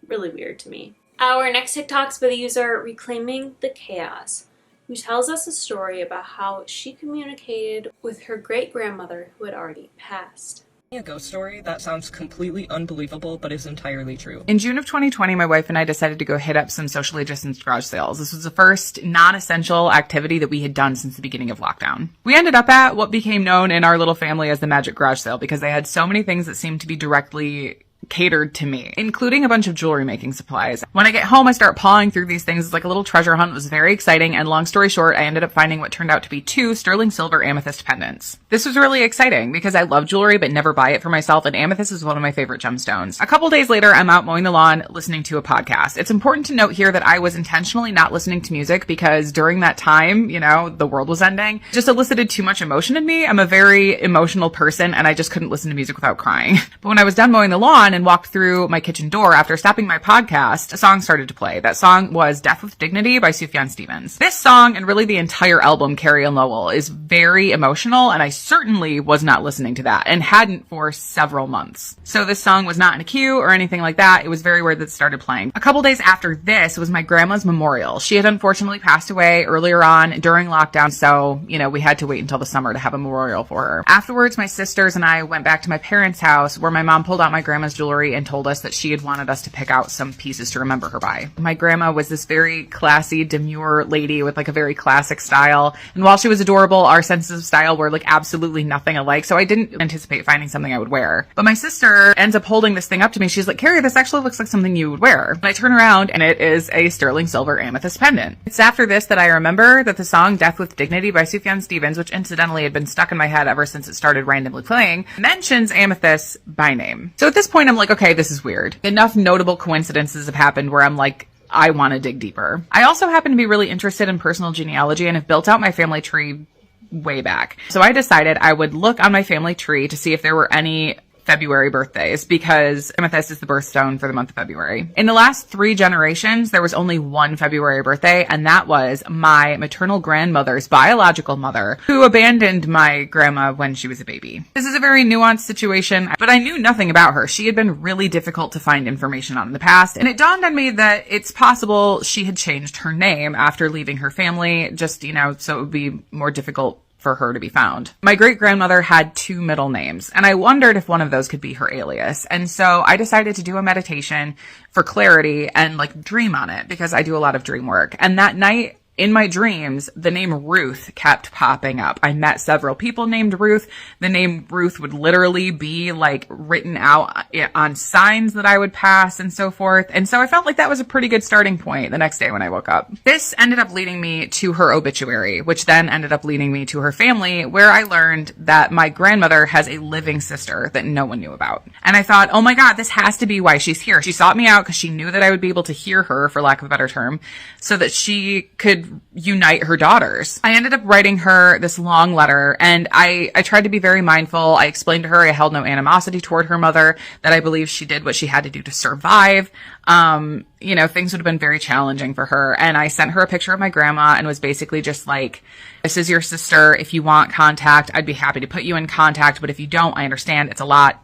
Really weird to me. Our next TikTok's by the user Reclaiming the Chaos. who tells us a story about how she communicated with her great-grandmother who had already passed. A ghost story that sounds completely unbelievable but is entirely true. In June of 2020, my wife and I decided to go hit up some socially distanced garage sales. This was the first non-essential activity that we had done since the beginning of lockdown. We ended up at what became known in our little family as the Magic Garage Sale because they had so many things that seemed to be directly catered to me, including a bunch of jewelry making supplies. When I get home, I start pawing through these things. It's like a little treasure hunt. It was very exciting, and long story short, I ended up finding what turned out to be 2 sterling silver amethyst pendants. This was really exciting because I love jewelry but never buy it for myself, and amethyst is one of my favorite gemstones. A couple days later, I'm out mowing the lawn listening to a podcast. It's important to note here that I was intentionally not listening to music because during that time, you know, the world was ending. It just elicited too much emotion in me. I'm a very emotional person, and I just couldn't listen to music without crying. But when I was done mowing the lawn and walked through my kitchen door after stopping my podcast, a song started to play. That song was Death with Dignity by Sufjan Stevens. This song, and really the entire album, Carrie and Lowell, is very emotional, and I certainly was not listening to that and hadn't for several months. So this song was not in a queue or anything like that. It was very weird that it started playing. A couple days after this was my grandma's memorial. She had unfortunately passed away earlier on during lockdown, so, you know, we had to wait until the summer to have a memorial for her. Afterwards, my sisters and I went back to my parents' house where my mom pulled out my grandma's jewelry and told us that she had wanted us to pick out some pieces to remember her by. My grandma was this very classy, demure lady with like a very classic style. And while she was adorable, our senses of style were like absolutely nothing alike. So I didn't anticipate finding something I would wear. But my sister ends up holding this thing up to me. She's like, Carrie, this actually looks like something you would wear. And I turn around and it is a sterling silver amethyst pendant. It's after this that I remember that the song Death with Dignity by Sufjan Stevens, which incidentally had been stuck in my head ever since it started randomly playing, mentions amethyst by name. So at this point, I'm like, okay, this is weird. Enough notable coincidences have happened where I'm like, I want to dig deeper. I also happen to be really interested in personal genealogy and have built out my family tree way back. So I decided I would look on my family tree to see if there were any February birthdays because amethyst is the birthstone for the month of February. In the last 3 generations, there was only 1 February birthday, and that was my maternal grandmother's biological mother, who abandoned my grandma when she was a baby. This is a very nuanced situation, but I knew nothing about her. She had been really difficult to find information on in the past, and it dawned on me that it's possible she had changed her name after leaving her family, just, you know, so it would be more difficult for her to be found. My great-grandmother had 2 middle names, and I wondered if one of those could be her alias. And so I decided to do a meditation for clarity and like dream on it because I do a lot of dream work. And that night, in my dreams, the name Ruth kept popping up. I met several people named Ruth. The name Ruth would literally be like written out on signs that I would pass and so forth. And so I felt like that was a pretty good starting point the next day when I woke up. This ended up leading me to her obituary, which then ended up leading me to her family, where I learned that my grandmother has a living sister that no one knew about. And I thought, oh my God, this has to be why she's here. She sought me out because she knew that I would be able to hear her, for lack of a better term, so that she could unite her daughters. I ended up writing her this long letter, and I tried to be very mindful. I explained to her I held no animosity toward her mother, that I believe she did what she had to do to survive. You know, things would have been very challenging for her. And I sent her a picture of my grandma and was basically just like, this is your sister. If you want contact, I'd be happy to put you in contact. But if you don't, I understand. It's a lot,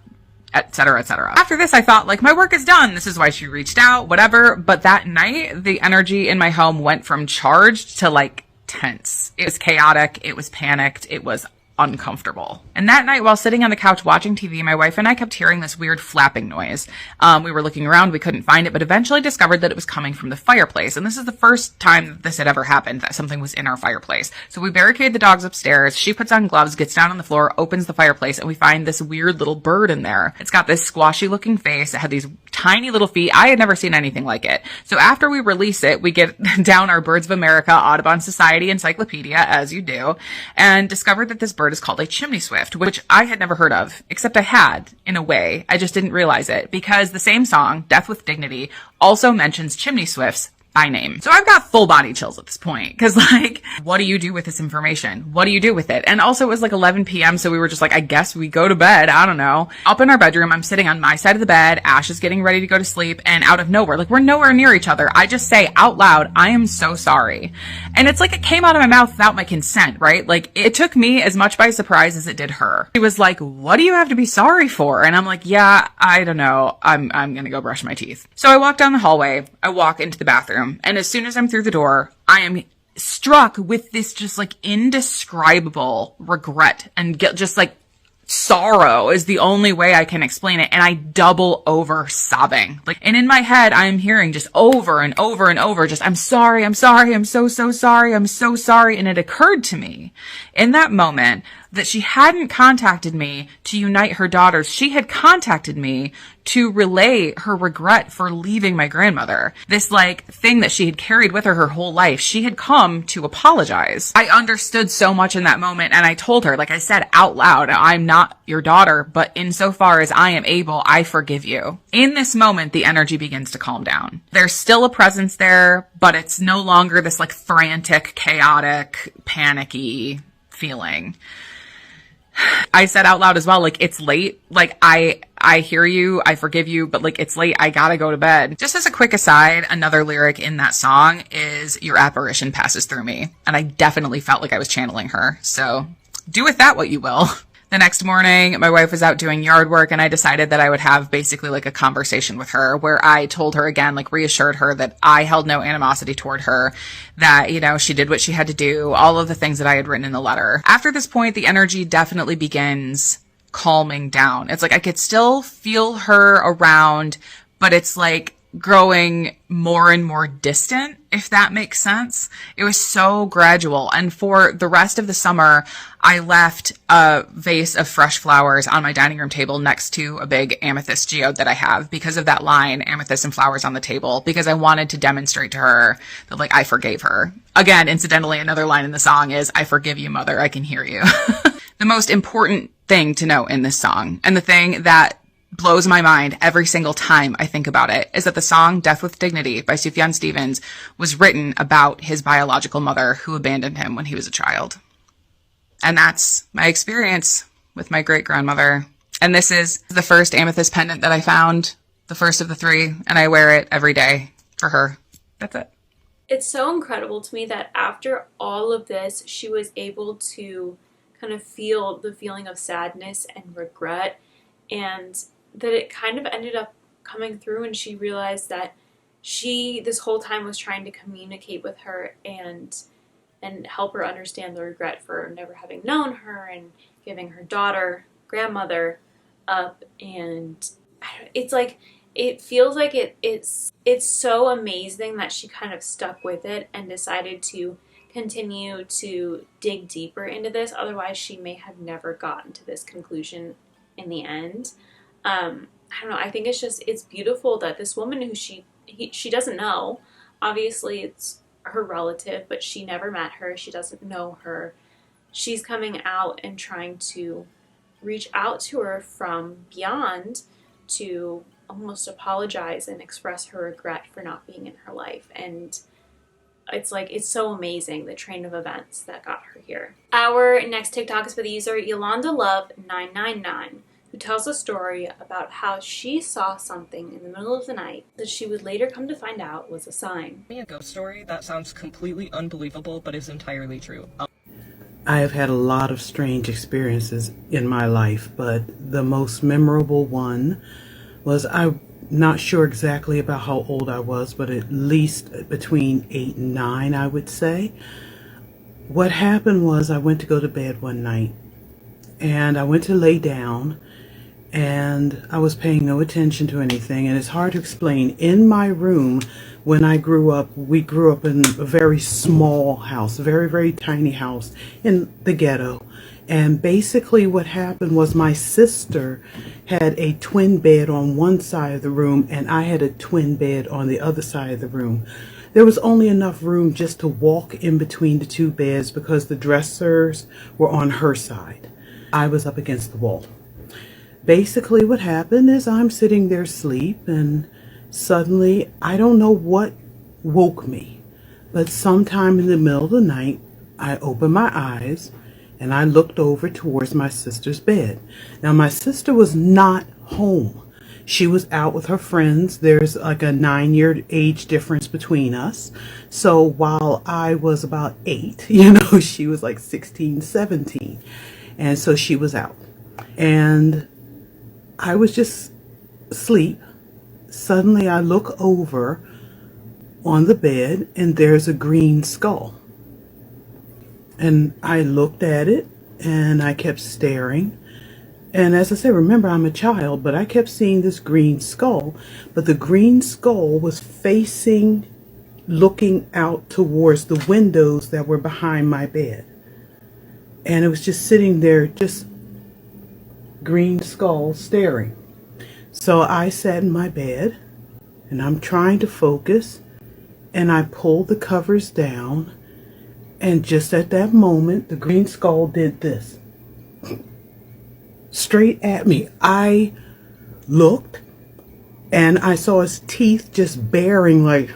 etc., etc. After this, I thought, like, my work is done. This is why she reached out, whatever. But that night, the energy in my home went from charged to, like, tense. It was chaotic. It was panicked. It was uncomfortable. And that night, while sitting on the couch watching TV, my wife and I kept hearing this weird flapping noise. We were looking around, we couldn't find it, but eventually discovered that it was coming from the fireplace. And this is the first time that this had ever happened, that something was in our fireplace. So we barricade the dogs upstairs. She puts on gloves, gets down on the floor, opens the fireplace, and we find this weird little bird in there. It's got this squashy looking face. It had these tiny little feet. I had never seen anything like it. So after we release it, we get down our Birds of America Audubon Society encyclopedia, as you do, and discovered that this bird is called a chimney swift, which I had never heard of, except I had, in a way. I just didn't realize it, because the same song, Death with Dignity, also mentions chimney swifts by name. So I've got full body chills at this point, because, like, what do you do with this information? What do you do with it? And also it was like 11 p.m. so we were just like, I guess we go to bed. I don't know. Up in our bedroom, I'm sitting on my side of the bed. Ash is getting ready to go to sleep, and out of nowhere, like, we're nowhere near each other, I just say out loud, I am so sorry. And it's like it came out of my mouth without my consent, right? Like, it took me as much by surprise as it did her. She was like, what do you have to be sorry for? And I'm like, yeah, I don't know. I'm gonna go brush my teeth. So I walk down the hallway. I walk into the bathroom. And as soon as I'm through the door, I am struck with this just like indescribable regret and just like sorrow is the only way I can explain it. And I double over sobbing. Like, and in my head, I'm hearing just over and over and over, just, I'm sorry, I'm sorry, I'm so sorry, I'm so sorry. And it occurred to me in that moment that she hadn't contacted me to unite her daughters. She had contacted me to relay her regret for leaving my grandmother. This like thing that she had carried with her whole life. She had come to apologize. I understood so much in that moment. And I told her, like I said out loud, I'm not your daughter, but insofar as I am able, I forgive you. In this moment, the energy begins to calm down. There's still a presence there, but it's no longer this like frantic, chaotic, panicky feeling. I said out loud as well, like, it's late. Like, I hear you. I forgive you, but like, it's late. I gotta go to bed. Just as a quick aside, another lyric in that song is your apparition passes through me. And I definitely felt like I was channeling her. So do with that what you will. The next morning, my wife was out doing yard work and I decided that I would have basically like a conversation with her where I told her again, like reassured her that I held no animosity toward her, that, you know, she did what she had to do, all of the things that I had written in the letter. After this point, the energy definitely begins calming down. It's like I could still feel her around, but it's like growing more and more distant, if that makes sense. It was so gradual. And for the rest of the summer, I left a vase of fresh flowers on my dining room table next to a big amethyst geode that I have because of that line, amethyst and flowers on the table, because I wanted to demonstrate to her that like I forgave her. Again, incidentally, another line in the song is, I forgive you, mother, I can hear you. The most important thing to know in this song, and the thing that blows my mind every single time I think about it, is that the song Death with Dignity by Sufjan Stevens was written about his biological mother who abandoned him when he was a child. And that's my experience with my great-grandmother. And this is the first amethyst pendant that I found, the first of the 3, and I wear it every day for her. That's it. It's so incredible to me that after all of this, she was able to kind of feel the feeling of sadness and regret, and that it kind of ended up coming through, and she realized that she this whole time was trying to communicate with her and help her understand the regret for never having known her and giving her daughter, grandmother up. And it's like, it feels like it's so amazing that she kind of stuck with it and decided to continue to dig deeper into this. Otherwise, she may have never gotten to this conclusion in the end. I don't know. I think it's beautiful that this woman who she doesn't know, obviously it's her relative, but she never met her. She doesn't know her. She's coming out and trying to reach out to her from beyond to almost apologize and express her regret for not being in her life. And it's like, it's so amazing, the train of events that got her here. Our next TikTok is by the user Yolanda Love 999. Who tells a story about how she saw something in the middle of the night that she would later come to find out was a sign. A ghost story that sounds completely unbelievable but is entirely true. I have had a lot of strange experiences in my life, but the most memorable one was, I'm not sure exactly about how old I was, but at least between 8 and 9, I would say. What happened was I went to go to bed one night and I went to lay down, and I was paying no attention to anything, and it's hard to explain. In my room, when I grew up, we grew up in a very small house, a very, very tiny house in the ghetto. And basically what happened was my sister had a twin bed on one side of the room, and I had a twin bed on the other side of the room. There was only enough room just to walk in between the 2 beds because the dressers were on her side. I was up against the wall. Basically what happened is I'm sitting there asleep, and suddenly, I don't know what woke me, but sometime in the middle of the night, I opened my eyes and I looked over towards my sister's bed. Now my sister was not home. She was out with her friends. There's like a 9-year age difference between us. So while I was about 8, she was like 16, 17. And so she was out. And I was just asleep. Suddenly I look over on the bed and there's a green skull. And I looked at it and I kept staring. And as I said, remember, I'm a child, but I kept seeing this green skull. But the green skull was facing, looking out towards the windows that were behind my bed. And it was just sitting there, just green skull staring. So I sat in my bed and I'm trying to focus, and I pulled the covers down, and just at that moment the green skull did this straight at me. I looked and I saw his teeth just baring, like,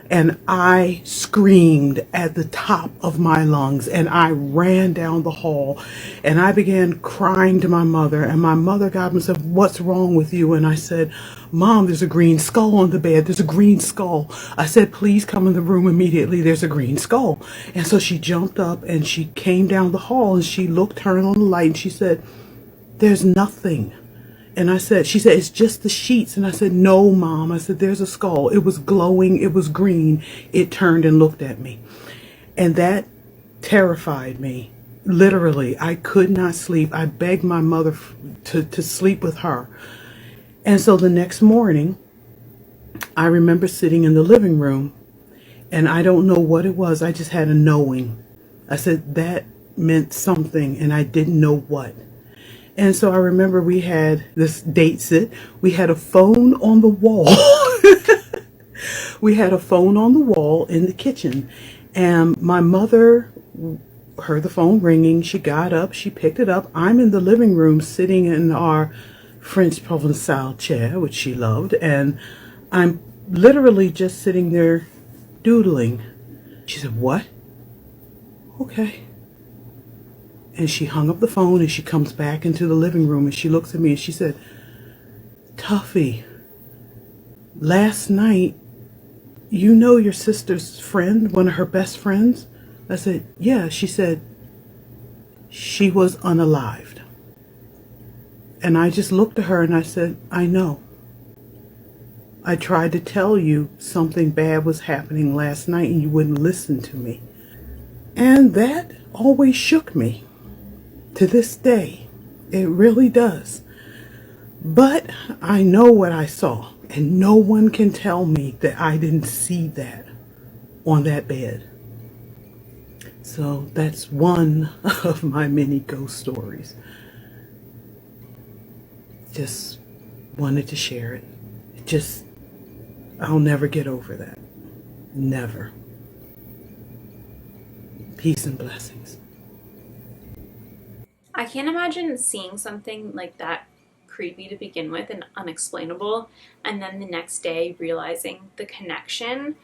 and I screamed at the top of my lungs, and I ran down the hall and I began crying to my mother, and my mother got up and said, "What's wrong with you?" And I said, "Mom, there's a green skull on the bed. There's a green skull." I said, "Please come in the room immediately. There's a green skull." And so she jumped up and she came down the hall and she looked, turned on the light, and she said, "There's nothing." And she said, "It's just the sheets." And I said, "No, Mom." I said, "There's a skull. It was glowing. It was green." It turned and looked at me. And that terrified me. Literally, I could not sleep. I begged my mother to sleep with her. And so the next morning, I remember sitting in the living room, and I don't know what it was. I just had a knowing. I said, that meant something, and I didn't know what. And so I remember we had this dates it. We had a phone on the wall. We had a phone on the wall in the kitchen. And my mother heard the phone ringing. She got up. She picked it up. I'm in the living room sitting in our French Provençal chair, which she loved. And I'm literally just sitting there doodling. She said, "What?" "Okay." And she hung up the phone and she comes back into the living room and she looks at me and she said, "Tuffy, last night, you know your sister's friend, one of her best friends?" I said, "Yeah." She said, "She was unalived." And I just looked at her and I said, "I know. I tried to tell you something bad was happening last night and you wouldn't listen to me." And that always shook me. To this day, it really does. But I know what I saw, and no one can tell me that I didn't see that on that bed. So that's one of my many ghost stories. Just wanted to share it. I'll never get over that. Never. Peace and blessings. I can't imagine seeing something like that creepy to begin with and unexplainable, and then the next day realizing the connection.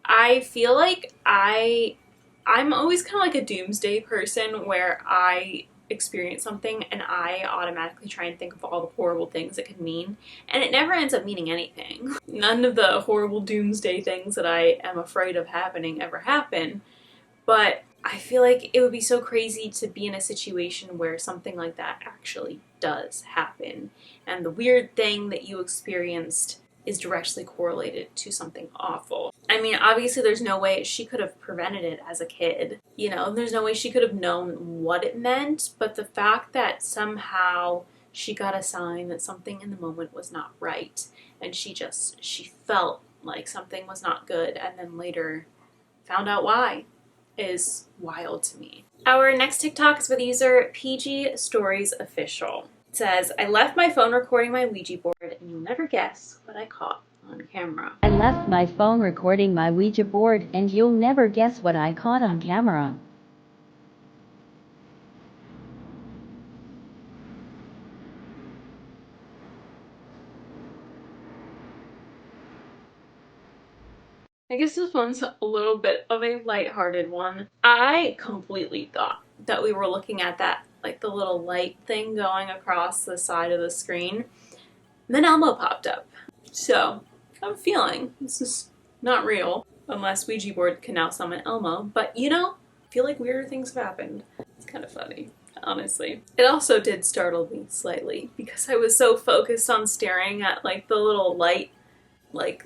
I feel like I'm always kind of like a doomsday person, where I experience something and I automatically try and think of all the horrible things it could mean, and it never ends up meaning anything. None of the horrible doomsday things that I am afraid of happening ever happen, but I feel like it would be so crazy to be in a situation where something like that actually does happen, and the weird thing that you experienced is directly correlated to something awful. I mean, obviously there's no way she could have prevented it as a kid. You know, there's no way she could have known what it meant, but the fact that somehow she got a sign that something in the moment was not right, and she felt like something was not good, and then later found out why, is wild to me. Our next TikTok is with user PGStoriesOfficial. It says, "I left my phone recording my Ouija board, and you'll never guess what I caught on camera." I left my phone recording my Ouija board, and you'll never guess what I caught on camera. I guess this one's a little bit of a lighthearted one. I completely thought that we were looking at that, like the little light thing going across the side of the screen. Then Elmo popped up. So I'm feeling this is not real, unless Ouija board can now summon Elmo. But you know, I feel like weirder things have happened. It's kind of funny, honestly. It also did startle me slightly because I was so focused on staring at like the little light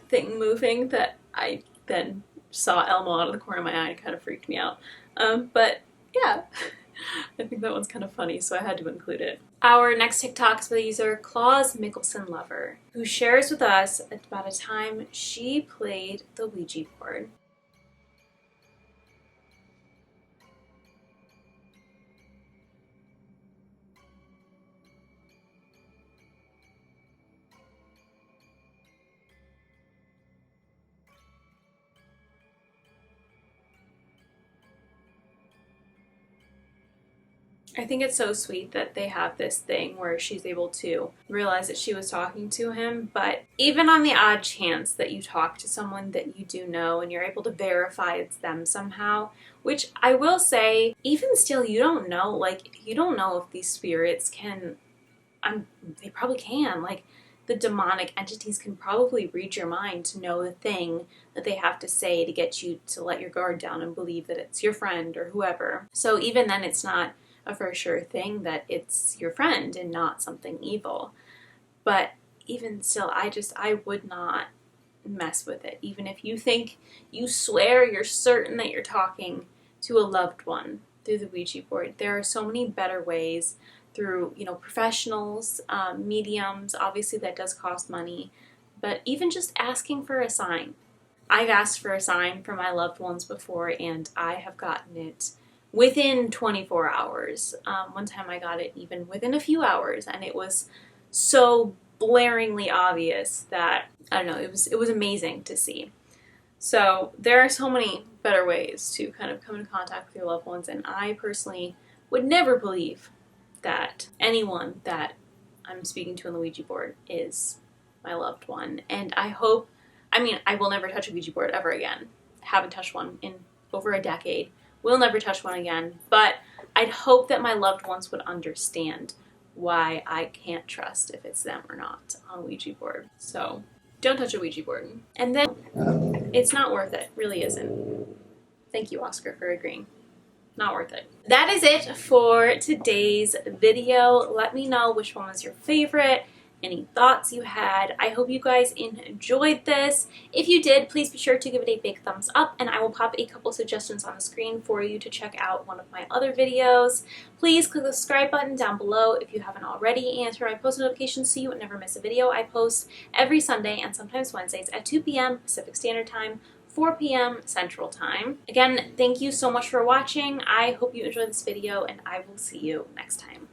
thing moving that I then saw Elmo out of the corner of my eye. It kind of freaked me out. But yeah, I think that one's kind of funny, so I had to include it. Our next TikTok is by the user Claus Mickelson Lover, who shares with us about a time she played the Ouija board. I think it's so sweet that they have this thing where she's able to realize that she was talking to him, but even on the odd chance that you talk to someone that you do know and you're able to verify it's them somehow, which I will say, even still, you don't know, like, you don't know if these spirits can, they probably can, like, the demonic entities can probably read your mind to know the thing that they have to say to get you to let your guard down and believe that it's your friend or whoever. So even then, it's not a for sure thing that it's your friend and not something evil. But even still, I would not mess with it. Even if you think, you swear you're certain that you're talking to a loved one through the Ouija board, there are so many better ways through, you know, professionals, mediums. Obviously that does cost money, but even just asking for a sign. I've asked for a sign for my loved ones before, and I have gotten it within 24 hours. One time I got it even within a few hours, and it was so blaringly obvious that, I don't know, it was amazing to see. So there are so many better ways to kind of come into contact with your loved ones, and I personally would never believe that anyone that I'm speaking to on the Ouija board is my loved one. And I hope, I mean, I will never touch a Ouija board ever again. Haven't touched one in over a decade. Will never touch one again, but I'd hope that my loved ones would understand why I can't trust if it's them or not on a Ouija board. So don't touch a Ouija board. And then it's not worth it, really isn't. Thank you, Oscar, for agreeing. Not worth it. That is it for today's video. Let me know which one was your favorite, any thoughts you had. I hope you guys enjoyed this. If you did, please be sure to give it a big thumbs up, and I will pop a couple suggestions on the screen for you to check out one of my other videos. Please click the subscribe button down below if you haven't already, and turn my post notifications so you never miss a video. I post every Sunday and sometimes Wednesdays at 2 p.m. Pacific Standard Time, 4 p.m. Central Time. Again, thank you so much for watching. I hope you enjoyed this video, and I will see you next time.